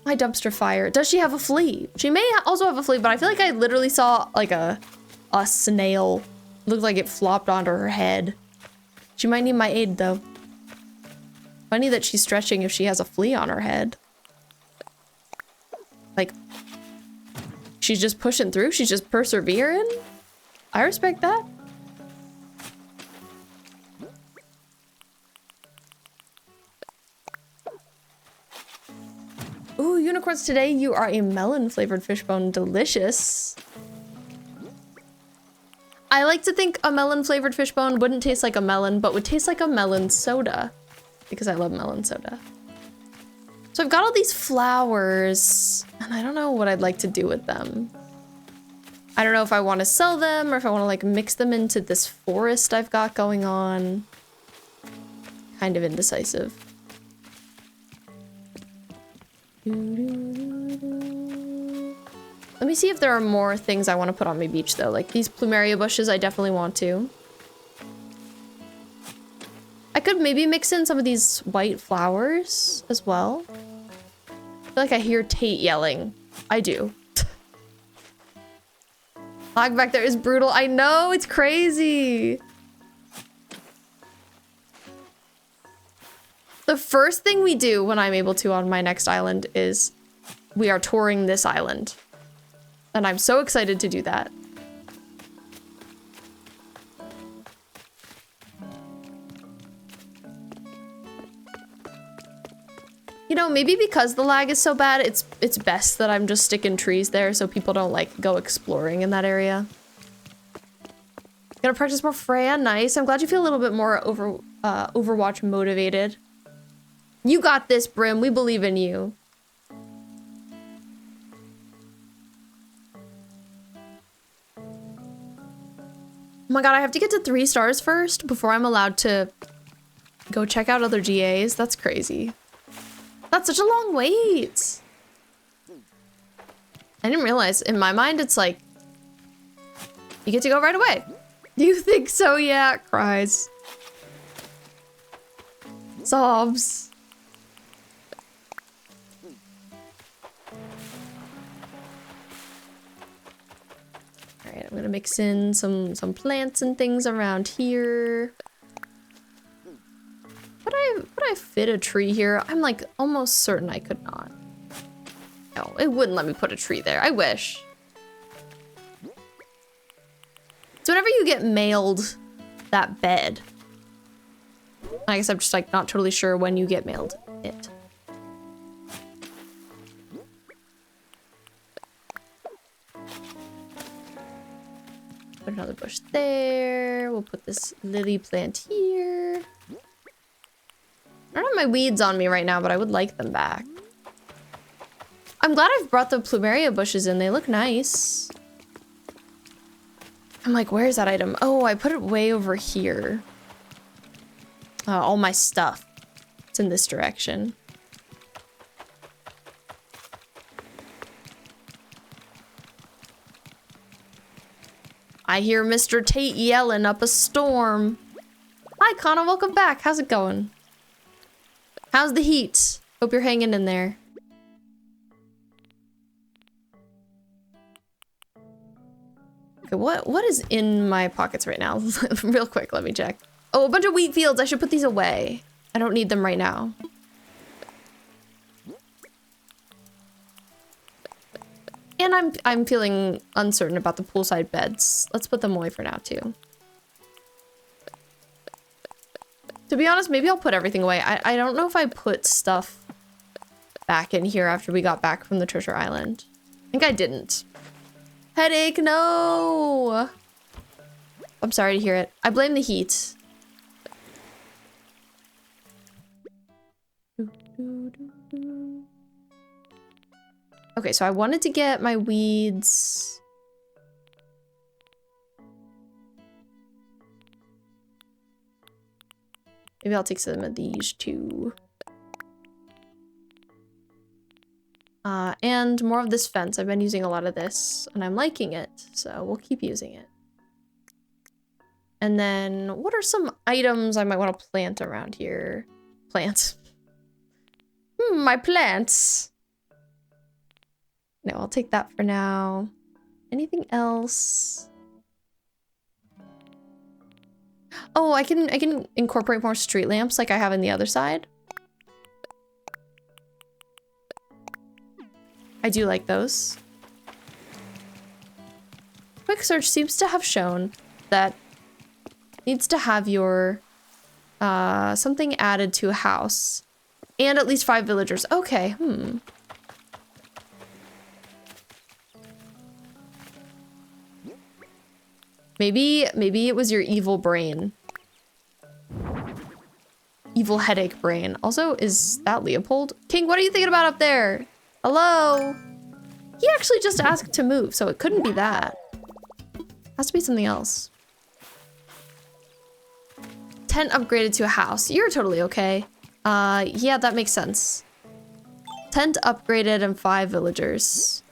my dumpster fire. Does she have a flea? She may also have a flea, but I feel like I literally saw like a snail. Looked like it flopped onto her head. She might need my aid though. Funny that she's stretching if she has a flea on her head. Like, she's just pushing through? She's just persevering? I respect that. Ooh, unicorns, today you are a melon-flavored fishbone. Delicious. I like to think a melon-flavored fishbone wouldn't taste like a melon, but would taste like a melon soda. Because I love melon soda. So I've got all these flowers, and I don't know what I'd like to do with them. I don't know if I want to sell them, or if I want to like mix them into this forest I've got going on. Kind of indecisive. Let me see if there are more things I want to put on my beach though. Like these plumeria bushes, I definitely want to. I could maybe mix in some of these white flowers as well. I feel like I hear Tate yelling. I do. Lag back there is brutal. I know, it's crazy. The first thing we do when I'm able to on my next island is we are touring this island. And I'm so excited to do that. You know, maybe because the lag is so bad, it's best that I'm just sticking trees there so people don't like go exploring in that area. Gonna practice more Freya, nice. I'm glad you feel a little bit more Overwatch motivated. You got this, Brim. We believe in you. Oh my god, I have to get to 3 stars first before I'm allowed to go check out other GAs. That's crazy. That's such a long wait. I didn't realize. In my mind, it's like, you get to go right away. You think so? Yeah, cries. Sobs. Alright, I'm gonna mix in some plants and things around here. Would I fit a tree here? I'm like almost certain I could not. No, it wouldn't let me put a tree there. I wish. So whenever you get mailed that bed, I guess I'm just like not totally sure when you get mailed it. Put another bush there. We'll put this lily plant here. I don't have my weeds on me right now, but I would like them back. I'm glad I've brought the plumeria bushes in. They look nice. I'm like, where's that item? Oh, I put it way over here. All my stuff. It's in this direction. I hear Mr. Tate yelling up a storm. Hi, Kana. Welcome back. How's it going? How's the heat? Hope you're hanging in there. Okay, what is in my pockets right now? Real quick, let me check. Oh, a bunch of wheat fields. I should put these away. I don't need them right now. And I'm feeling uncertain about the poolside beds. Let's put them away for now too. To be honest, maybe I'll put everything away. I don't know if I put stuff back in here after we got back from the treasure island. I think I didn't. Headache, no! I'm sorry to hear it. I blame the heat. Okay, so I wanted to get my weeds. Maybe I'll take some of these too. And more of this fence. I've been using a lot of this and I'm liking it, so we'll keep using it. And then what are some items I might want to plant around here? Plants. My plants. No, I'll take that for now. Anything else? Oh, I can incorporate more street lamps like I have on the other side. I do like those. Quick search seems to have shown that needs to have your something added to a house and at least 5 villagers. Okay, Maybe it was your evil brain. Evil headache brain. Also, is that Leopold? King, what are you thinking about up there? Hello? He actually just asked to move, so it couldn't be that. Has to be something else. Tent upgraded to a house. You're totally okay. Yeah, that makes sense. Tent upgraded and 5 villagers.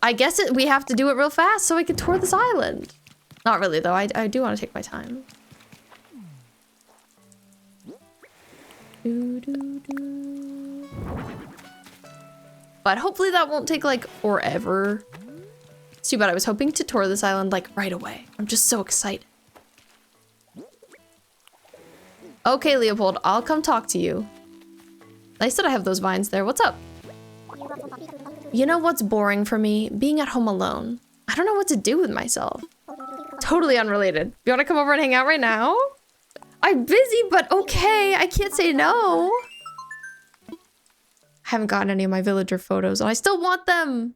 I guess we have to do it real fast so I can tour this island. Not really, though. I do want to take my time. But hopefully that won't take, like, forever. It's too bad. I was hoping to tour this island, like, right away. I'm just so excited. Okay, Leopold, I'll come talk to you. Nice that I have those vines there. What's up? You know what's boring for me? Being at home alone. I don't know what to do with myself. Totally unrelated. You want to come over and hang out right now? I'm busy, but okay. I can't say no. I haven't gotten any of my villager photos, and I still want them.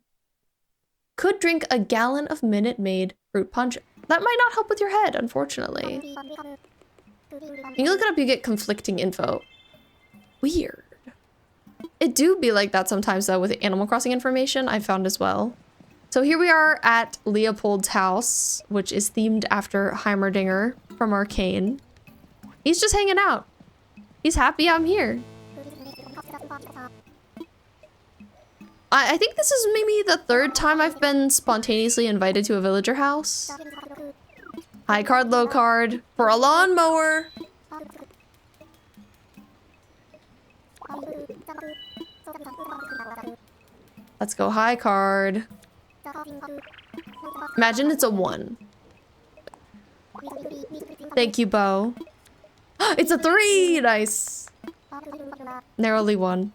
Could drink a gallon of Minute Maid fruit punch. That might not help with your head, unfortunately. When you look it up, you get conflicting info. Weird. It do be like that sometimes, though, with Animal Crossing information, I found as well. So here we are at Leopold's house, which is themed after Heimerdinger from Arcane. He's just hanging out. He's happy I'm here. I think this is maybe the 3rd time I've been spontaneously invited to a villager house. High card, low card, for a lawnmower. Let's go high card. Imagine it's a 1. Thank you, Bo. It's a 3! Nice. Narrowly 1.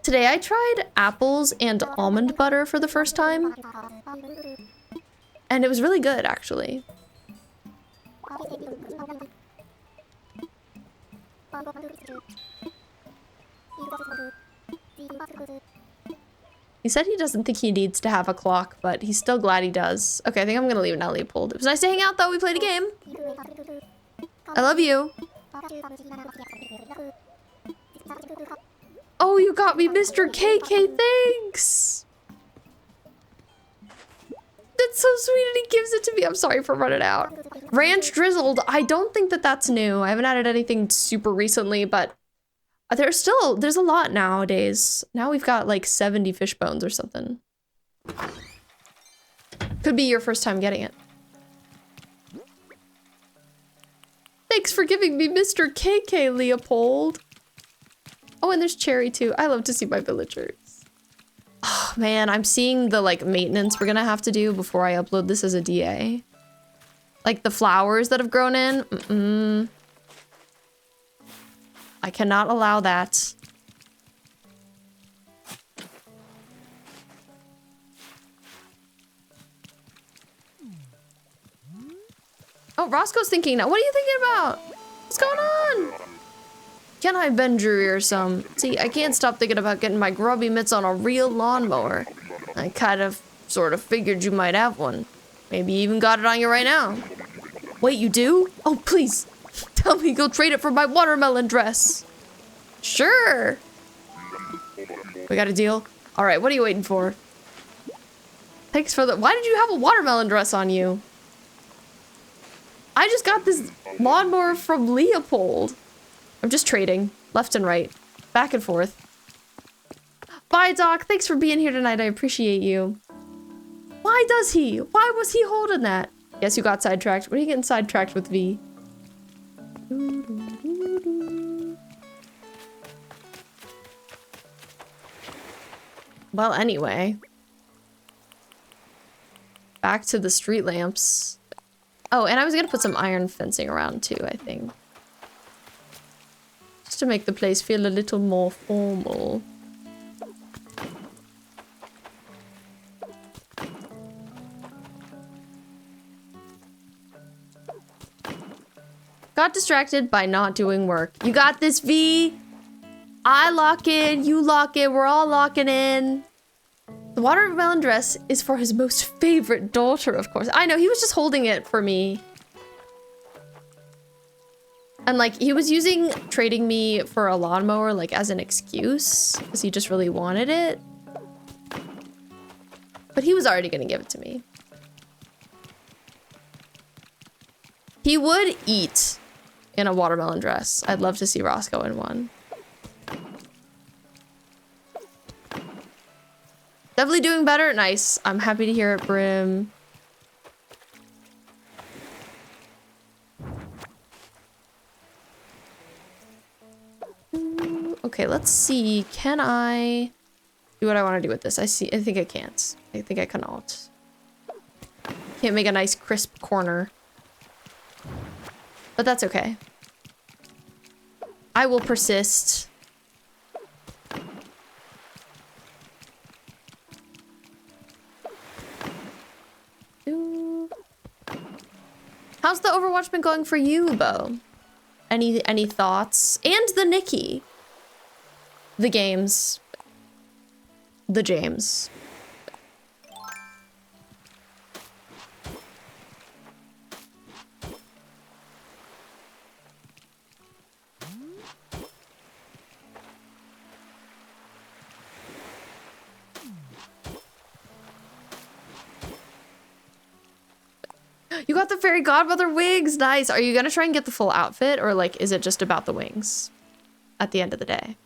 Today I tried apples and almond butter for the first time. And it was really good, actually. He said he doesn't think he needs to have a clock, but he's still glad he does. Okay, I think I'm gonna leave now, Leopold. It was nice to hang out, though. We played a game. I love you. Oh, you got me Mr. KK, thanks! That's so sweet and he gives it to me. I'm sorry for running out. Ranch drizzled. I don't think that that's new. I haven't added anything super recently, but there's a lot nowadays. Now we've got like 70 fish bones or something. Could be your first time getting it. Thanks for giving me Mr. KK, Leopold. Oh, and there's Cherry too. I love to see my villagers. Oh man, I'm seeing the like maintenance we're gonna have to do before I upload this as a DA. Like the flowers that have grown in. I cannot allow that. Oh, Roscoe's thinking now. What are you thinking about? What's going on? Can I bend your ear some? See, I can't stop thinking about getting my grubby mitts on a real lawnmower. I sort of figured you might have one. Maybe you even got it on you right now. Wait, you do? Oh, please. Tell me you'll trade it for my watermelon dress. Sure. We got a deal? All right, what are you waiting for? Thanks for the... Why did you have a watermelon dress on you? I just got this lawnmower from Leopold. I'm just trading, left and right, back and forth. Bye, Doc. Thanks for being here tonight. I appreciate you. Why does he? Why was he holding that? Yes, you got sidetracked. What are you getting sidetracked with, V? Well, anyway. Back to the street lamps. Oh, and I was gonna put some iron fencing around too, I think. To make the place feel a little more formal. Got distracted by not doing work. You got this, V. I lock in, you lock in, we're all locking in. The watermelon dress is for his most favorite daughter, of course. I know, he was just holding it for me. And like, he was using trading me for a lawnmower like as an excuse, because he just really wanted it. But he was already gonna give it to me. He would eat in a watermelon dress. I'd love to see Roscoe in one. Definitely doing better. Nice. I'm happy to hear it, Brim. Okay, let's see. Can I do what I want to do with this? I think I can't. I think I cannot. Can't make a nice crisp corner. But that's okay. I will persist. How's the Overwatch been going for you, Bo? Any thoughts? And the Nikki. The games. The James. You got the fairy godmother wigs. Nice. Are you gonna try and get the full outfit, or like is it just about the wings at the end of the day?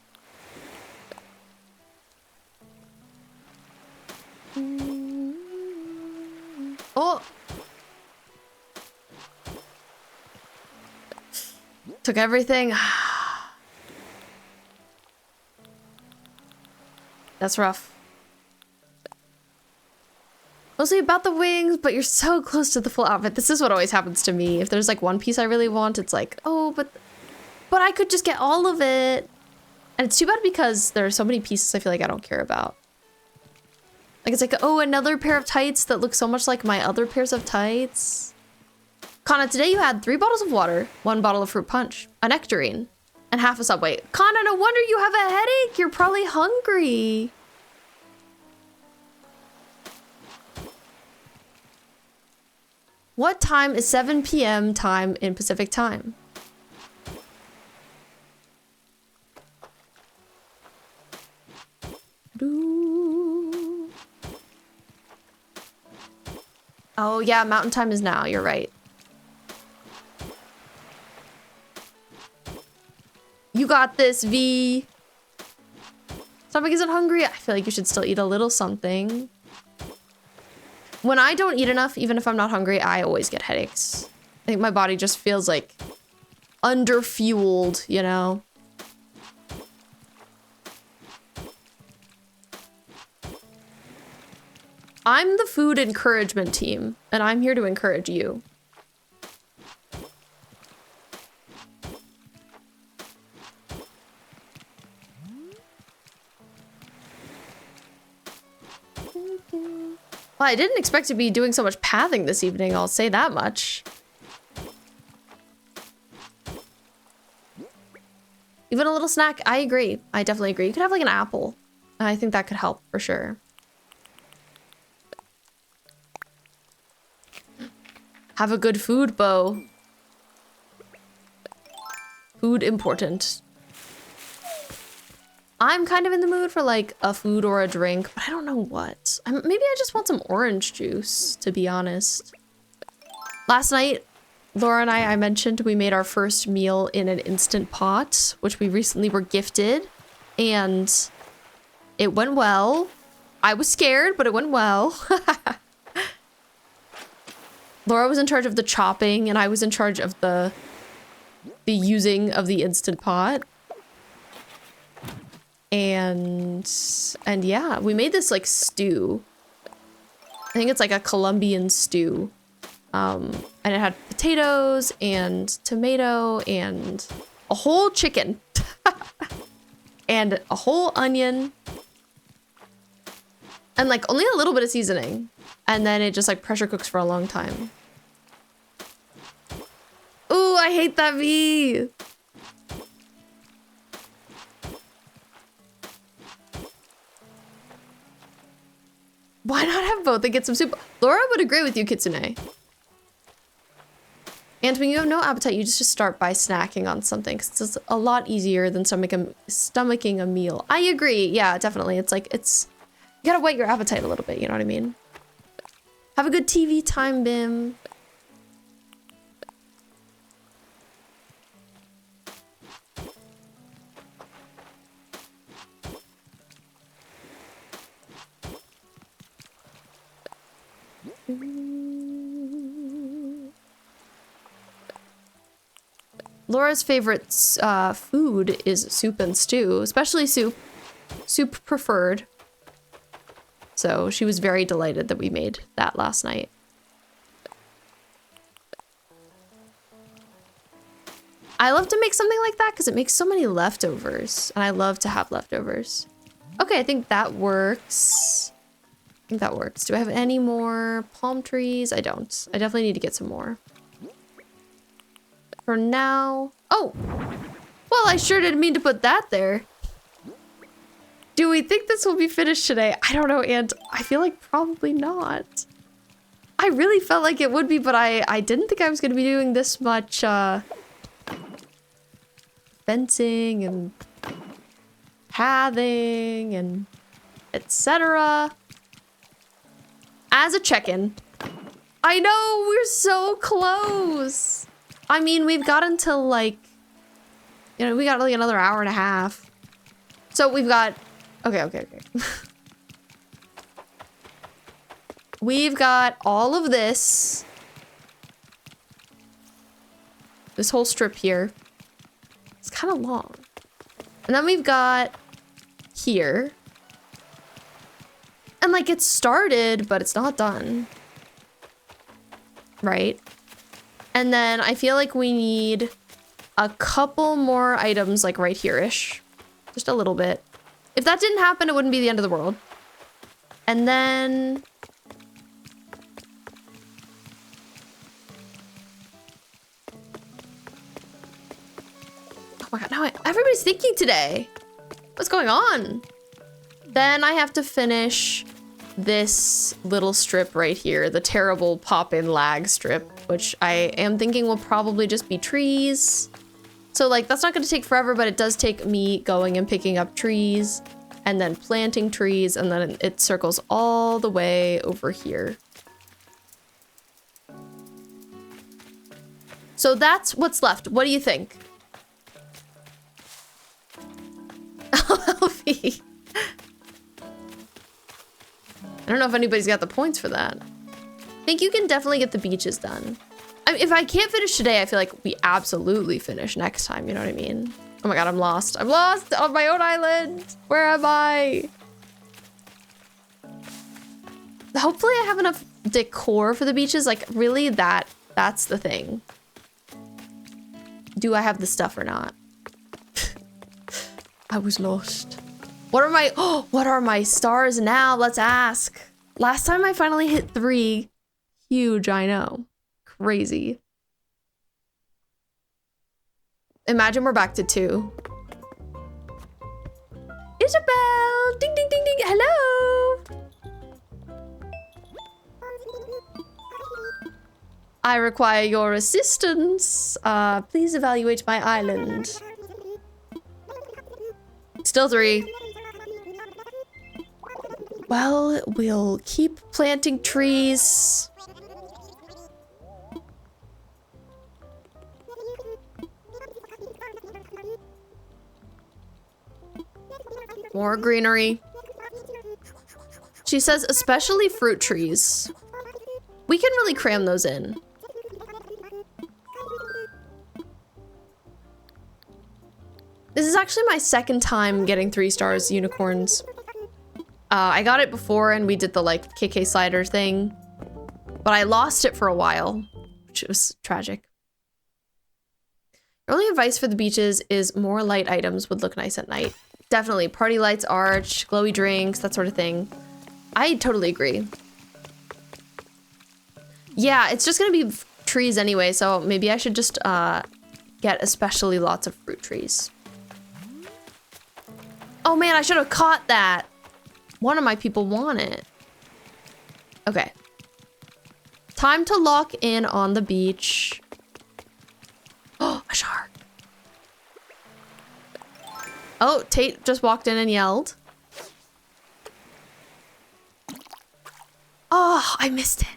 Oh, took everything. That's rough. Mostly about the wings, but you're so close to the full outfit. This is what always happens to me. If there's like one piece I really want, it's like, oh, but I could just get all of it. And it's too bad because there are so many pieces I feel like I don't care about. Like it's like, oh, another pair of tights that look so much like my other pairs of tights. Kana, today you had 3 bottles of water, 1 bottle of fruit punch, a nectarine, and half a Subway. Kana, no wonder you have a headache. You're probably hungry. What time is 7 p.m. time in Pacific time? Oh yeah, mountain time is now, you're right. You got this, V. Stomach isn't hungry. I feel like you should still eat a little something. When I don't eat enough, even if I'm not hungry, I always get headaches. I think my body just feels like underfueled, you know? I'm the food encouragement team, and I'm here to encourage you. Well, I didn't expect to be doing so much pathing this evening, I'll say that much. Even a little snack, I agree. I definitely agree. You could have like an apple. I think that could help for sure. Have a good food, Bo. Food important. I'm kind of in the mood for like a food or a drink, but I don't know what. Maybe I just want some orange juice, to be honest. Last night, Laura and I mentioned we made our first meal in an Instant Pot, which we recently were gifted, and it went well. I was scared, but it went well. Laura was in charge of the chopping, and I was in charge of the using of the Instant Pot. And yeah, we made this like stew. I think it's like a Colombian stew. And it had potatoes and tomato and a whole chicken and a whole onion and like only a little bit of seasoning. And then it just like pressure cooks for a long time. Ooh, I hate that bee. Why not have both and get some soup? Laura would agree with you, Kitsune. And when you have no appetite, you just start by snacking on something. 'Cause it's a lot easier than stomaching a meal. I agree. Yeah, definitely. It's like, you gotta whet your appetite a little bit. You know what I mean? Have a good TV time, Bim. Laura's favorite food is soup and stew, especially soup. Soup preferred. So she was very delighted that we made that last night. I love to make something like that because it makes so many leftovers, and I love to have leftovers. Okay, I think that works. I think that works. Do I have any more palm trees? I don't. I definitely need to get some more. For now... Oh! Well, I sure didn't mean to put that there. Do we think this will be finished today? I don't know, and I feel like probably not. I really felt like it would be, but I didn't think I was going to be doing this much fencing and pathing and etc. As a check-in. I know, we're so close. I mean, we've got until like, you know, we got like another hour and a half. So we've got, okay. We've got all of this whole strip here. It's kind of long. And then we've got here. And like it's started, but it's not done. Right? And then I feel like we need a couple more items like right here-ish. Just a little bit. If that didn't happen, it wouldn't be the end of the world. And then... Oh my god, now everybody's thinking today. What's going on? Then I have to finish this little strip right here, the terrible pop-in lag strip, which I am thinking will probably just be trees. So like, that's not gonna take forever, but it does take me going and picking up trees and then planting trees, and then it circles all the way over here. So that's what's left. What do you think? Elfie. I don't know if anybody's got the points for that. I think you can definitely get the beaches done. I mean, if I can't finish today, I feel like we absolutely finish next time, you know what I mean? Oh my god, I'm lost. I'm lost on my own island. Where am I? Hopefully I have enough decor for the beaches. Like, really, that's the thing. Do I have the stuff or not? I was lost. What are my stars now? Let's ask. Last time I finally hit 3. Huge, I know. Crazy. Imagine we're back to 2. Isabel! Ding, ding, ding, ding. Hello! I require your assistance. Please evaluate my island. Still 3. Well, we'll keep planting trees. More greenery. She says, especially fruit trees. We can really cram those in. This is actually my second time getting 3 stars unicorns. I got it before and we did the like KK slider thing, but I lost it for a while, which was tragic. Your only advice for the beaches is more light items would look nice at night. Definitely, party lights, arch, glowy drinks, that sort of thing. I totally agree. Yeah, it's just gonna be trees anyway, so maybe I should just get especially lots of fruit trees. Oh man, I should have caught that. One of my people want it. Okay. Time to lock in on the beach. Oh, a shark. Oh, Tate just walked in and yelled. Oh, I missed it.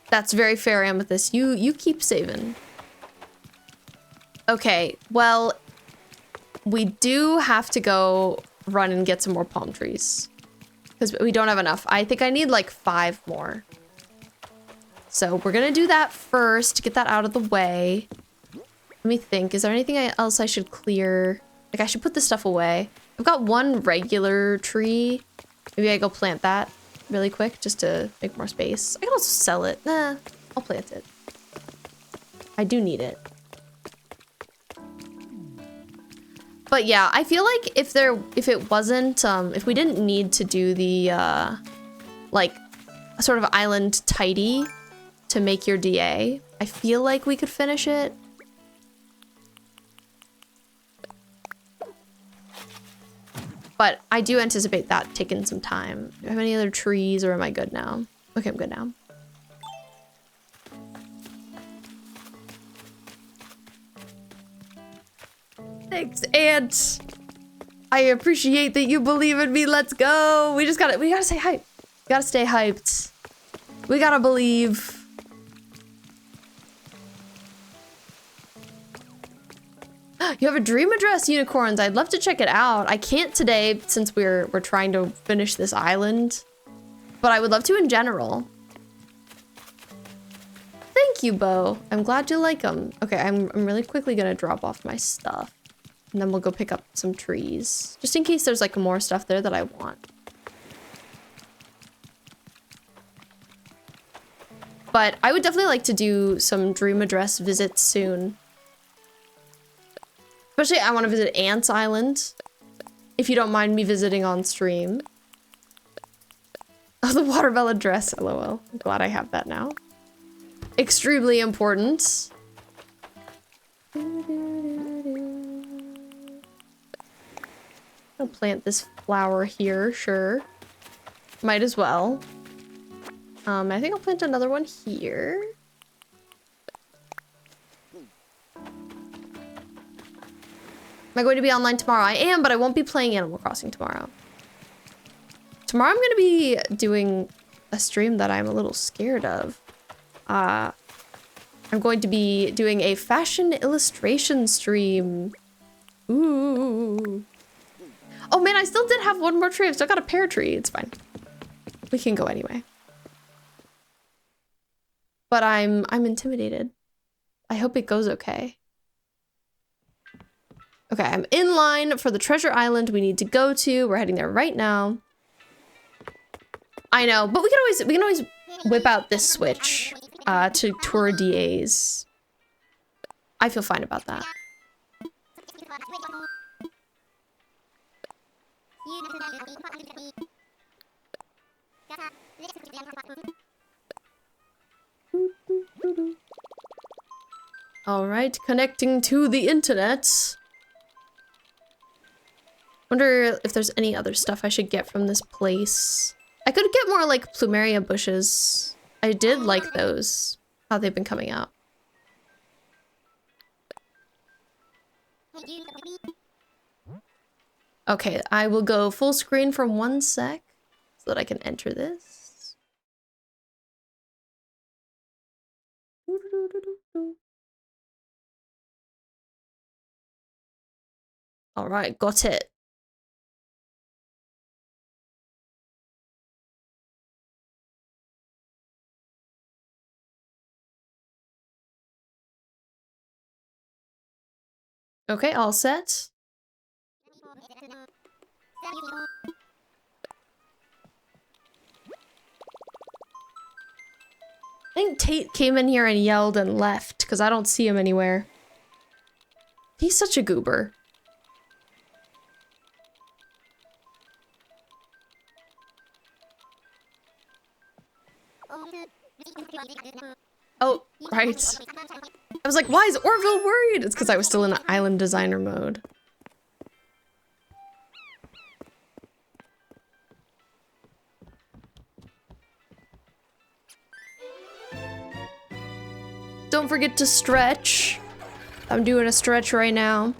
That's very fair, Amethyst. You keep saving. Okay, well, we do have to go run and get some more palm trees. Because we don't have enough. I think I need like 5 more. So we're gonna do that first to get that out of the way. Let me think, is there anything else I should clear? Like I should put this stuff away. I've got one regular tree. Maybe I go plant that really quick just to make more space. I can also sell it. Nah, I'll plant it. I do need it. But yeah, I feel like if it wasn't, if we didn't need to do the, like, sort of island tidy to make your DA, I feel like we could finish it. But I do anticipate that taking some time. Do I have any other trees or am I good now? Okay, I'm good now. Thanks, Ant. I appreciate that you believe in me. Let's go. We gotta stay hyped. We gotta stay hyped. We gotta believe. You have a dream address, unicorns. I'd love to check it out. I can't today since we're trying to finish this island, but I would love to in general. Thank you, Bo. I'm glad you like them. Okay, I'm really quickly gonna drop off my stuff. And then we'll go pick up some trees. Just in case there's like more stuff there that I want. But I would definitely like to do some dream address visits soon. Especially I want to visit Ant's Island. If you don't mind me visiting on stream. Oh, the watermelon dress, lol. I'm glad I have that now. Extremely important. I'll plant this flower here, sure. Might as well. I think I'll plant another one here. Am I going to be online tomorrow? I am, but I won't be playing Animal Crossing tomorrow. Tomorrow I'm going to be doing a stream that I'm a little scared of. I'm going to be doing a fashion illustration stream. Ooh. Oh man, I still did have one more tree. I've still got a pear tree. It's fine. We can go anyway. But I'm intimidated. I hope it goes okay. Okay, I'm in line for the treasure island we need to go to. We're heading there right now. I know, but we can always whip out this switch to tour DAs. I feel fine about that. All right, connecting to the internet. Wonder if there's any other stuff I should get from this place. I could get more like plumeria bushes. I did like those, how they've been coming out. Okay, I will go full screen for 1 sec so that I can enter this. All right, got it. Okay, all set. I think Tate came in here and yelled and left because I don't see him anywhere. He's such a goober. Oh, right. I was like, why is Orville worried? It's because I was still in island designer mode. Don't forget to stretch. I'm doing a stretch right now.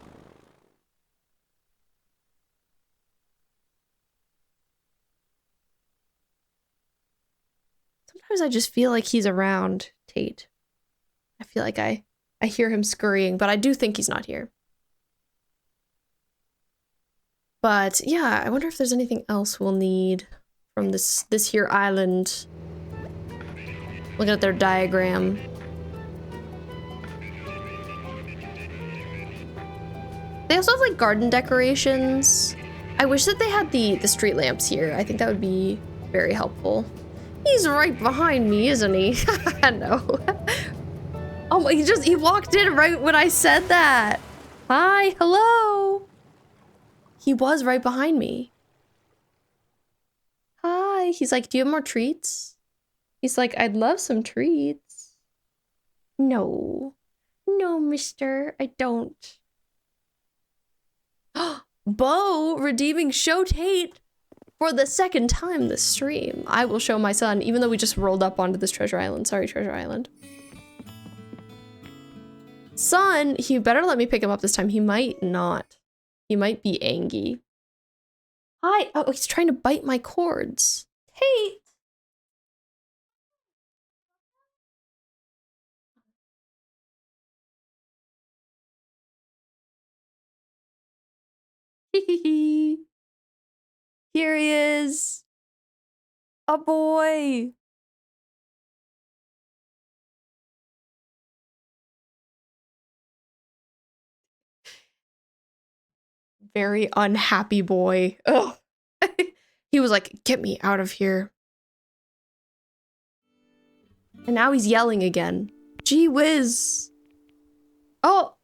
Sometimes I just feel like he's around, Tate. I feel like I hear him scurrying, but I do think he's not here. But yeah, I wonder if there's anything else we'll need from this here island. Looking at their diagram. They also have like garden decorations. I wish that they had the street lamps here. I think that would be very helpful. He's right behind me, isn't he? No. Oh my, he walked in right when I said that. Hi, hello. He was right behind me. Hi. He's like, do you have more treats? He's like, I'd love some treats. No. No, mister, I don't. Bo redeeming show Tate for the second time this stream. I will show my son, even though we just rolled up onto this treasure island. Sorry, treasure island. Son, he better let me pick him up this time. He might not. He might be angry. Hi. Oh, he's trying to bite my cords. Tate. Here he is. A boy. Very unhappy boy. Ugh. He was like, get me out of here. And now he's yelling again. Gee whiz. Oh,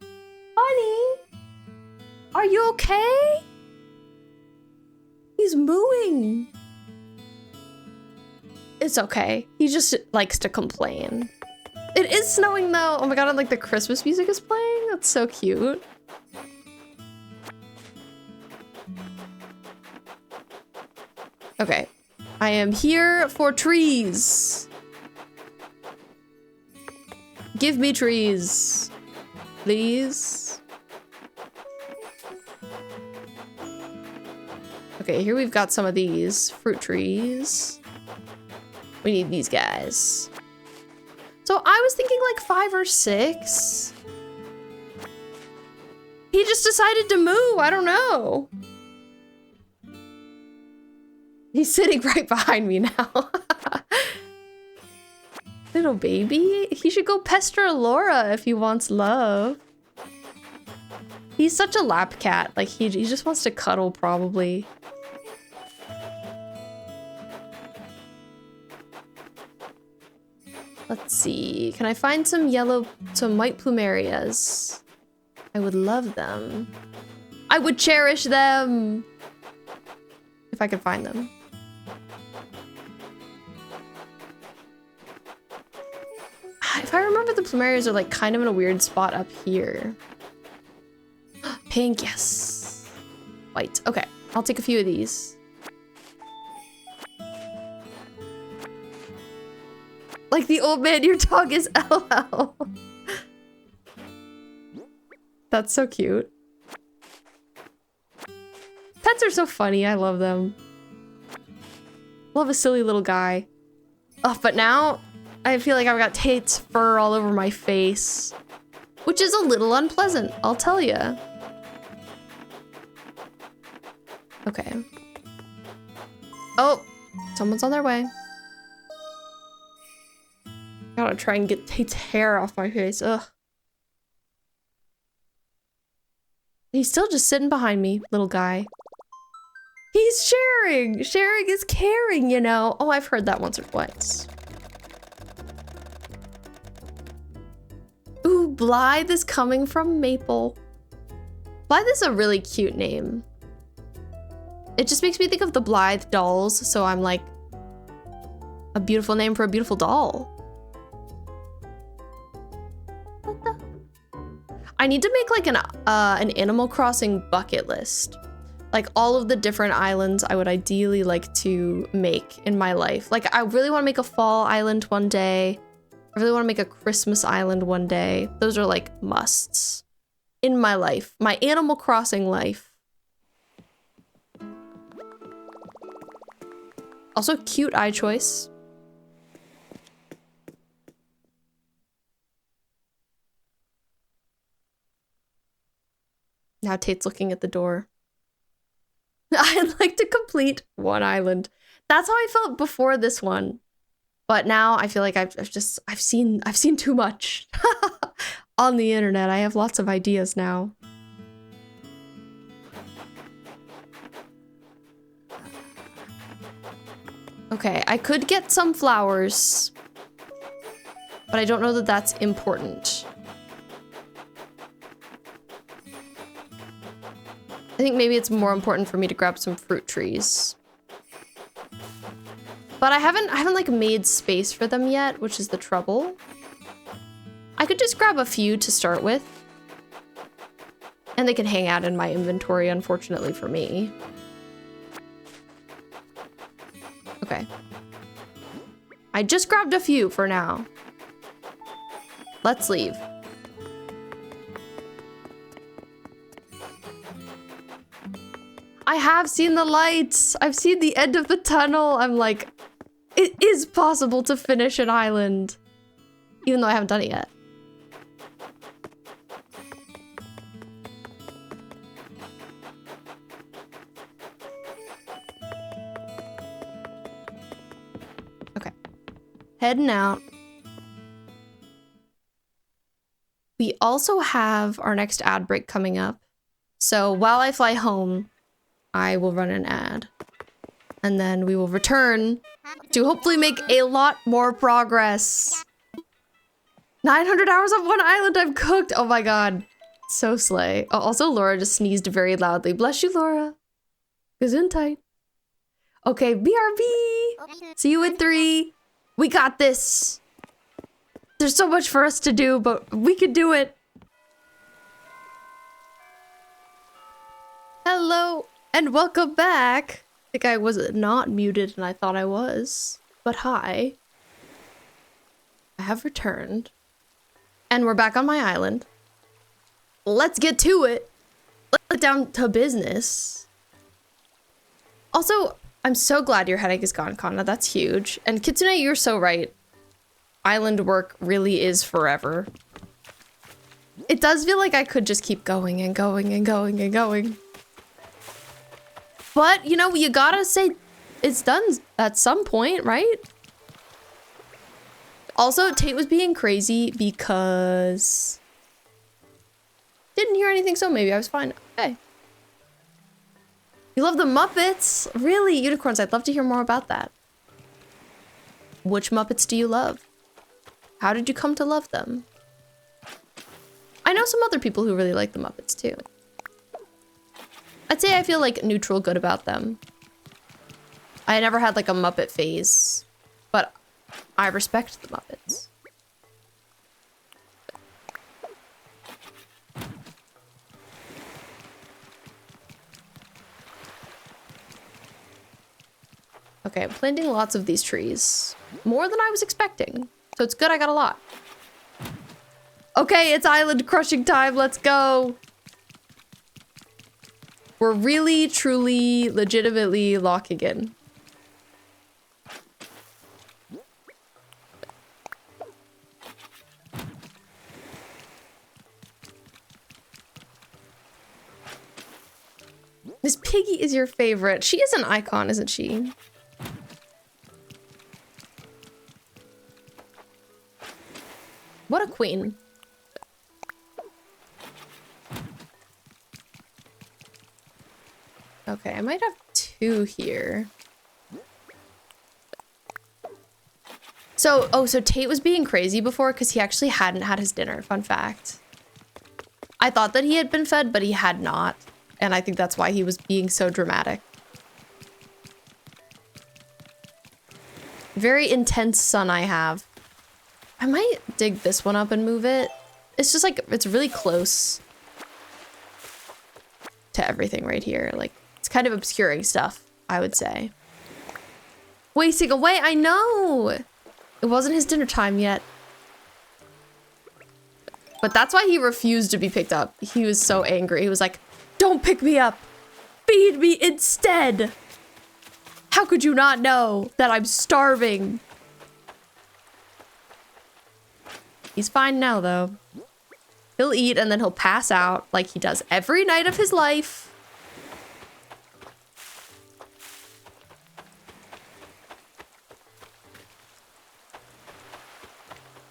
honey. Are you okay? He's mooing. It's okay. He just likes to complain. It is snowing though. Oh my god, and like the Christmas music is playing. That's so cute. Okay. I am here for trees. Give me trees. Please. Okay, here we've got some of these fruit trees. We need these guys. So I was thinking like 5 or 6. He just decided to move. I don't know. He's sitting right behind me now. Little baby. He should go pester Laura if he wants love. He's such a lap cat. Like he just wants to cuddle probably. Let's see. Can I find some white plumerias? I would love them. I would cherish them. If I could find them. If I remember, the plumerias are like kind of in a weird spot up here. Pink, yes. White. Okay, I'll take a few of these. Like the old man, your dog is LL. That's so cute. Pets are so funny. I love them. Love a silly little guy. Oh, but now I feel like I've got Tate's fur all over my face, which is a little unpleasant, I'll tell ya. Okay. Oh, someone's on their way. Gotta try and get Tate's hair off my face. Ugh. He's still just sitting behind me, little guy. He's sharing! Sharing is caring, you know? Oh, I've heard that once or twice. Ooh, Blythe is coming from Maple. Blythe is a really cute name. It just makes me think of the Blythe dolls, so I'm like, a beautiful name for a beautiful doll. I need to make like an Animal Crossing bucket list. Like all of the different islands I would ideally like to make in my life. Like I really want to make a fall island one day. I really want to make a Christmas island one day. Those are like musts in my life, my Animal Crossing life. Also cute eye choice. Now Tate's looking at the door. I'd like to complete one island. That's how I felt before this one. But now I feel like I've seen too much on the internet. I have lots of ideas now. Okay, I could get some flowers, but I don't know that that's important. I think maybe it's more important for me to grab some fruit trees. But I haven't like made space for them yet, which is the trouble. I could just grab a few to start with. And they can hang out in my inventory, unfortunately for me. Okay. I just grabbed a few for now. Let's leave. I have seen the lights. I've seen the end of the tunnel. I'm like, it is possible to finish an island. Even though I haven't done it yet. Okay. Heading out. We also have our next ad break coming up. So while I fly home, I will run an ad. And then we will return to hopefully make a lot more progress. 900 hours of one island I've cooked. Oh my god. So slay. Oh, also, Laura just sneezed very loudly. Bless you, Laura. Gesundheit. Okay, BRB. See you in 3. We got this. There's so much for us to do, but we can do it. Hello. And welcome back. I think I was not muted and I thought I was. But hi. I have returned. And we're back on my island. Let's get to it. Let's get down to business. Also, I'm so glad your headache is gone, Kana. That's huge. And Kitsune, you're so right. Island work really is forever. It does feel like I could just keep going and going and going and going. But, you know, you gotta say it's done at some point, right? Also, Tate was being crazy because... Didn't hear anything, so maybe I was fine. Okay. You love the Muppets? Really? Unicorns, I'd love to hear more about that. Which Muppets do you love? How did you come to love them? I know some other people who really like the Muppets, too. I'd say I feel like neutral good about them. I never had like a Muppet phase, but I respect the Muppets. Okay, I'm planting lots of these trees. More than I was expecting. So it's good I got a lot. Okay, it's island crushing time. Let's go. We're really, truly, legitimately locking in. Miss Piggy is your favorite. She is an icon, isn't she? What a queen. Okay, I might have 2 here. So, so Tate was being crazy before because he actually hadn't had his dinner. Fun fact. I thought that he had been fed, but he had not. And I think that's why he was being so dramatic. Very intense son I have. I might dig this one up and move it. it's just like, it's really close to everything right here. Like, it's kind of obscuring stuff, I would say. Wasting away, I know! It wasn't his dinner time yet. But that's why he refused to be picked up. He was so angry. He was like, don't pick me up! Feed me instead! How could you not know that I'm starving? He's fine now, though. He'll eat and then he'll pass out like he does every night of his life.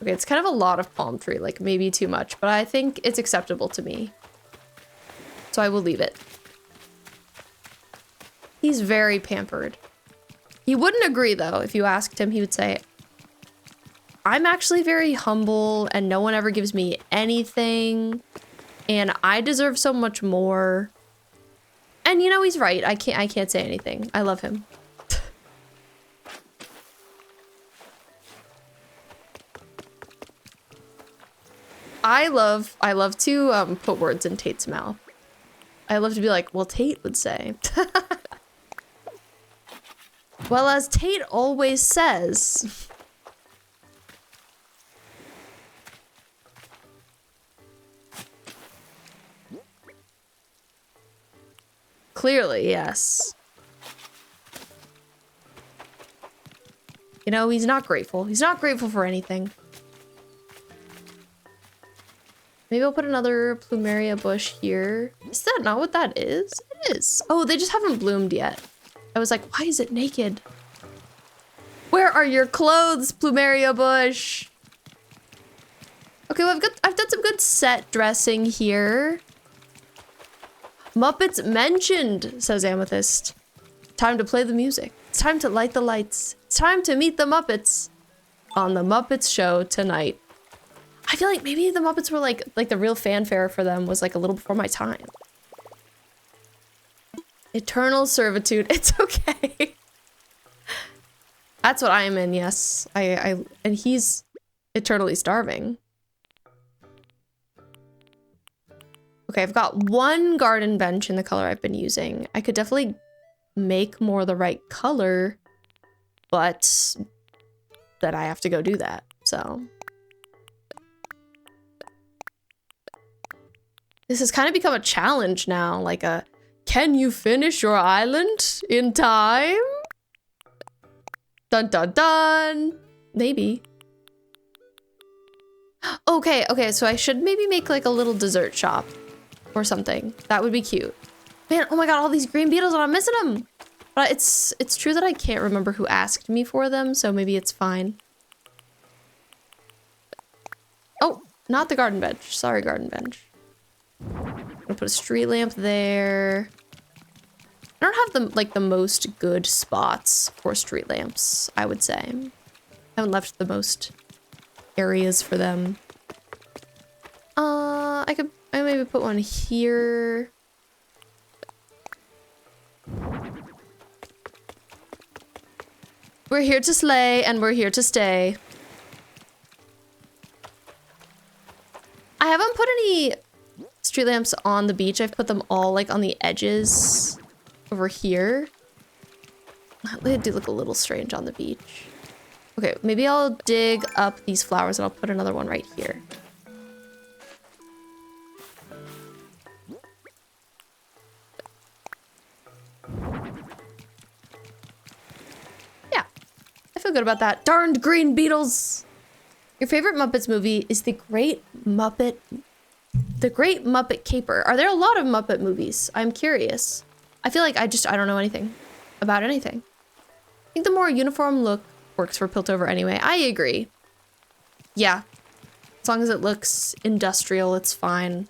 Okay, it's kind of a lot of palm tree, like maybe too much, but I think it's acceptable to me. So I will leave it. He's very pampered. He wouldn't agree, though. If you asked him, he would say, I'm actually very humble and no one ever gives me anything and I deserve so much more. And you know, he's right. I can't say anything. I love him. I love to put words in Tate's mouth. I love to be like, well, Tate would say. Well, as Tate always says. Clearly, yes. You know, he's not grateful. He's not grateful for anything. Maybe I'll put another plumeria bush here. Is that not what that is? It is. Oh, they just haven't bloomed yet. I was like, why is it naked? Where are your clothes, plumeria bush? Okay, well, I've done some good set dressing here. Muppets mentioned, says Amethyst. Time to play the music. It's time to light the lights. It's time to meet the Muppets on the Muppets show tonight. I feel like maybe the Muppets were like the real fanfare for them was like a little before my time. Eternal servitude. It's okay. That's what I am in, yes. And he's eternally starving. Okay, I've got one garden bench in the color I've been using. I could definitely make more the right color, but then I have to go do that, so. This has kind of become a challenge now, like a, can you finish your island in time? Dun dun dun. Maybe. Okay, so I should maybe make like a little dessert shop or something. That would be cute. Man, oh my god, all these green beetles and I'm missing them. But it's true that I can't remember who asked me for them, so maybe it's fine. Oh, not the garden bench. Sorry, garden bench. I'm gonna put a street lamp there. I don't have the most good spots for street lamps, I would say. I haven't left the most areas for them. I maybe put one here. We're here to slay and we're here to stay. I haven't put any street lamps on the beach. I've put them all like on the edges over here. They do look a little strange on the beach. Okay, maybe I'll dig up these flowers and I'll put another one right here. Yeah, I feel good about that. Darned green beetles! Your favorite Muppets movie is The Great Muppet Caper. Are there a lot of Muppet movies? I'm curious. I feel like I don't know anything about anything. I think the more uniform look works for Piltover anyway. I agree. Yeah. As long as it looks industrial, it's fine.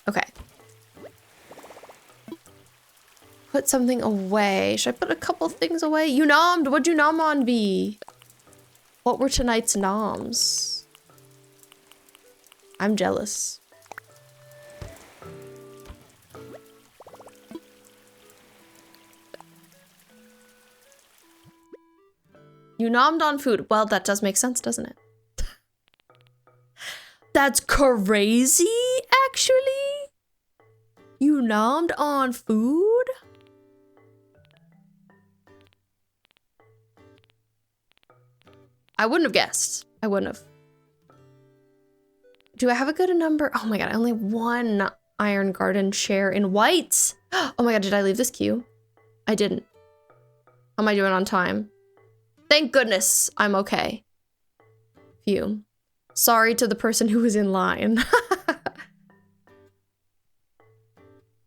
Okay. Put something away. Should I put a couple things away? You nommed! What'd you nom on be? What were tonight's noms? I'm jealous. You nommed on food. Well, that does make sense, doesn't it? That's crazy, actually. You nommed on food? I wouldn't have guessed. I wouldn't have. Do I have a good number? Oh my god, I only have one Iron Garden chair in white. Oh my god, did I leave this queue? I didn't. How am I doing on time? Thank goodness I'm okay. Phew. Sorry to the person who was in line.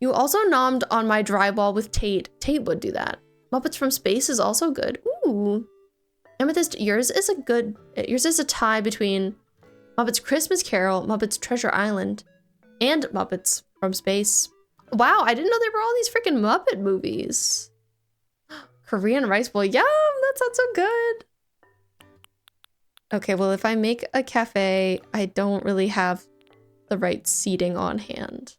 You also nommed on my drywall with Tate. Tate would do that. Muppets from Space is also good. Ooh. Amethyst, yours is a tie between Muppets Christmas Carol, Muppets Treasure Island, and Muppets from Space. Wow, I didn't know there were all these freaking Muppet movies. Korean rice bowl, yum, that sounds so good. Okay, well, if I make a cafe, I don't really have the right seating on hand.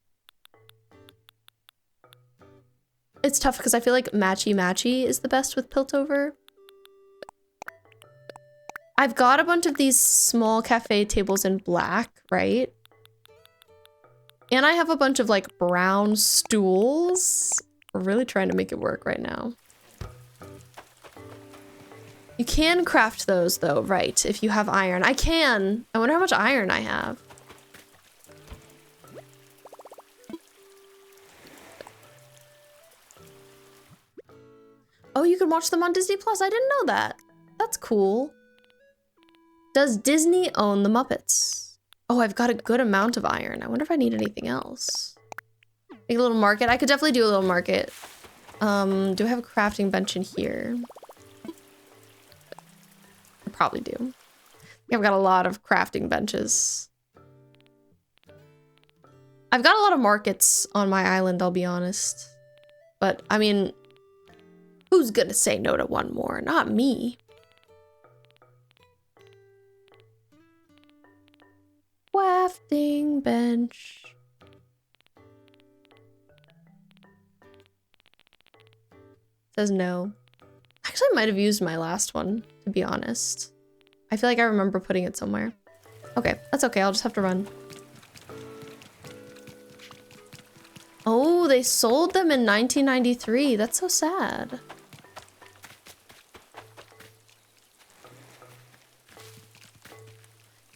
It's tough because I feel like Matchy Matchy is the best with Piltover. I've got a bunch of these small cafe tables in black, right? And I have a bunch of like brown stools. We're really trying to make it work right now. You can craft those though, right? If you have iron. I can. I wonder how much iron I have. Oh, you can watch them on Disney Plus. I didn't know that. That's cool. Does Disney own the Muppets? Oh, I've got a good amount of iron. I wonder if I need anything else. Make a little market. I could definitely do a little market. Do I have a crafting bench in here? I probably do. I've got a lot of crafting benches. I've got a lot of markets on my island, I'll be honest. But, I mean, who's gonna say no to one more? Not me. Crafting bench. Says no. Actually, I might have used my last one, to be honest. I feel like I remember putting it somewhere. Okay, that's okay. I'll just have to run. Oh, they sold them in 1993. That's so sad.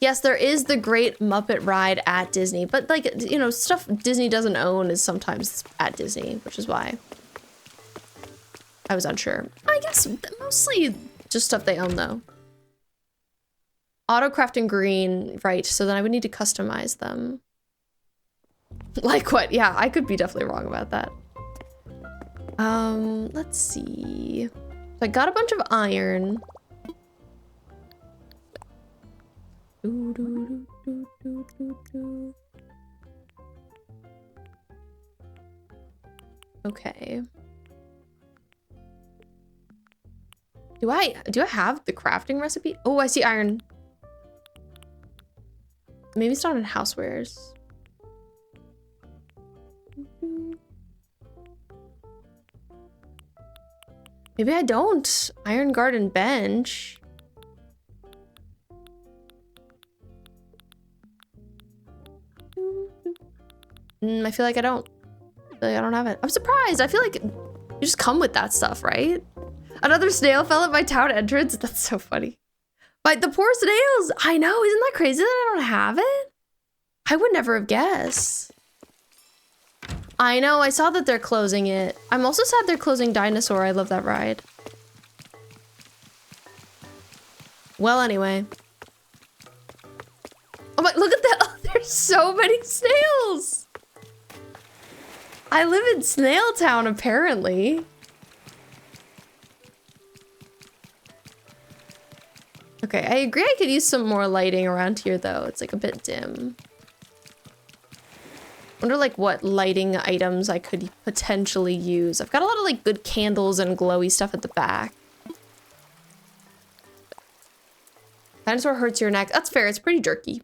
Yes, there is the Great Muppet Ride at Disney, but like, you know, stuff Disney doesn't own is sometimes at Disney, which is why I was unsure. I guess mostly just stuff they own though. Auto crafting green, right, so then I would need to customize them. Like what? Yeah, I could be definitely wrong about that. Let's see. So I got a bunch of iron. Okay. Do I have the crafting recipe? Oh, I see iron. Maybe it's not in housewares. Maybe I don't. Iron Garden bench. I feel like I don't. I feel like I don't have it. I'm surprised. I feel like you just come with that stuff, right? Another snail fell at my town entrance. That's so funny. But the poor snails. I know. Isn't that crazy that I don't have it? I would never have guessed. I know. I saw that they're closing it. I'm also sad they're closing Dinosaur. I love that ride. Well, anyway. Oh my, look at that. Oh, there's so many snails. I live in Snail Town, apparently. Okay, I agree I could use some more lighting around here, though. It's like a bit dim. Wonder like what lighting items I could potentially use. I've got a lot of like good candles and glowy stuff at the back. Dinosaur hurts your neck. That's fair. It's pretty jerky.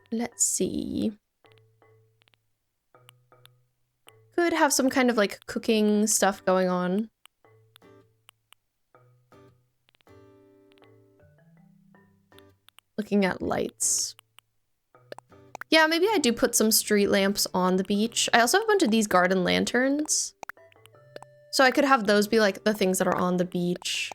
Let's see. could have some kind of like cooking stuff going on. Looking at lights. Yeah, maybe I do put some street lamps on the beach. I also have a bunch of these garden lanterns. So I could have those be like the things that are on the beach.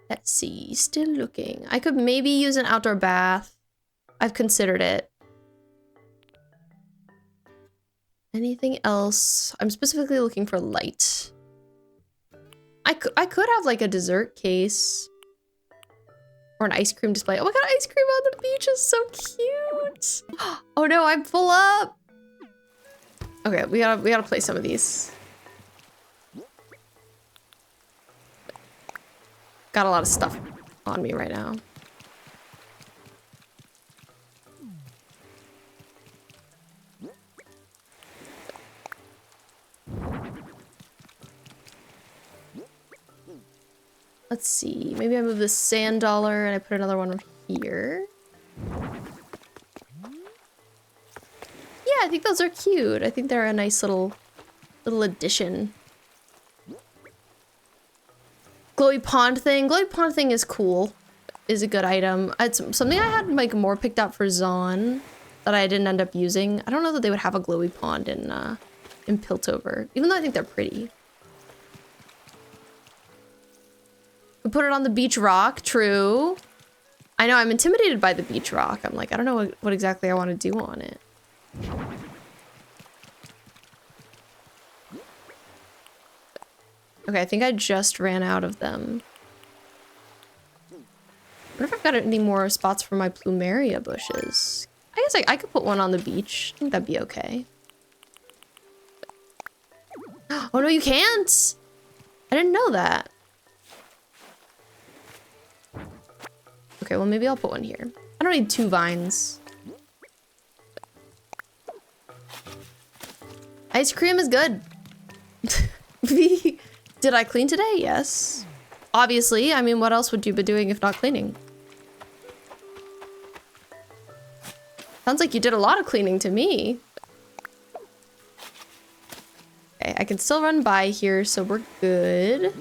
Let's see, still looking. I could maybe use an outdoor bath. I've considered it. Anything else? I'm specifically looking for light. I could have like a dessert case. Or an ice cream display. Oh my god, ice cream on the beach is so cute. Oh no, I'm full up. Okay, we gotta play some of these. Got a lot of stuff on me right now. Let's see, maybe I move this sand dollar and I put another one here. Yeah, I think those are cute. I think they're a nice little addition. Glowy pond thing. Glowy pond thing is cool. Is a good item. It's something I had like more picked out for Zon that I didn't end up using. I don't know that they would have a glowy pond in Piltover, even though I think they're pretty. We put it on the beach rock, true. I know, I'm intimidated by the beach rock. I'm like, I don't know what exactly I want to do on it. Okay, I think I just ran out of them. I wonder if I've got any more spots for my plumeria bushes. I guess I could put one on the beach. I think that'd be okay. Oh no, you can't! I didn't know that. Okay, well maybe I'll put one here. I don't need 2 vines. Ice cream is good. Did I clean today? Yes. Obviously, I mean, what else would you be doing if not cleaning? Sounds like you did a lot of cleaning to me. Okay, I can still run by here, so we're good.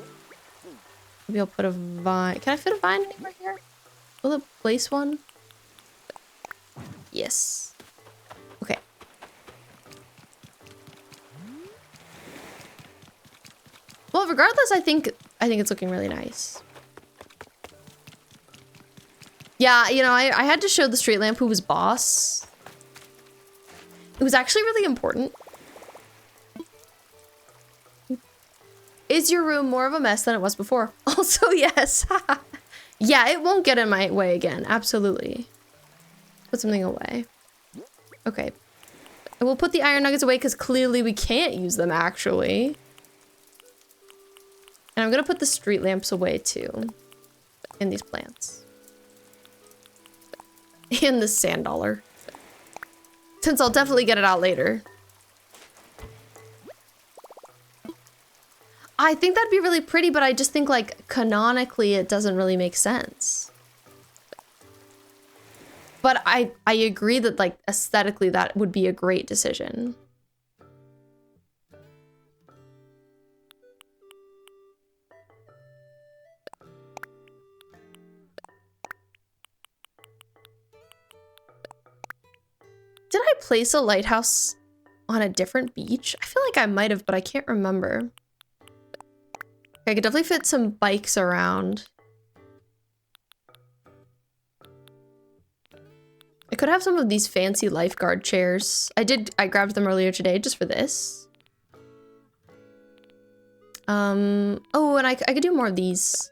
Maybe I'll put a vine. Can I fit a vine anywhere here? Will it place one? Yes. Okay. Well, regardless, I think it's looking really nice. Yeah, you know, I had to show the street lamp who was boss. It was actually really important. Is your room more of a mess than it was before? Also, yes. Yeah, it won't get in my way again. Absolutely. Put something away. Okay. And we'll put the iron nuggets away because clearly we can't use them, actually. And I'm gonna put the street lamps away too. In these plants. And the sand dollar. Since I'll definitely get it out later. I think that'd be really pretty, but I just think like canonically it doesn't really make sense. But I agree that like aesthetically that would be a great decision. Did I place a lighthouse on a different beach? I feel like I might have, but I can't remember. I could definitely fit some bikes around. I could have some of these fancy lifeguard chairs. I grabbed them earlier today just for this. Oh, and I could do more of these.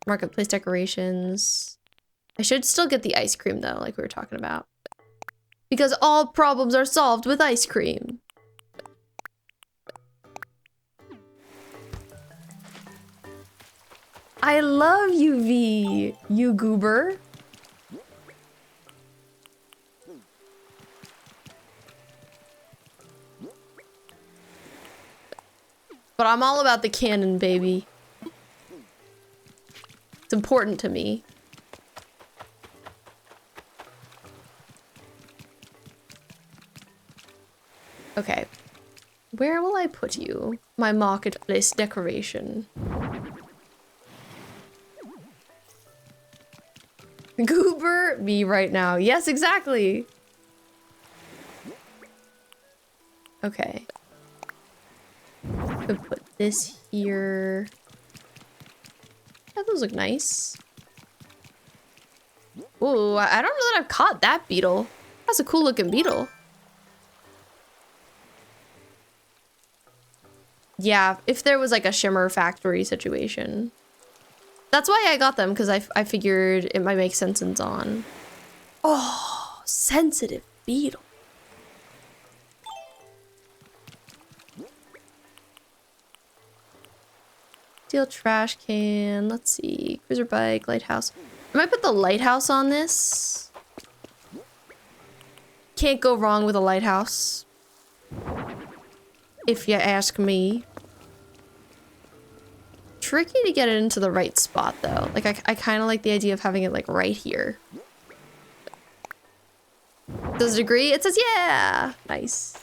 Marketplace decorations. I should still get the ice cream though, like we were talking about. Because all problems are solved with ice cream. I love you, V, you goober. But I'm all about the cannon, baby. It's important to me. Okay. Where will I put you? My marketplace decoration. Goober me right now. Yes, exactly. Okay. Could put this here. Yeah, those look nice. Ooh, I don't know that I've caught that beetle. That's a cool looking beetle. Yeah, if there was like a shimmer factory situation. That's why I got them, because I figured it might make sense in Zon. Oh, sensitive beetle. Steel trash can. Let's see. Cruiser bike, lighthouse. I might put the lighthouse on this. Can't go wrong with a lighthouse. If you ask me. Tricky to get it into the right spot though. Like I kind of like the idea of having it like right here. Does it agree? It says yeah. Nice.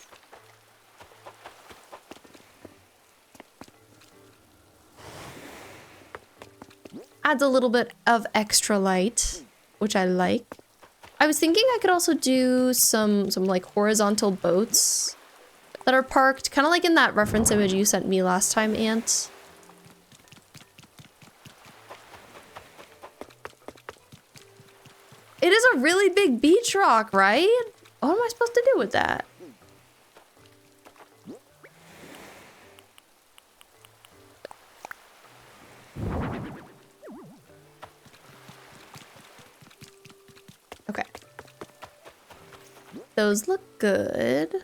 Adds a little bit of extra light, which I like. I was thinking I could also do some like horizontal boats that are parked, kind of like in that reference image you sent me last time, Ant. It is a really big beach rock, right? What am I supposed to do with that? Okay. Those look good.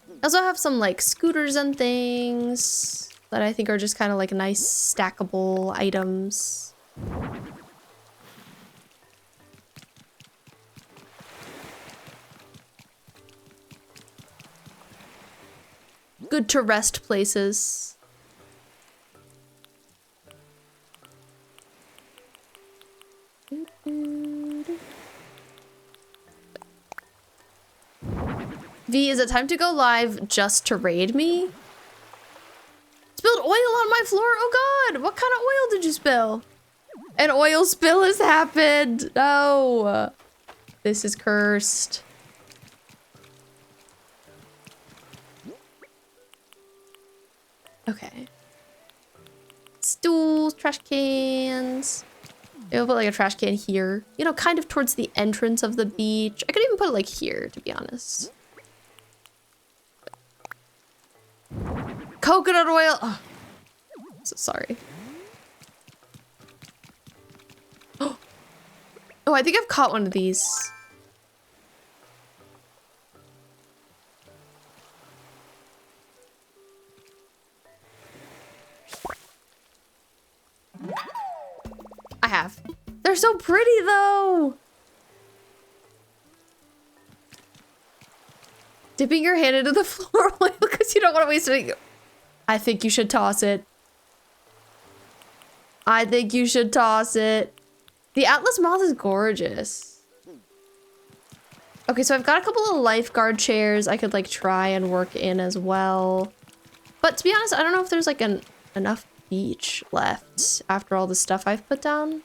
I also have some like scooters and things that I think are just kind of like nice stackable items. Good to rest places. V, is it time to go live just to raid me? Spilled oil on my floor? Oh god, what kind of oil did you spill? An oil spill has happened. No. This is cursed. Okay. Stools, trash cans. I'll put like a trash can here. You know, kind of towards the entrance of the beach. I could even put it like here, to be honest. Coconut oil. Oh, so sorry. Oh, I think I've caught one of these. I have. They're so pretty though. Dipping your hand into the floor oil because you don't want to waste it. I think you should toss it. I think you should toss it. The Atlas moth is gorgeous. Okay, so I've got a couple of lifeguard chairs I could like try and work in as well. But to be honest, I don't know if there's like enough beach left after all the stuff I've put down.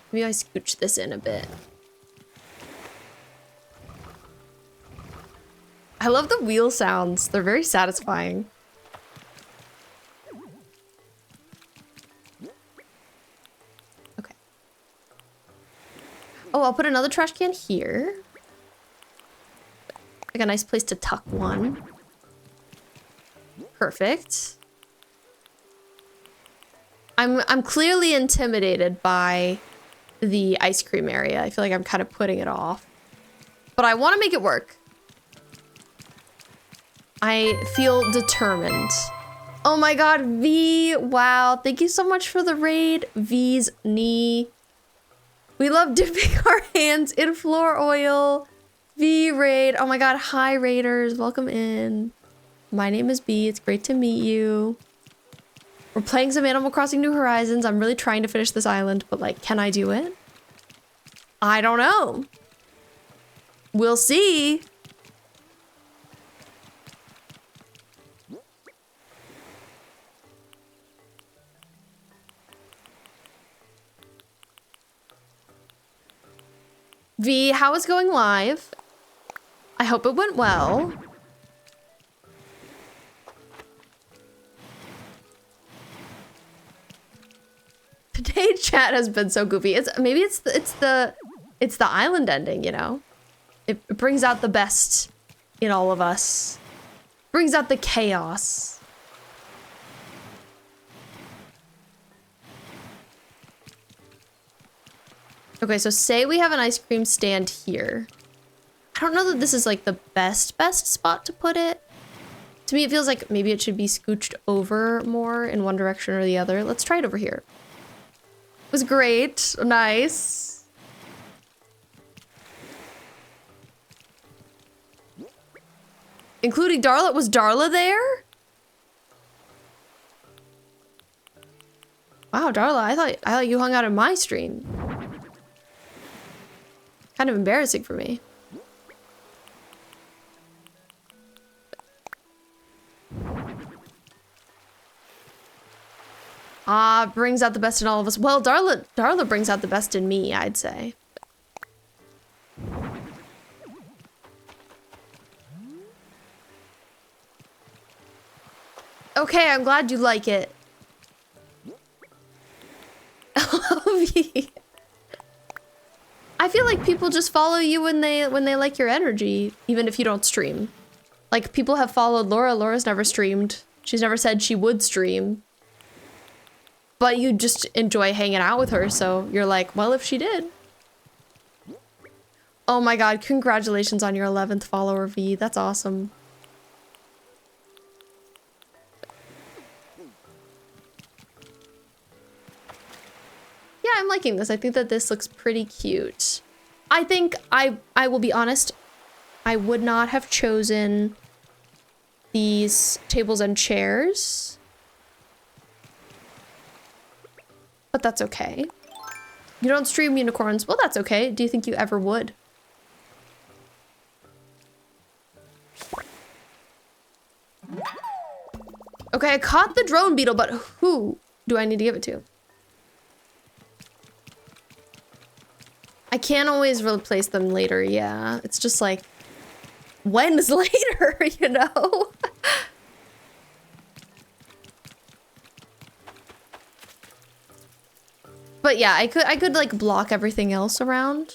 Maybe I scooch this in a bit. I love the wheel sounds. They're very satisfying. Okay. Oh, I'll put another trash can here. Like a nice place to tuck one. Perfect. I'm clearly intimidated by the ice cream area. I feel like I'm kind of putting it off. But I want to make it work. I feel determined. Oh my god, V. Wow, thank you so much for the raid. V's knee. We love dipping our hands in floor oil. V raid. Oh my god, hi raiders. Welcome in. My name is B. It's great to meet you. We're playing some Animal Crossing New Horizons. I'm really trying to finish this island, but like, can I do it? I don't know. We'll see. V, how is going live? I hope it went well. Today's chat has been so goofy. Maybe it's the island ending, you know? It brings out the best in all of us. Brings out the chaos. Okay, so say we have an ice cream stand here. I don't know that this is like the best spot to put it. To me, it feels like maybe it should be scooched over more in one direction or the other. Let's try it over here. It was great. Nice. Including Darla. Was Darla there? Wow, Darla, I thought you hung out in my stream. Kind of embarrassing for me. Ah, brings out the best in all of us. Well, Darla brings out the best in me, I'd say. Okay, I'm glad you like it. I feel like people just follow you when they like your energy, even if you don't stream. Like, people have followed Laura. Laura's never streamed. She's never said she would stream. But you just enjoy hanging out with her, so you're like, well, if she did. Oh my god, congratulations on your 11th follower, V. That's awesome. Yeah, I'm liking this. I think that this looks pretty cute. I think I will be honest, I would not have chosen these tables and chairs. But that's okay. You don't stream unicorns. Well, that's okay. Do you think you ever would? Okay, I caught the drone beetle, but who do I need to give it to? I can't always replace them later, yeah. It's just like, when is later, you know? But yeah, I could like block everything else around.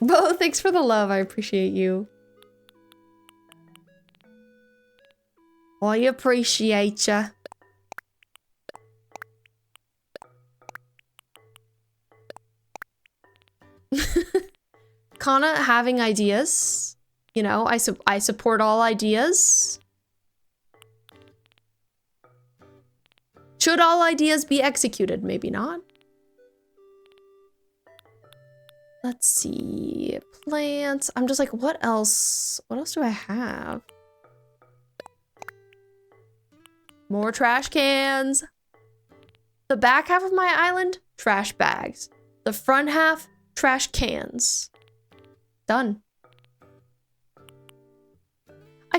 Bo, thanks for the love. I appreciate you. I appreciate ya. Kana having ideas. You know, I support all ideas. Should all ideas be executed? Maybe not. Let's see. Plants. I'm just like, what else? What else do I have? More trash cans. The back half of my island, trash bags. The front half, trash cans. Done. I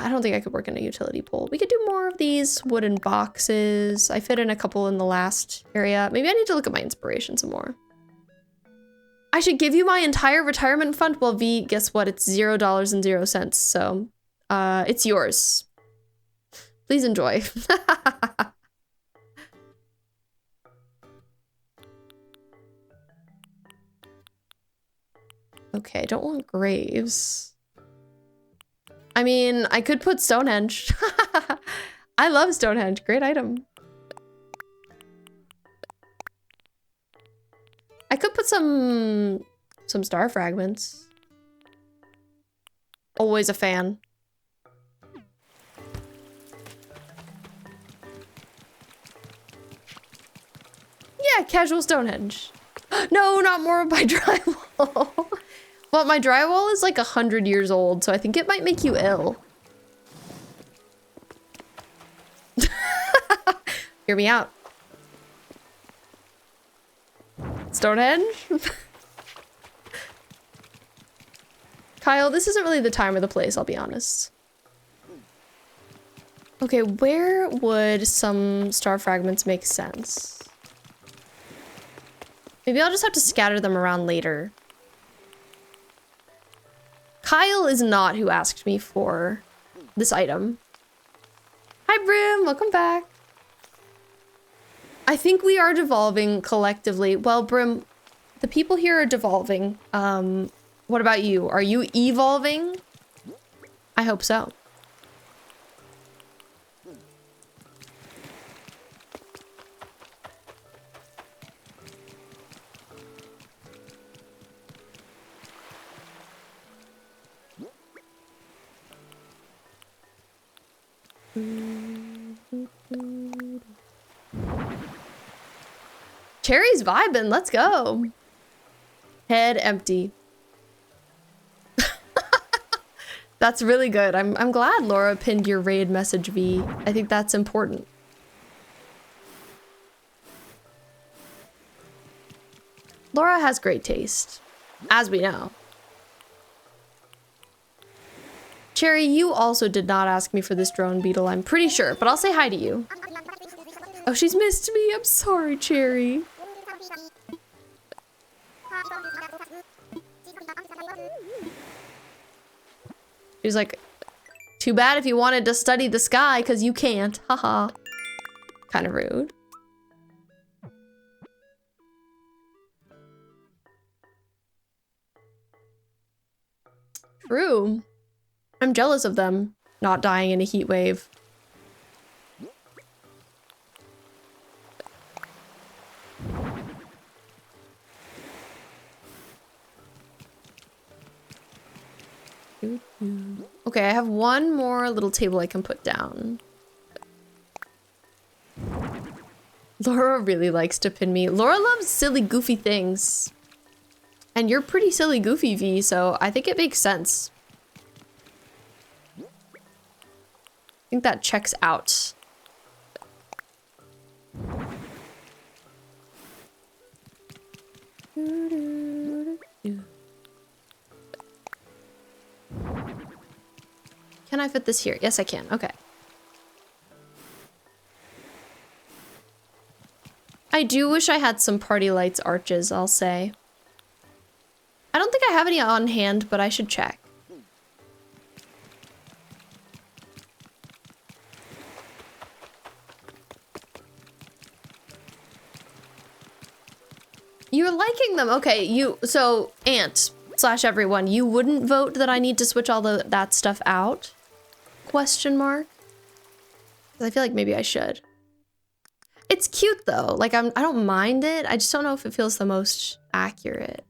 don't think I could work in a utility pole. We could do more of these wooden boxes. I fit in a couple in the last area. Maybe I need to look at my inspiration some more. I should give you my entire retirement fund. Well, V, guess what? It's $0.00. So, it's yours. Please enjoy. Okay, I don't want graves. I mean, I could put Stonehenge. I love Stonehenge. Great item. I could put some star fragments. Always a fan. Yeah, casual Stonehenge. No, not more of my drywall. Well, my drywall is like 100 years old, so I think it might make you ill. Hear me out. Stonehenge? Kyle, this isn't really the time or the place, I'll be honest. Okay, where would some star fragments make sense? Maybe I'll just have to scatter them around later. Kyle is not who asked me for this item. Hi, Brim, welcome back. I think we are devolving collectively. Well, Brim, the people here are devolving. What about you? Are you evolving? I hope so. Cherry's vibing, let's go. Head empty. That's really good. I'm glad Laura pinned your raid message, V. I think that's important. Laura has great taste, as we know. Cherry, you also did not ask me for this drone beetle, I'm pretty sure, but I'll say hi to you. Oh, she's missed me. I'm sorry, Cherry. She's like, too bad if you wanted to study the sky, because you can't. Haha. Kind of rude. True. I'm jealous of them not dying in a heat wave. Okay, I have one more little table I can put down. Laura really likes to pin me. Laura loves silly, goofy things. And you're pretty silly, goofy, V, so I think it makes sense. I think that checks out. Can I fit this here? Yes, I can. Okay. I do wish I had some party lights arches, I'll say. I don't think I have any on hand, but I should check. You're liking them. Okay, so Ant / everyone, you wouldn't vote that I need to switch all that stuff out? Question mark? I feel like maybe I should. It's cute though. Like I don't mind it. I just don't know if it feels the most accurate.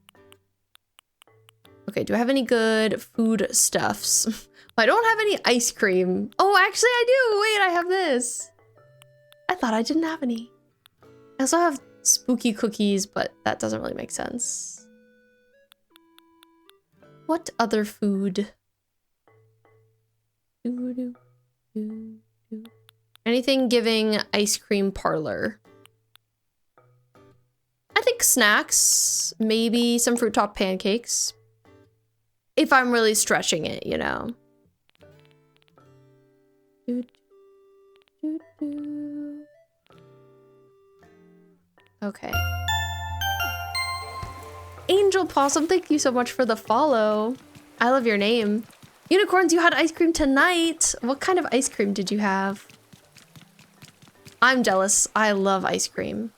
Okay, do I have any good food stuffs? I don't have any ice cream. Oh, actually I do. Wait, I have this. I thought I didn't have any. I also have spooky cookies, but that doesn't really make sense. What other food? Anything giving ice cream parlor? I think snacks, maybe some fruit top pancakes. If I'm really stretching it, you know. Okay. Angel Possum, thank you so much for the follow. I love your name. Unicorns, you had ice cream tonight. What kind of ice cream did you have? I'm jealous. I love ice cream.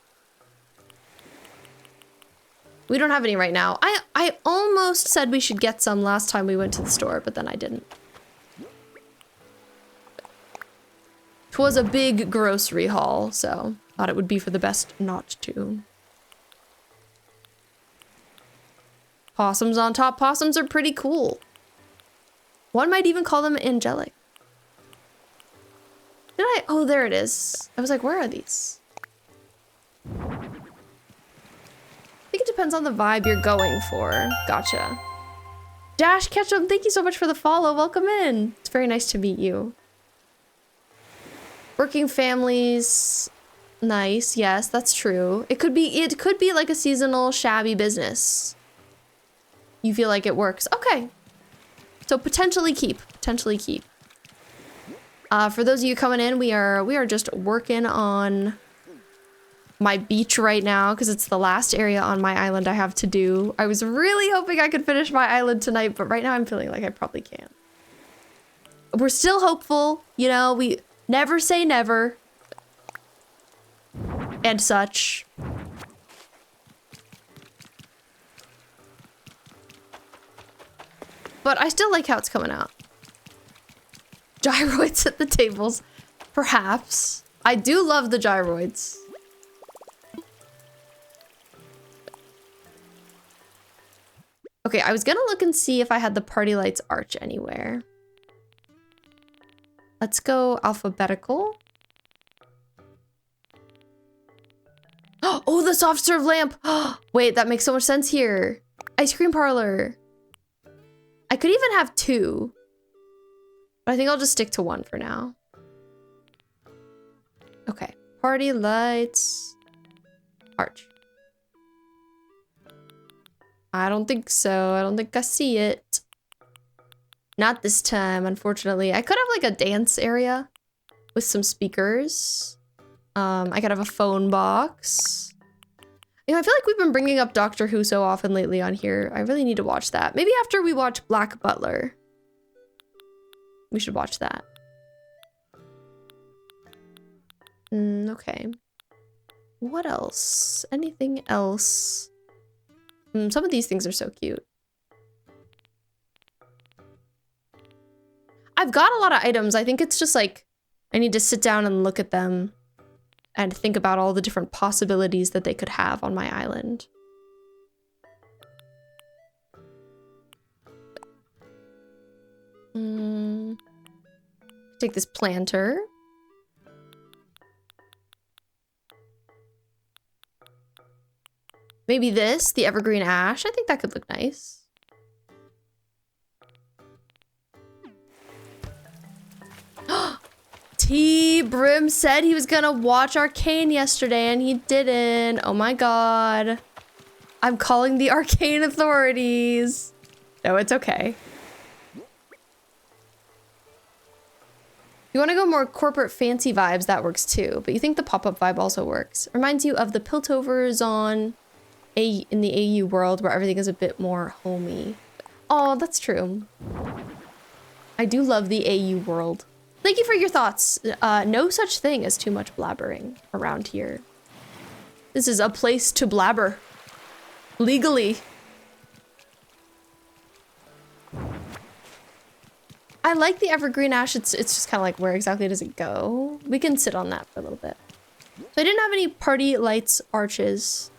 We don't have any right now. I almost said we should get some last time we went to the store, but then I didn't. 'Twas a big grocery haul, so thought it would be for the best not to. Possums on top. Possums are pretty cool. One might even call them angelic. Did I? Oh, there it is. I was like, where are these? I think it depends on the vibe you're going for. Gotcha. Dash Ketchum, thank you so much for the follow. Welcome in. It's very nice to meet you. Working families. Nice. Yes, that's true. It could be like a seasonal shabby business. You feel like it works. Okay. So potentially keep. Potentially keep. For those of you coming in, we are just working on my beach right now because it's the last area on my island I have to do. I was really hoping I could finish my island tonight, but right now I'm feeling like I probably can't. We're still hopeful, you know, we never say never. And such. But I still like how it's coming out. Gyroids at the tables. Perhaps. I do love the gyroids. Okay, I was gonna look and see if I had the party lights arch anywhere. Let's go alphabetical. Oh, the soft serve lamp. Wait, that makes so much sense here. Ice cream parlor. I could even have two. But I think I'll just stick to one for now. Okay. Party lights. Arch. I don't think so. I don't think I see it. Not this time, unfortunately. I could have like a dance area with some speakers. I could have a phone box. You know, I feel like we've been bringing up Doctor Who so often lately on here. I really need to watch that. Maybe after we watch Black Butler. We should watch that. Okay. What else? Anything else? Some of these things are so cute. I've got a lot of items. I think it's just like, I need to sit down and look at them and think about all the different possibilities that they could have on my island. Take this planter. Maybe this, the evergreen ash. I think that could look nice. T. Brim said he was gonna watch Arcane yesterday and he didn't. Oh my god. I'm calling the Arcane authorities. No, it's okay. You want to go more corporate fancy vibes, that works too. But you think the pop-up vibe also works. Reminds you of the Piltovers in the AU world where everything is a bit more homey. Oh, that's true. I do love the AU world. Thank you for your thoughts. No such thing as too much blabbering around here. This is a place to blabber. Legally. I like the evergreen ash. It's just kind of like, where exactly does it go? We can sit on that for a little bit. So I didn't have any party lights arches.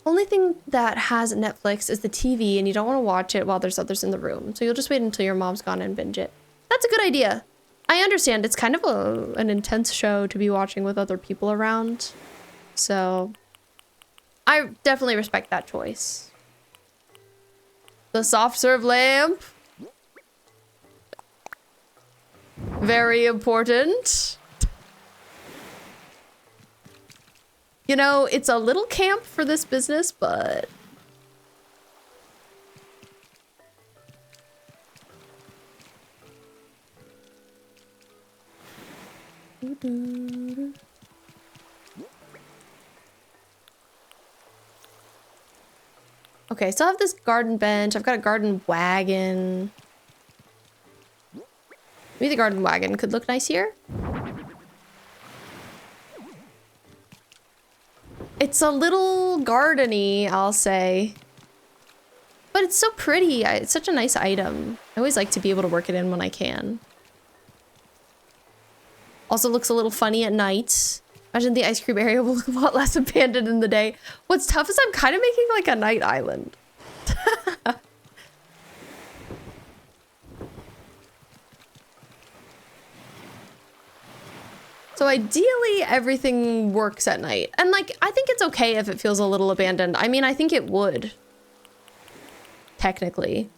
Only thing that has Netflix is the TV, and you don't want to watch it while there's others in the room. So you'll just wait until your mom's gone and binge it. That's a good idea. I understand it's kind of an intense show to be watching with other people around. So I definitely respect that choice. The soft serve lamp. Very important. You know, it's a little camp for this business, but... Okay, so I have this garden bench. I've got a garden wagon. Maybe the garden wagon could look nice here. It's a little gardeny, I'll say. But it's so pretty. It's such a nice item. I always like to be able to work it in when I can. Also looks a little funny at night. Imagine the ice cream area will look a lot less abandoned in the day. What's tough is I'm kind of making like a night island. So ideally, everything works at night. And like, I think it's okay if it feels a little abandoned. I mean, I think it would. Technically.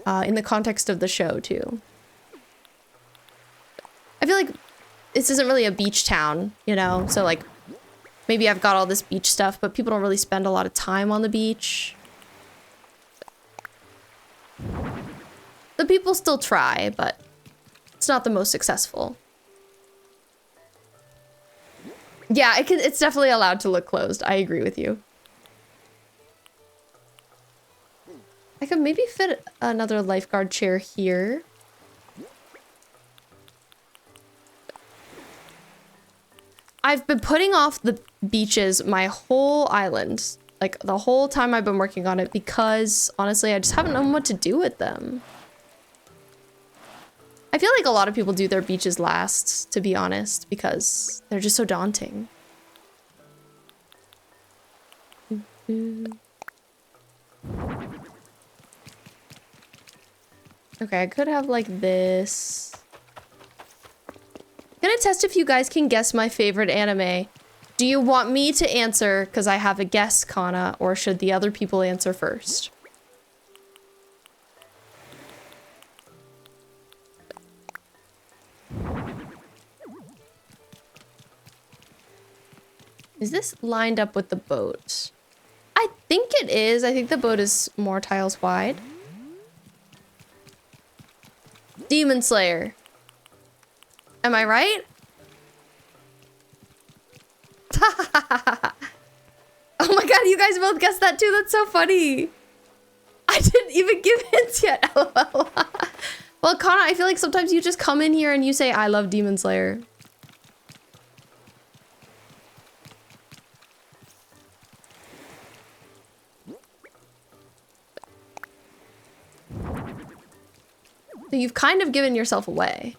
In the context of the show, too. I feel like this isn't really a beach town, you know? So like, maybe I've got all this beach stuff, but people don't really spend a lot of time on the beach. The people still try, but it's not the most successful. Yeah, it's definitely allowed to look closed. I agree with you. I could maybe fit another lifeguard chair here. I've been putting off the beaches my whole island. Like, the whole time I've been working on it because, honestly, I just haven't known what to do with them. I feel like a lot of people do their beaches last, to be honest, because they're just so daunting. Okay, I could have like this. I'm gonna test if you guys can guess my favorite anime. Do you want me to answer because I have a guess, Kana, or should the other people answer first? Is this lined up with the boat? I think it is. I think the boat is more tiles wide. Demon Slayer. Am I right? Oh my god, you guys both guessed that too. That's so funny. I didn't even give hints yet. LOL. Well, Kana, I feel like sometimes you just come in here and you say, I love Demon Slayer. So you've kind of given yourself away.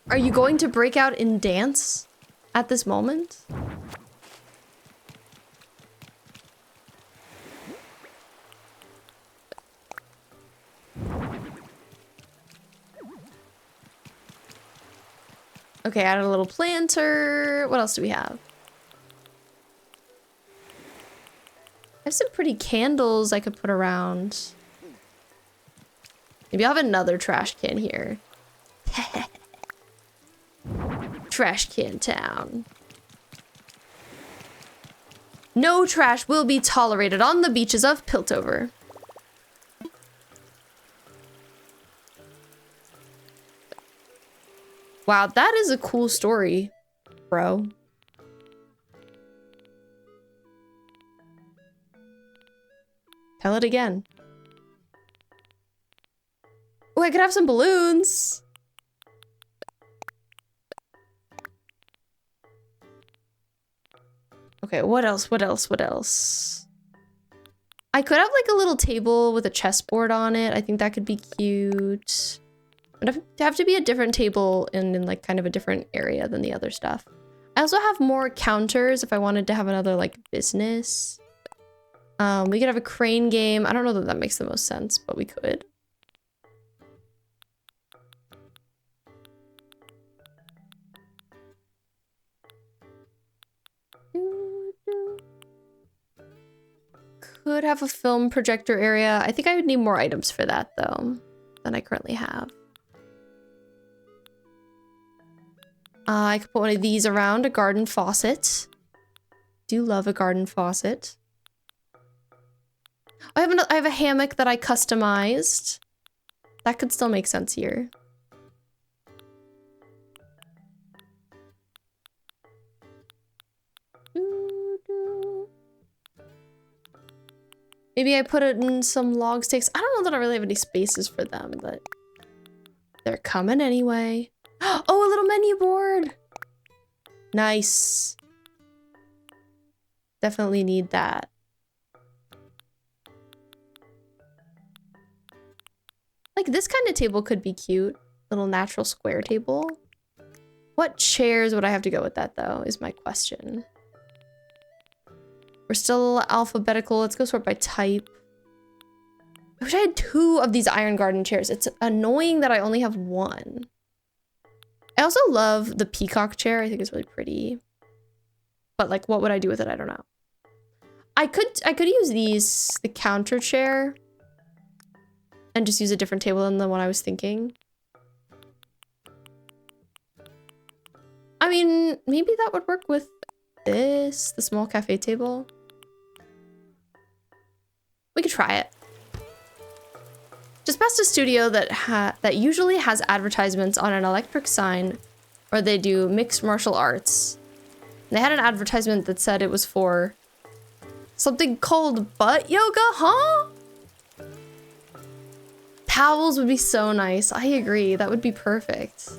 Are you going to break out in dance at this moment? Okay, add a little planter. What else do we have? I have some pretty candles I could put around. Maybe I'll have another trash can here. Trash can town. No trash will be tolerated on the beaches of Piltover. Wow, that is a cool story, bro. Tell it again. Oh, I could have some balloons. Okay, what else? What else? What else? I could have like a little table with a chessboard on it. I think that could be cute. It'd have to be a different table in like kind of a different area than the other stuff. I also have more counters if I wanted to have another like business. We could have a crane game. I don't know that that makes the most sense, but we could. Could have a film projector area. I think I would need more items for that though than I currently have. I could put one of these around, a garden faucet. Do love a garden faucet. I have a hammock that I customized. That could still make sense here. Maybe I put it in some log sticks. I don't know that I really have any spaces for them, but they're coming anyway. Oh, a little menu board. Nice. Definitely need that. Like this kind of table could be cute. Little natural square table. What chairs would I have to go with that though, is my question. We're still alphabetical. Let's go sort by type. I wish I had 2 of these Iron Garden chairs. It's annoying that I only have 1. I also love the peacock chair. I think it's really pretty. But like, what would I do with it? I don't know. I could use these, the counter chair, and just use a different table than the one I was thinking. I mean, maybe that would work with this, the small cafe table. We could try it. Just past a studio that usually has advertisements on an electric sign, or they do mixed martial arts. They had an advertisement that said it was for something called butt yoga, huh? Towels would be so nice. I agree. That would be perfect.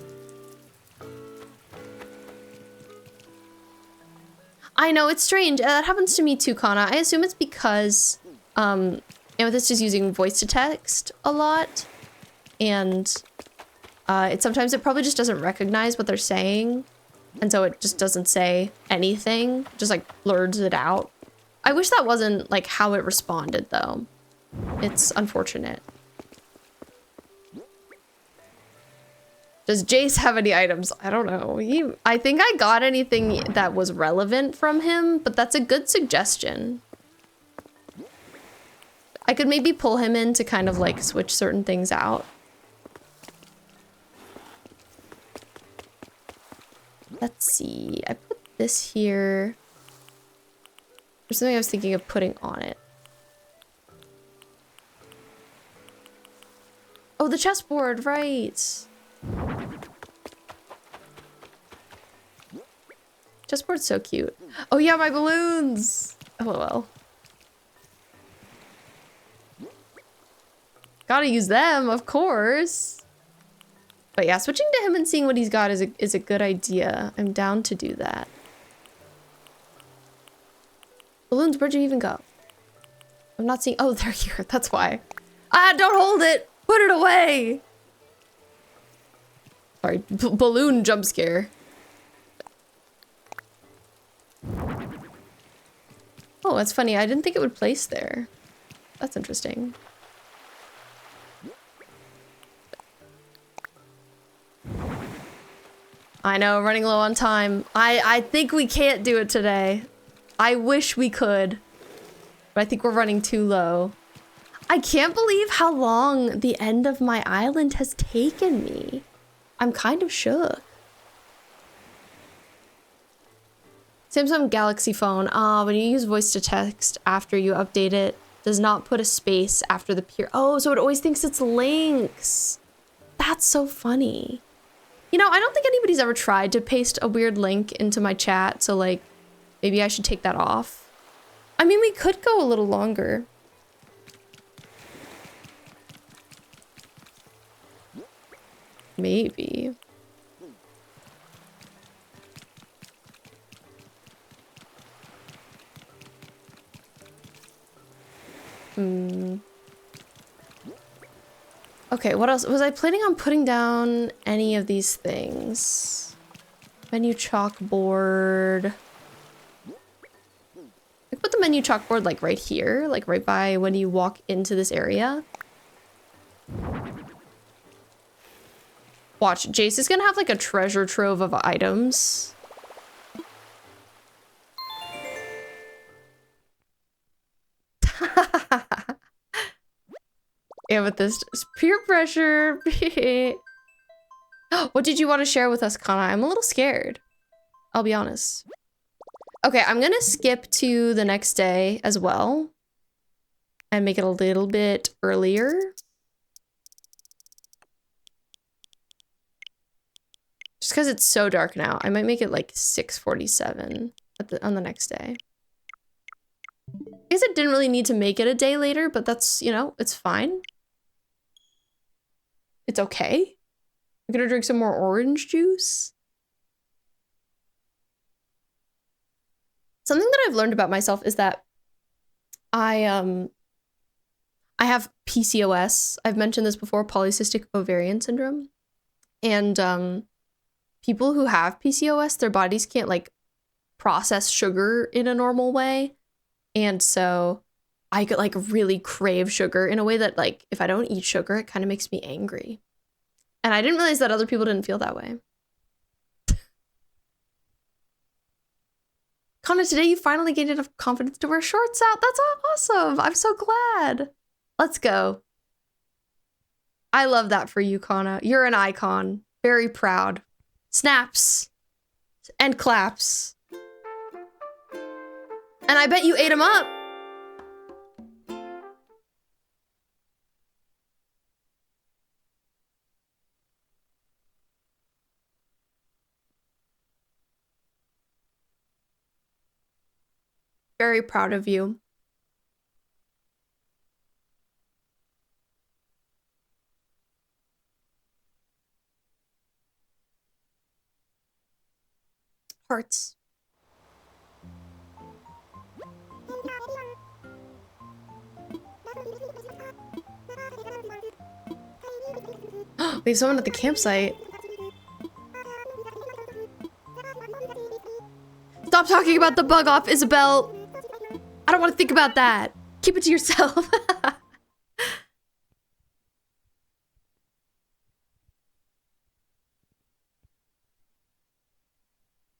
I know, it's strange. That happens to me too, Kana. I assume it's because Amethyst is using voice to text a lot, and sometimes it probably just doesn't recognize what they're saying, and so it just doesn't say anything, just like blurs it out. I wish that wasn't like how it responded though. It's unfortunate. Does Jace have any items? I don't know. I think I got anything that was relevant from him, but that's a good suggestion. I could maybe pull him in to kind of like switch certain things out. Let's see. I put this here. There's something I was thinking of putting on it. Oh, the chessboard, right. Chessboard's so cute. Oh yeah, my balloons! LOL. Gotta use them, of course. But yeah, switching to him and seeing what he's got is a good idea. I'm down to do that. Balloons, where'd you even go? I'm not seeing- oh, they're here, that's why. Ah, don't hold it! Put it away! Sorry, balloon jump scare. Oh, that's funny. I didn't think it would place there. That's interesting. I know, running low on time. I think we can't do it today. I wish we could, but I think we're running too low. I can't believe how long the end of my island has taken me. I'm kind of shook. Samsung Galaxy phone. When you use voice to text after you update it, does not put a space after the period. Oh, so it always thinks it's links. That's so funny. You know, I don't think anybody's ever tried to paste a weird link into my chat, so like, maybe I should take that off. I mean, we could go a little longer. Maybe. Okay, what else? Was I planning on putting down any of these things? Menu chalkboard. I put the menu chalkboard like right here, like right by when you walk into this area. Watch, Jace is gonna have like a treasure trove of items. Amethyst, peer pressure. What did you want to share with us, Kana? I'm a little scared. I'll be honest. Okay, I'm gonna skip to the next day as well and make it a little bit earlier. Just because it's so dark now. I might make it like 6:47 on the next day. I guess I didn't really need to make it a day later, but that's, you know, it's fine. It's okay. I'm gonna drink some more orange juice. Something that I've learned about myself is that I have PCOS. I've mentioned this before, polycystic ovarian syndrome. And people who have PCOS, their bodies can't like process sugar in a normal way. And so I could like really crave sugar in a way that like if I don't eat sugar, it kind of makes me angry. And I didn't realize that other people didn't feel that way. Connor, today you finally gained enough confidence to wear shorts out. That's awesome. I'm so glad. Let's go. I love that for you, Kana. You're an icon. Very proud. Snaps. And claps. And I bet you ate them up. Very proud of you. Hearts. We have someone at the campsite. Stop talking about the bug off, Isabel. I don't want to think about that. Keep it to yourself.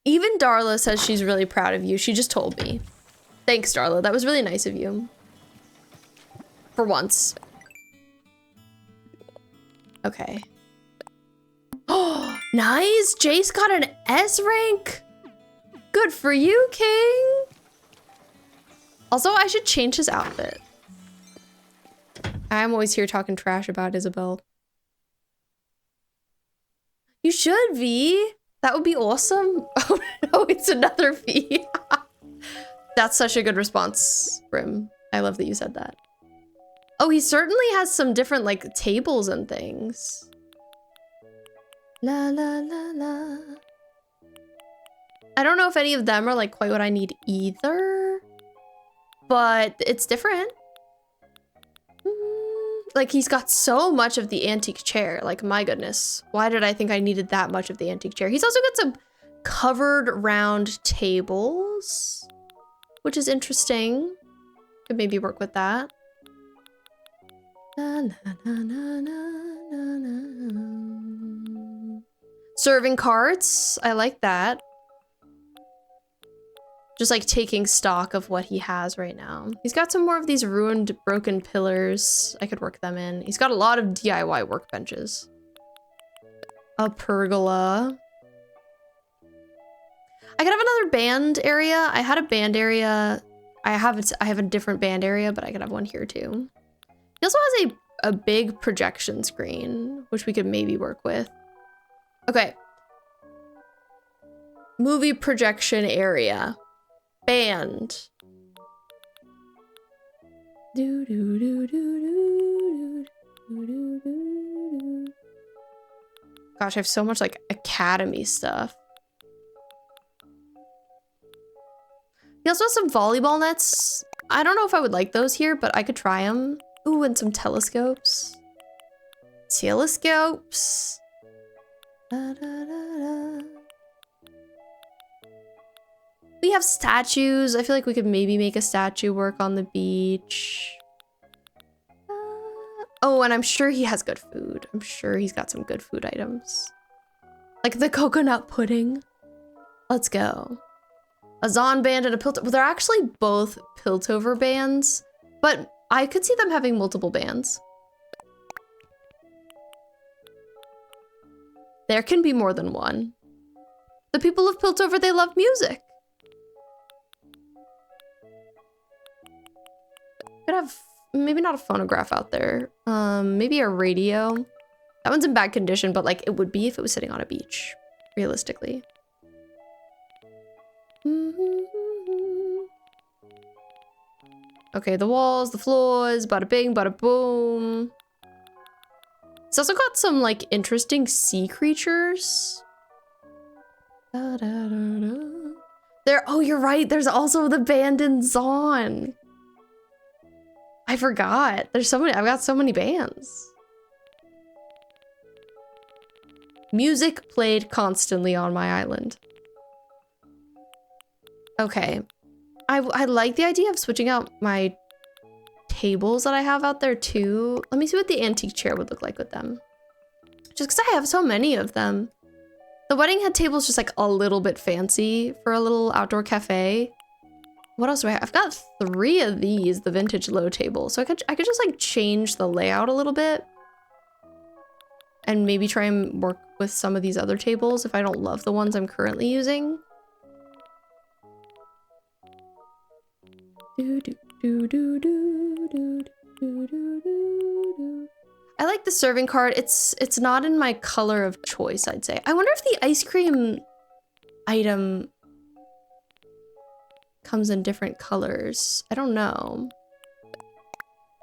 Even Darla says she's really proud of you. She just told me. Thanks, Darla. That was really nice of you. For once. Okay. Oh, nice! Jace got an S rank! Good for you, King! Also, I should change his outfit. I'm always here talking trash about Isabel. You should, V. That would be awesome. Oh no, it's another V. That's such a good response, Brim. I love that you said that. Oh, he certainly has some different, like, tables and things. La la la la. I don't know if any of them are, like, quite what I need either. But it's different. Like, he's got so much of the antique chair. Like, my goodness. Why did I think I needed that much of the antique chair? He's also got some covered round tables, which is interesting. Could maybe work with that. Na, na, na, na, na, na, na. Serving carts. I like that. Just like taking stock of what he has right now. He's got some more of these ruined, broken pillars. I could work them in. He's got a lot of DIY workbenches. A pergola. I could have another band area. I had a band area. I have a different band area, but I could have one here too. He also has a big projection screen, which we could maybe work with. Okay. Movie projection area. Band. Do, do, do, do, do, do, do, do. Gosh, I have so much like academy stuff. He also has some volleyball nets. I don't know if I would like those here, but I could try them. Ooh, and some telescopes. Telescopes. Da, da, da, da. We have statues. I feel like we could maybe make a statue work on the beach. Oh, and I'm sure he has good food. I'm sure he's got some good food items. Like the coconut pudding. Let's go. A Zon band and a Piltover. Well, they're actually both Piltover bands, but I could see them having multiple bands. There can be more than one. The people of Piltover, they love music. Could have maybe not a phonograph out there. Maybe a radio. That one's in bad condition, but like it would be if it was sitting on a beach, realistically. Okay, the walls, the floors, bada bing, bada boom. It's also got some like interesting sea creatures. Da, da, da, da. There, oh, you're right. There's also the abandoned Zaun. I forgot. There's so many. I've got so many bands. Music played constantly on my island. Okay. I like the idea of switching out my tables that I have out there too. Let me see what the antique chair would look like with them. Just because I have so many of them. The wedding had tables just like a little bit fancy for a little outdoor cafe. What else do I have? I've got 3 of these, the vintage low table. So I could just like change the layout a little bit. And maybe try and work with some of these other tables if I don't love the ones I'm currently using. I like the serving cart. It's not in my color of choice, I'd say. I wonder if the ice cream item comes in different colors. I don't know.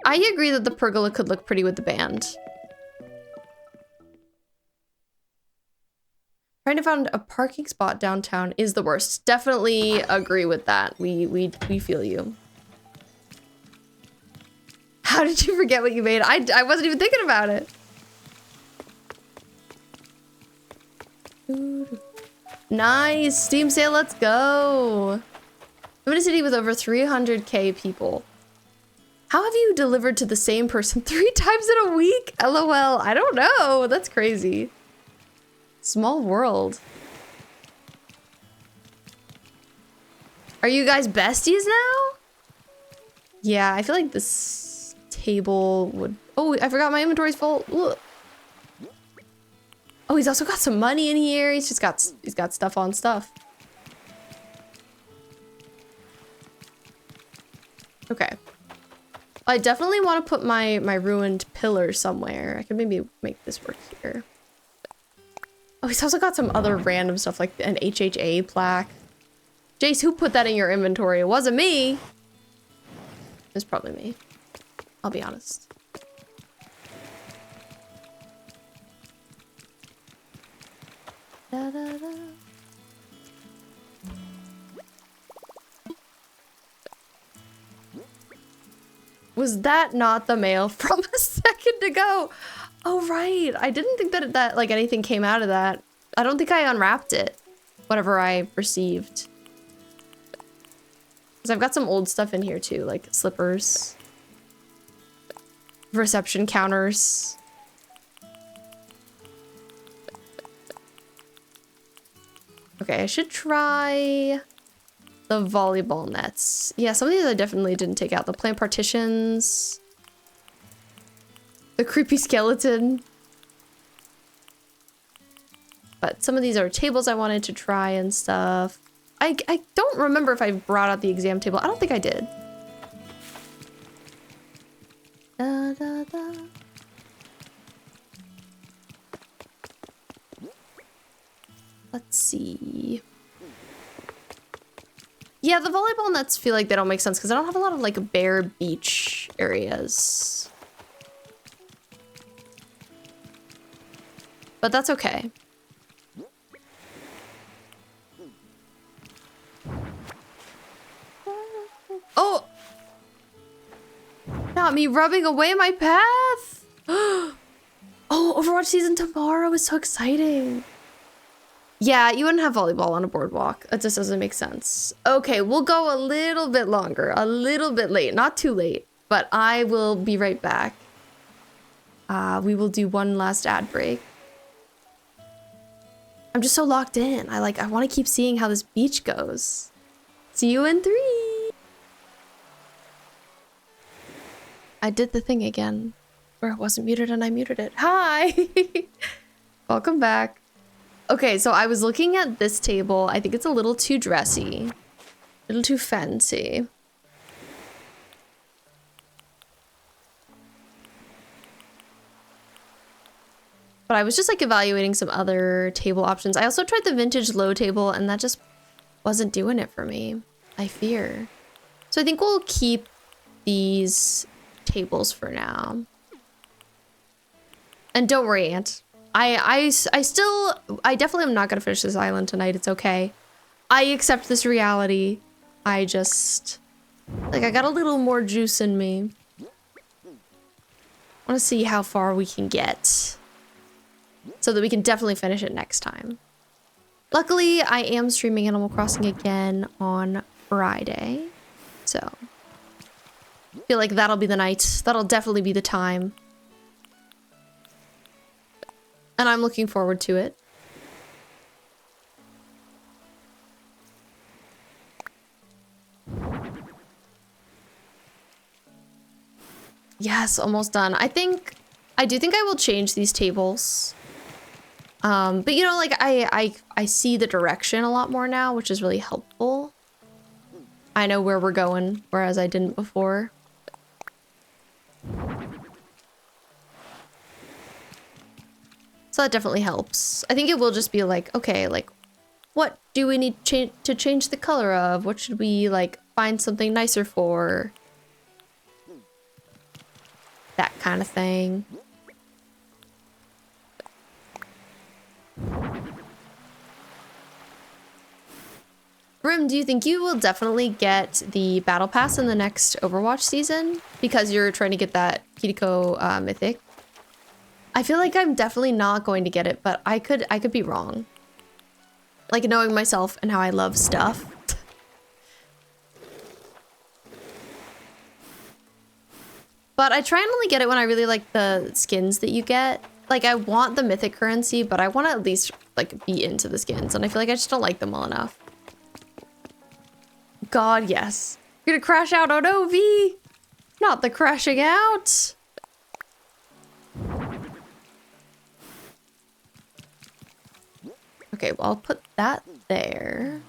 I agree that the pergola could look pretty with the band. Trying to find a parking spot downtown is the worst. Definitely agree with that. We feel you. How did you forget what you made? I wasn't even thinking about it. Nice. Steam sale, let's go. I'm in a city with over 300k people. How have you delivered to the same person 3 times in a week? LOL. I don't know. That's crazy. Small world. Are you guys besties now? Yeah, I feel like this table would... Oh, I forgot my inventory's full. Ugh. Oh, he's also got some money in here. He's got stuff on stuff. Okay. I definitely want to put my ruined pillar somewhere. I could maybe make this work here. Oh, he's also got some other random stuff like an HHA plaque. Jace, who put that in your inventory? It wasn't me. It's probably me. I'll be honest. Da, da, da. Was that not the mail from a second ago? Oh, right. I didn't think that like anything came out of that. I don't think I unwrapped it. Whatever I received. Because I've got some old stuff in here too, like slippers. Reception counters. Okay, I should try the volleyball nets. Yeah, some of these I definitely didn't take out. The plant partitions. The creepy skeleton. But some of these are tables I wanted to try and stuff. I don't remember if I brought out the exam table. I don't think I did. Da, da, da. Let's see. Yeah, the volleyball nets feel like they don't make sense because I don't have a lot of like bare beach areas. But that's okay. Oh! Not me rubbing away my path! Oh, Overwatch season tomorrow is so exciting. Yeah, you wouldn't have volleyball on a boardwalk. It just doesn't make sense. Okay, we'll go a little bit longer, a little bit late. Not too late, but I will be right back. We will do one last ad break. I'm just so locked in. I want to keep seeing how this beach goes. See you in 3. I did the thing again where it wasn't muted and I muted it. Hi! Welcome back. Okay, so I was looking at this table. I think it's a little too dressy. A little too fancy. But I was just like evaluating some other table options. I also tried the vintage low table and that just wasn't doing it for me. I fear. So I think we'll keep these tables for now. And don't worry, Aunt. I definitely am not gonna finish this island tonight. It's okay. I accept this reality. I just, like, I got a little more juice in me. I want to see how far we can get so that we can definitely finish it next time. Luckily, I am streaming Animal Crossing again on Friday. So, I feel like that'll be the night. That'll definitely be the time. And I'm looking forward to it. Yes, almost done. I do think I will change these tables. But you know, like I see the direction a lot more now, which is really helpful. I know where we're going, whereas I didn't before. So that definitely helps. I think it will just be like, okay, like, what do we need to change the color of? What should we, like, find something nicer for? That kind of thing. Brim, do you think you will definitely get the battle pass in the next Overwatch season? Because you're trying to get that Kiriko mythic? I feel like I'm definitely not going to get it, but I could be wrong. Like, knowing myself and how I love stuff. But I try and only get it when I really like the skins that you get. Like, I want the mythic currency, but I want to at least, like, be into the skins. And I feel like I just don't like them well enough. God, yes. You're gonna crash out. Oh no, V! Not the crashing out! Okay, well, I'll put that there.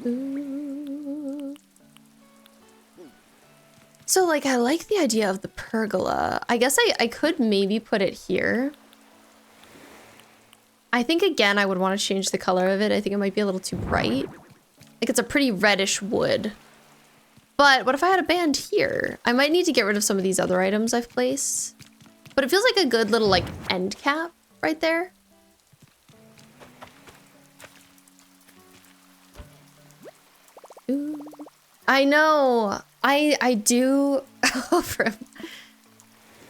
Ooh. So, like, I like the idea of the pergola. I guess I could maybe put it here. I think, again, I would want to change the color of it. I think it might be a little too bright. Like, it's a pretty reddish wood. But what if I had a band here? I might need to get rid of some of these other items I've placed. But it feels like a good little, like, end cap right there. Ooh. I know. I do.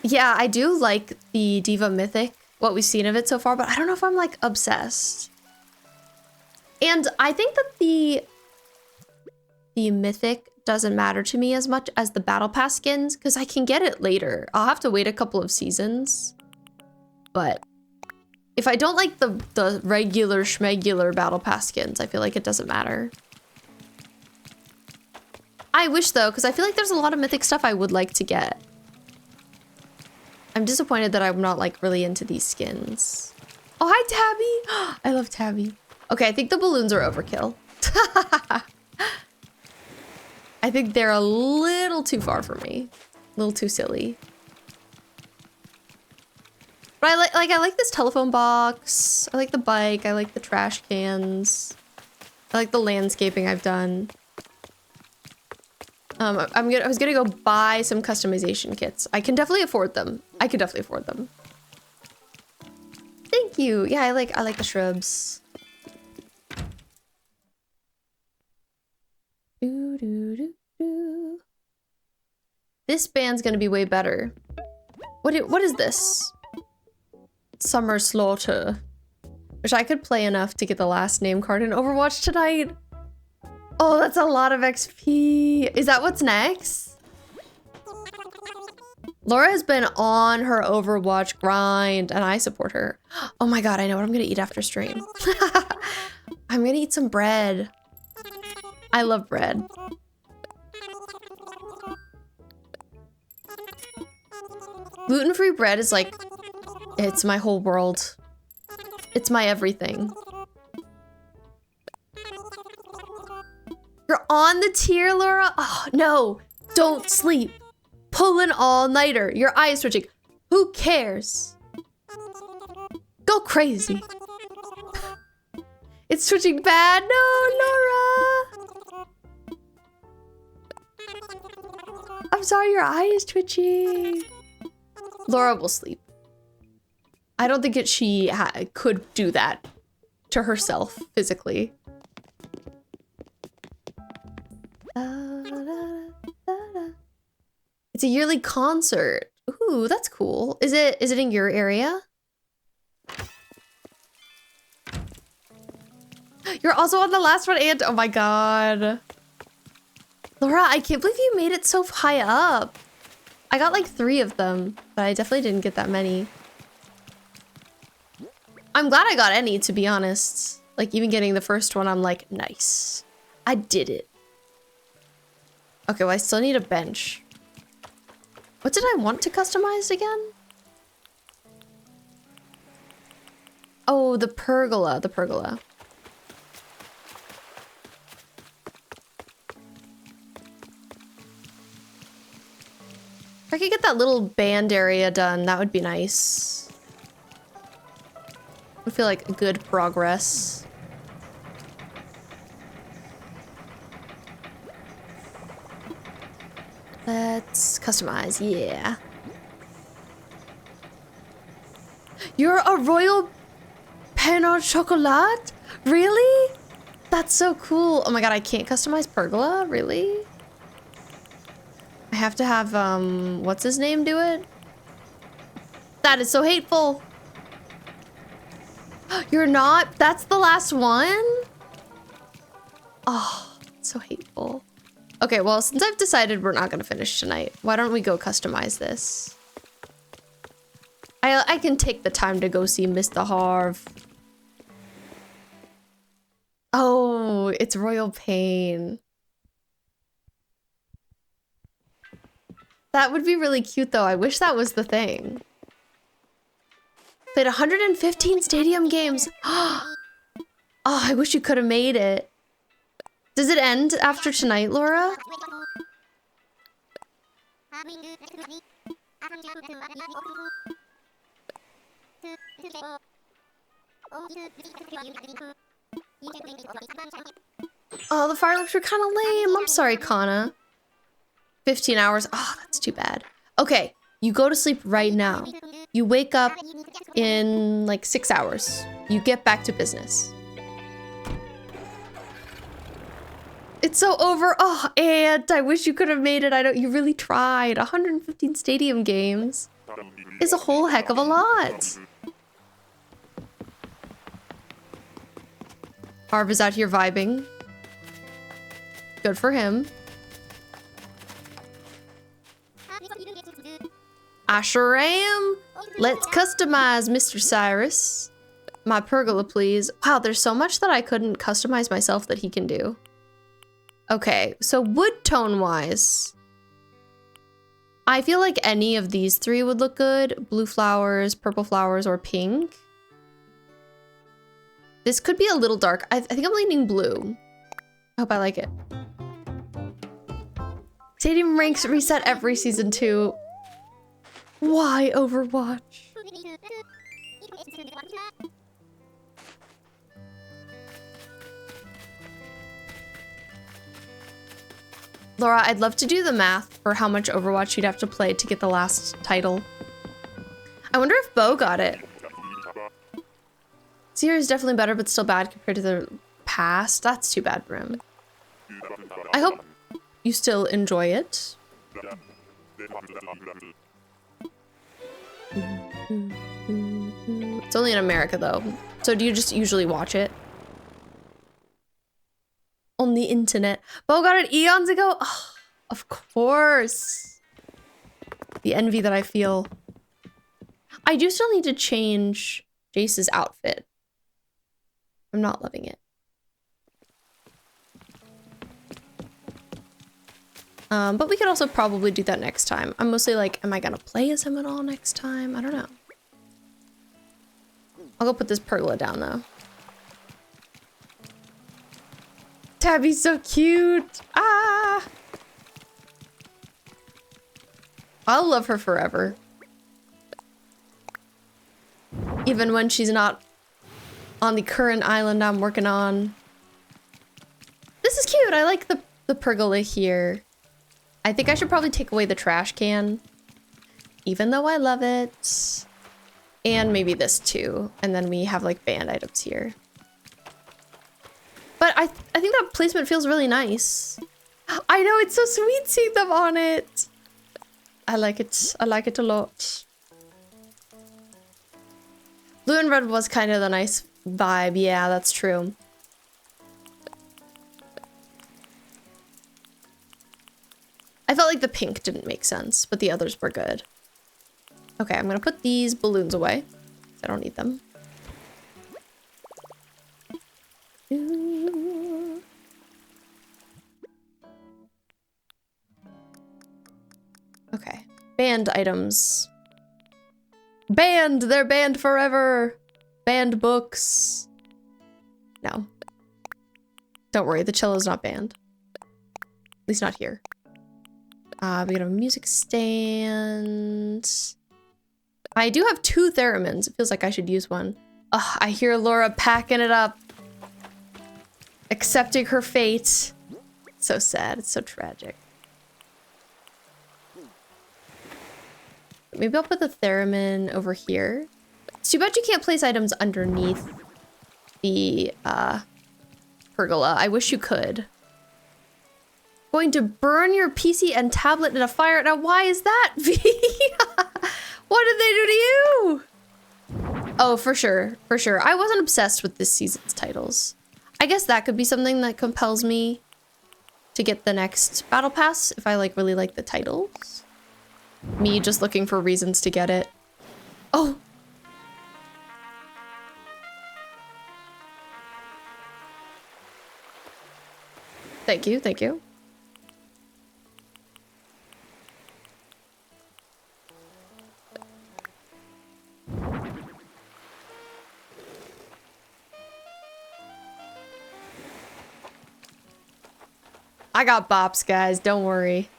Yeah, I do like the Diva Mythic, what we've seen of it so far, but I don't know if I'm, like, obsessed. And I think that the Mythic doesn't matter to me as much as the Battle Pass skins, because I can get it later. I'll have to wait a couple of seasons. But if I don't like the regular schmegular Battle Pass skins, I feel like it doesn't matter. I wish, though, because I feel like there's a lot of Mythic stuff I would like to get. I'm disappointed that I'm not, like, really into these skins. Oh, hi, Tabby! I love Tabby. Okay, I think the balloons are overkill. I think they're a little too far for me. A little too silly. But I like this telephone box. I like the bike. I like the trash cans. I like the landscaping I've done. I was gonna go buy some customization kits. I can definitely afford them. I can definitely afford them. Thank you. Yeah, I like the shrubs. This band's gonna be way better. What is this? Summer Slaughter. Wish I could play enough to get the last name card in Overwatch tonight. Oh, that's a lot of XP. Is that what's next? Laura has been on her Overwatch grind, and I support her. Oh my god, I know what I'm gonna eat after stream. I'm gonna eat some bread. I love bread. Gluten-free bread is like, it's my whole world. It's my everything. You're on the tier, Laura? Oh, no. Don't sleep. Pull an all-nighter. Your eye is twitching. Who cares? Go crazy. It's twitching bad. No, Laura. I'm sorry, your eye is twitching. Laura will sleep. I don't think she could do that to herself physically. It's a yearly concert. Ooh, that's cool. Is it in your area? You're also on the last one, and oh my god. Laura, I can't believe you made it so high up. I got like 3 of them, but I definitely didn't get that many. I'm glad I got any, to be honest. Like, even getting the first one, I'm like, nice. I did it. Okay, well, I still need a bench. What did I want to customize again? Oh, the pergola, the pergola. If I could get that little band area done, that would be nice. I feel like good progress. Let's customize, yeah. You're a royal pain au chocolat? Really? That's so cool. Oh my god, I can't customize pergola? Really? I have to have, what's his name do it? That is so hateful. You're not? That's the last one? Oh, so hateful. Okay, well, since I've decided we're not gonna finish tonight, why don't we go customize this? I can take the time to go see Mr. Harv. Oh, it's Royal Pain. That would be really cute, though. I wish that was the thing. Played 115 stadium games. Oh, I wish you could have made it. Does it end after tonight, Laura? Oh, the fireworks were kind of lame. I'm sorry, Kana. 15 hours. Oh, that's too bad. Okay, you go to sleep right now. You wake up in like 6 hours. You get back to business. It's so over. Oh, and I wish you could have made it. I don't. You really tried. 115 stadium games is a whole heck of a lot. Harv is out here vibing. Good for him. I sure am. Let's customize Mr. Cyrus. My pergola, please. Wow, there's so much that I couldn't customize myself that he can do. Okay, so wood tone wise, I feel like any of these 3 would look good. Blue flowers, purple flowers, or pink. This could be a little dark. I think I'm leaning blue. I hope I like it. Stadium ranks reset every season 2. Why Overwatch? Laura, I'd love to do the math for how much Overwatch you'd have to play to get the last title. I wonder if Bo got it. Series is definitely better, but still bad compared to the past. That's too bad for him. I hope you still enjoy it. It's only in America, though. So do you just usually watch it? On the internet. Bo got it eons ago? Oh, of course. The envy that I feel. I do still need to change Jace's outfit. I'm not loving it. But we could also probably do that next time. I'm mostly like, am I gonna play as him at all next time? I don't know. I'll go put this pergola down, though. Tabby's so cute. Ah! I'll love her forever. Even when she's not on the current island I'm working on. This is cute. I like the pergola here. I think I should probably take away the trash can, even though I love it. And maybe this too. And then we have like band items here. But I think that placement feels really nice. I know, it's so sweet seeing them on it. I like it. I like it a lot. Blue and red was kind of the nice vibe. Yeah, that's true. I felt like the pink didn't make sense, but the others were good. Okay, I'm gonna put these balloons away. I don't need them. Okay, banned items. Banned! They're banned forever! Banned books. No. Don't worry, the cello's not banned. At least not here. We got a music stand. I do have 2 theremins. It feels like I should use one. Ugh, I hear Laura packing it up. Accepting her fate. It's so sad. It's so tragic. Maybe I'll put the theremin over here. It's too bad you can't place items underneath the pergola. I wish you could. Going to burn your PC and tablet in a fire. Now, why is that, V? What did they do to you? Oh, for sure. For sure. I wasn't obsessed with this season's titles. I guess that could be something that compels me to get the next battle pass if I like really like the titles. Me just looking for reasons to get it. Oh. Thank you. Thank you. I got bops, guys. Don't worry.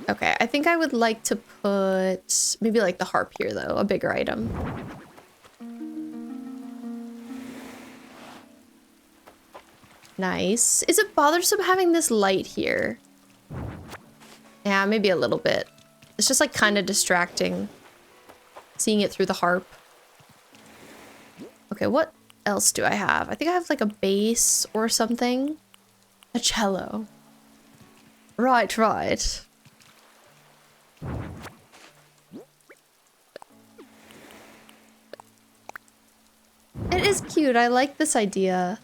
Okay, I think I would like to put maybe like the harp here, though. A bigger item. Nice. Is it bothersome having this light here? Yeah, maybe a little bit. It's just like kind of distracting. Seeing it through the harp. Okay, what else do I have? I think I have like a bass or something. A cello. Right, right. It is cute. I like this idea.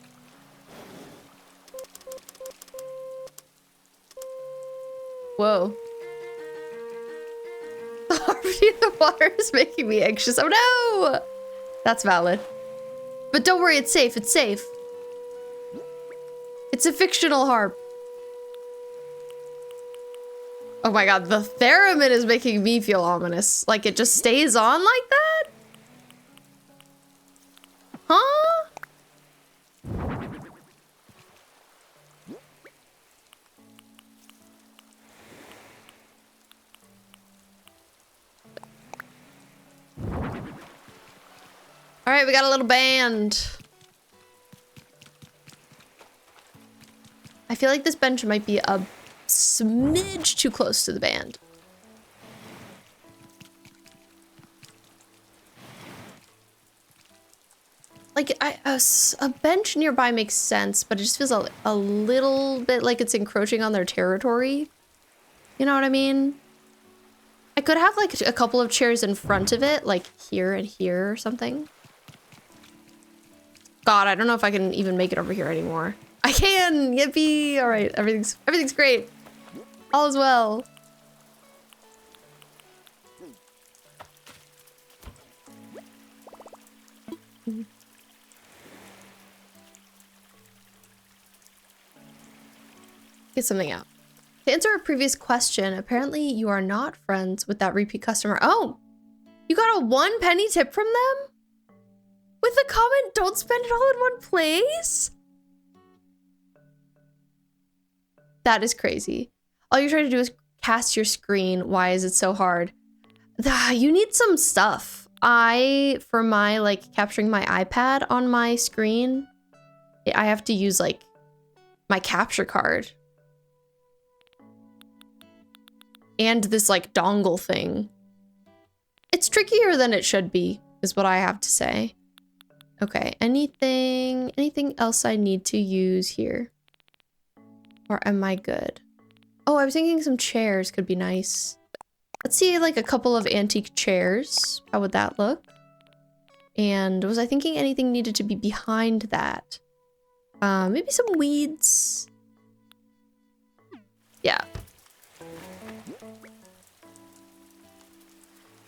Whoa. The water is making me anxious. Oh no! That's valid. But don't worry, it's safe. It's safe. It's a fictional harp. Oh my god, the theremin is making me feel ominous. Like it just stays on like that? Huh? All right, we got a little band. I feel like this bench might be a smidge too close to the band. Like, a bench nearby makes sense, but it just feels a little bit like it's encroaching on their territory. You know what I mean? I could have like a couple of chairs in front of it, like here and here or something. God, I don't know if I can even make it over here anymore. I can! Yippee! All right, everything's great. All is well. Get something out. To answer a previous question, apparently you are not friends with that repeat customer. Oh, you got a 1 penny tip from them? With the comment, don't spend it all in one place? That is crazy. All you're trying to do is cast your screen. Why is it so hard? You need some stuff. For my, like, capturing my iPad on my screen, I have to use, like, my capture card. and this like dongle thing. It's trickier than it should be, is what I have to say. Okay, anything else I need to use here? Or am I good? Oh, I was thinking some chairs could be nice. Let's see like a couple of antique chairs. How would that look? And was I thinking anything needed to be behind that? Maybe some weeds. Yeah.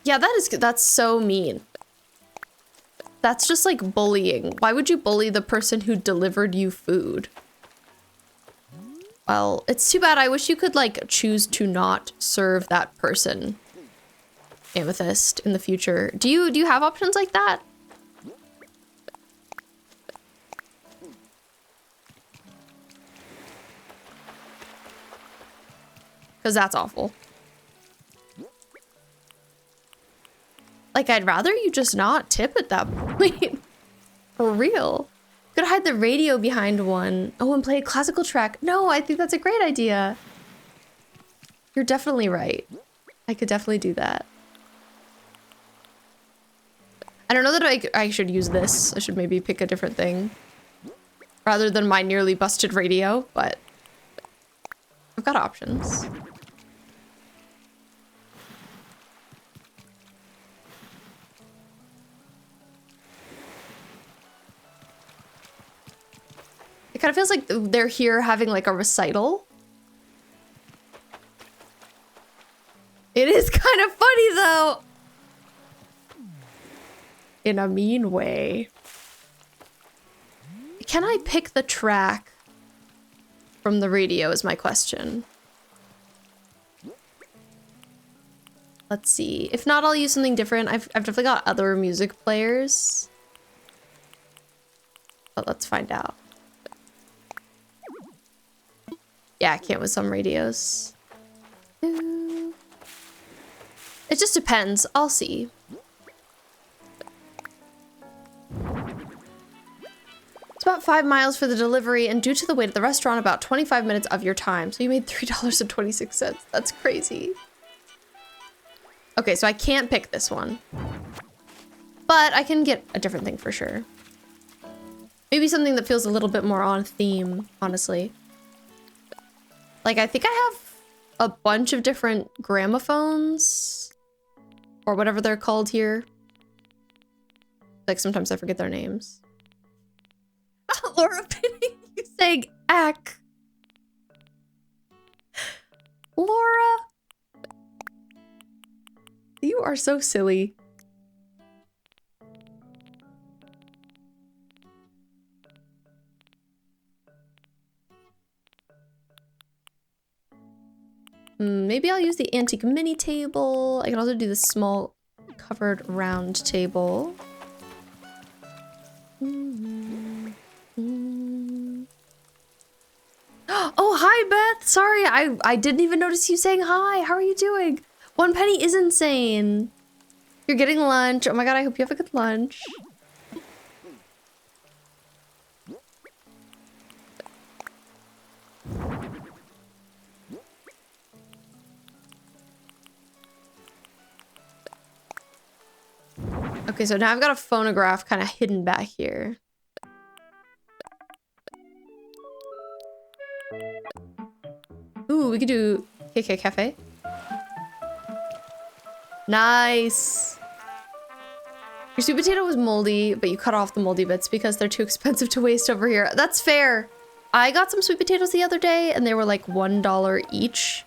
Yeah, that's so mean. That's just like bullying. Why would you bully the person who delivered you food? Well, it's too bad. I wish you could like choose to not serve that person, Amethyst, in the future. Do you have options like that? Because that's awful. Like, I'd rather you just not tip at that point. For real. Could hide the radio behind one. Oh, and play a classical track. No, I think that's a great idea. You're definitely right. I could definitely do that. I don't know that I should use this. I should maybe pick a different thing. Rather than my nearly busted radio, but I've got options. It kind of feels like they're here having like a recital. It is kind of funny though. In a mean way. Can I pick the track from the radio is my question. Let's see. If not, I'll use something different. I've definitely got other music players. But let's find out. Yeah, I can't with some radios. It just depends. I'll see. It's about 5 miles for the delivery, and due to the wait at the restaurant, about 25 minutes of your time. So you made $3.26. That's crazy. Okay, so I can't pick this one. But I can get a different thing for sure. Maybe something that feels a little bit more on theme, honestly. Like, I think I have a bunch of different gramophones. Or whatever they're called here. Like, sometimes I forget their names. Laura Penny, you saying ack. Laura. You are so silly. Maybe I'll use the antique mini table. I can also do the small covered round table. Oh, hi, Beth. Sorry, I didn't even notice you saying hi. How are you doing? 1 penny is insane. You're getting lunch. Oh my god, I hope you have a good lunch. Okay, so now I've got a phonograph kind of hidden back here. Ooh, we could do KK Cafe. Nice. Your sweet potato was moldy, but you cut off the moldy bits because they're too expensive to waste over here. That's fair. I got some sweet potatoes the other day and they were like $1 each.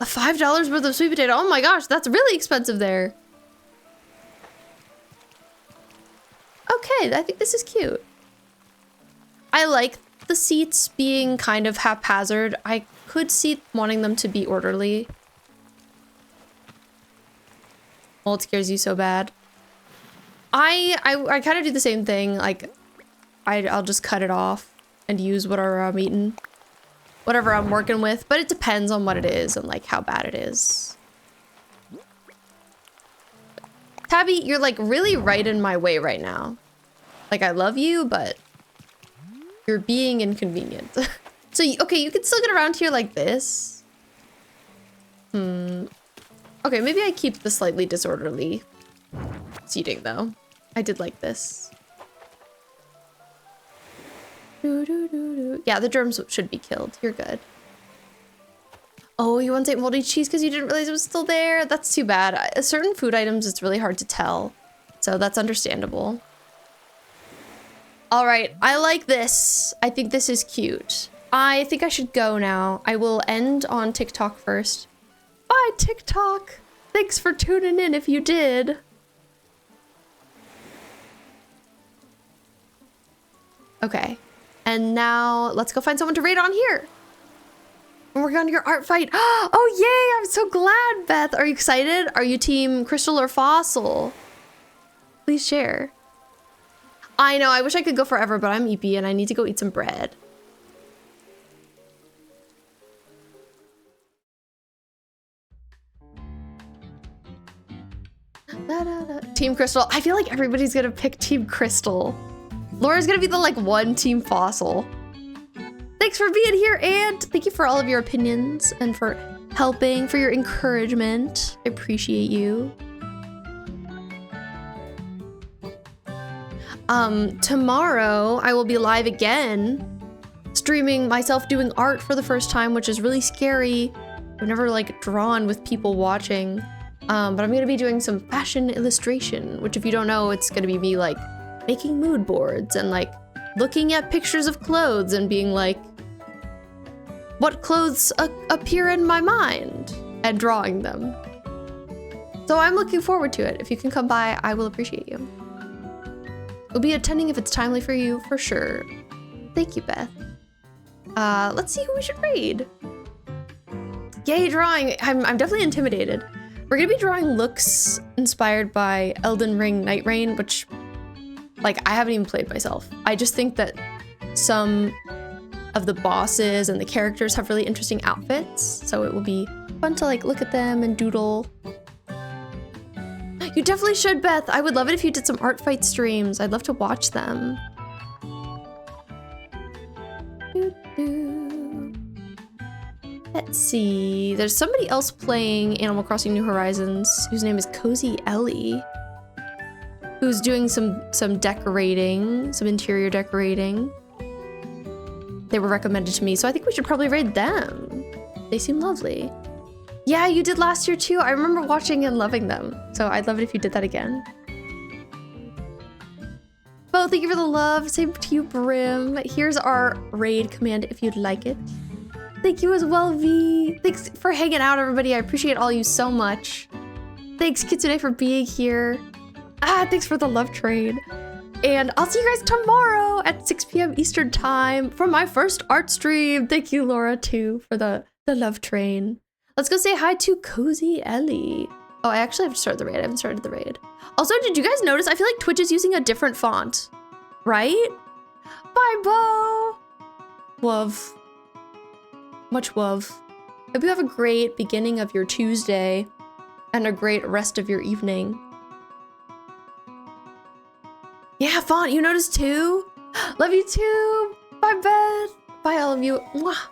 A $5 worth of sweet potato. Oh my gosh, that's really expensive there. Okay, I think this is cute. I like the seats being kind of haphazard. I could see wanting them to be orderly. Oh, it scares you so bad. I kind of do the same thing. Like, I'll just cut it off and use whatever I'm eating. Whatever I'm working with. But it depends on what it is and like how bad it is. Tabby, you're like really right in my way right now. Like, I love you, but you're being inconvenient. So, okay, you can still get around here like this. Okay, maybe I keep the slightly disorderly seating though. I did like this. Yeah, the germs should be killed. You're good. Oh, you want to eat moldy cheese because you didn't realize it was still there? That's too bad. Certain food items, it's really hard to tell. So that's understandable. All right, I like this. I think this is cute. I think I should go now. I will end on TikTok first. Bye, TikTok. Thanks for tuning in if you did. Okay. And now let's go find someone to raid on here. And we're going to your art fight. Oh, yay. I'm so glad, Beth. Are you excited? Are you team Crystal or Fossil? Please share. I know. I wish I could go forever, but I'm EP and I need to go eat some bread. Team Crystal. I feel like everybody's going to pick Team Crystal. Laura's going to be the like one Team Fossil. Thanks for being here, and thank you for all of your opinions and for helping, for your encouragement. I appreciate you. Tomorrow I will be live again, streaming myself doing art for the first time, which is really scary. I've never like drawn with people watching, but I'm gonna be doing some fashion illustration, which if you don't know, it's gonna be me like making mood boards and like looking at pictures of clothes and being like, what clothes appear in my mind, and drawing them. So I'm looking forward to it. If you can come by, I will appreciate you. We'll be attending if it's timely for you, for sure. Thank you, Beth. Let's see who we should raid. Yay, drawing. I'm definitely intimidated. We're gonna be drawing looks inspired by Elden Ring Night Rain, which, like, I haven't even played myself. I just think that some of the bosses and the characters have really interesting outfits, so it will be fun to like look at them and doodle. You definitely should, Beth. I would love it if you did some art fight streams. I'd love to watch them. Let's see. There's somebody else playing Animal Crossing New Horizons whose name is Cozy Ellie, who's doing some decorating, some interior decorating. They were recommended to me, so I think we should probably raid them. They seem lovely. Yeah, you did last year too. I remember watching and loving them, so I'd love it if you did that again. Bo, thank you for the love. Same to you, Brim. Here's our raid command if you'd like it. Thank you as well, V. Thanks for hanging out, everybody. I appreciate all you so much. Thanks, Kitsune, for being here. Thanks for the love trade. And I'll see you guys tomorrow at 6 p.m. Eastern time for my first art stream. Thank you, Laura, too, for the love train. Let's go say hi to Cozy Ellie. Oh, I actually have to start the raid. I haven't started the raid. Also, did you guys notice? I feel like Twitch is using a different font, right? Bye, Bo. Love. Much love. Hope you have a great beginning of your Tuesday and a great rest of your evening. Yeah, font, you noticed too? Love you too. Bye, Beth. Bye, all of you. Mwah.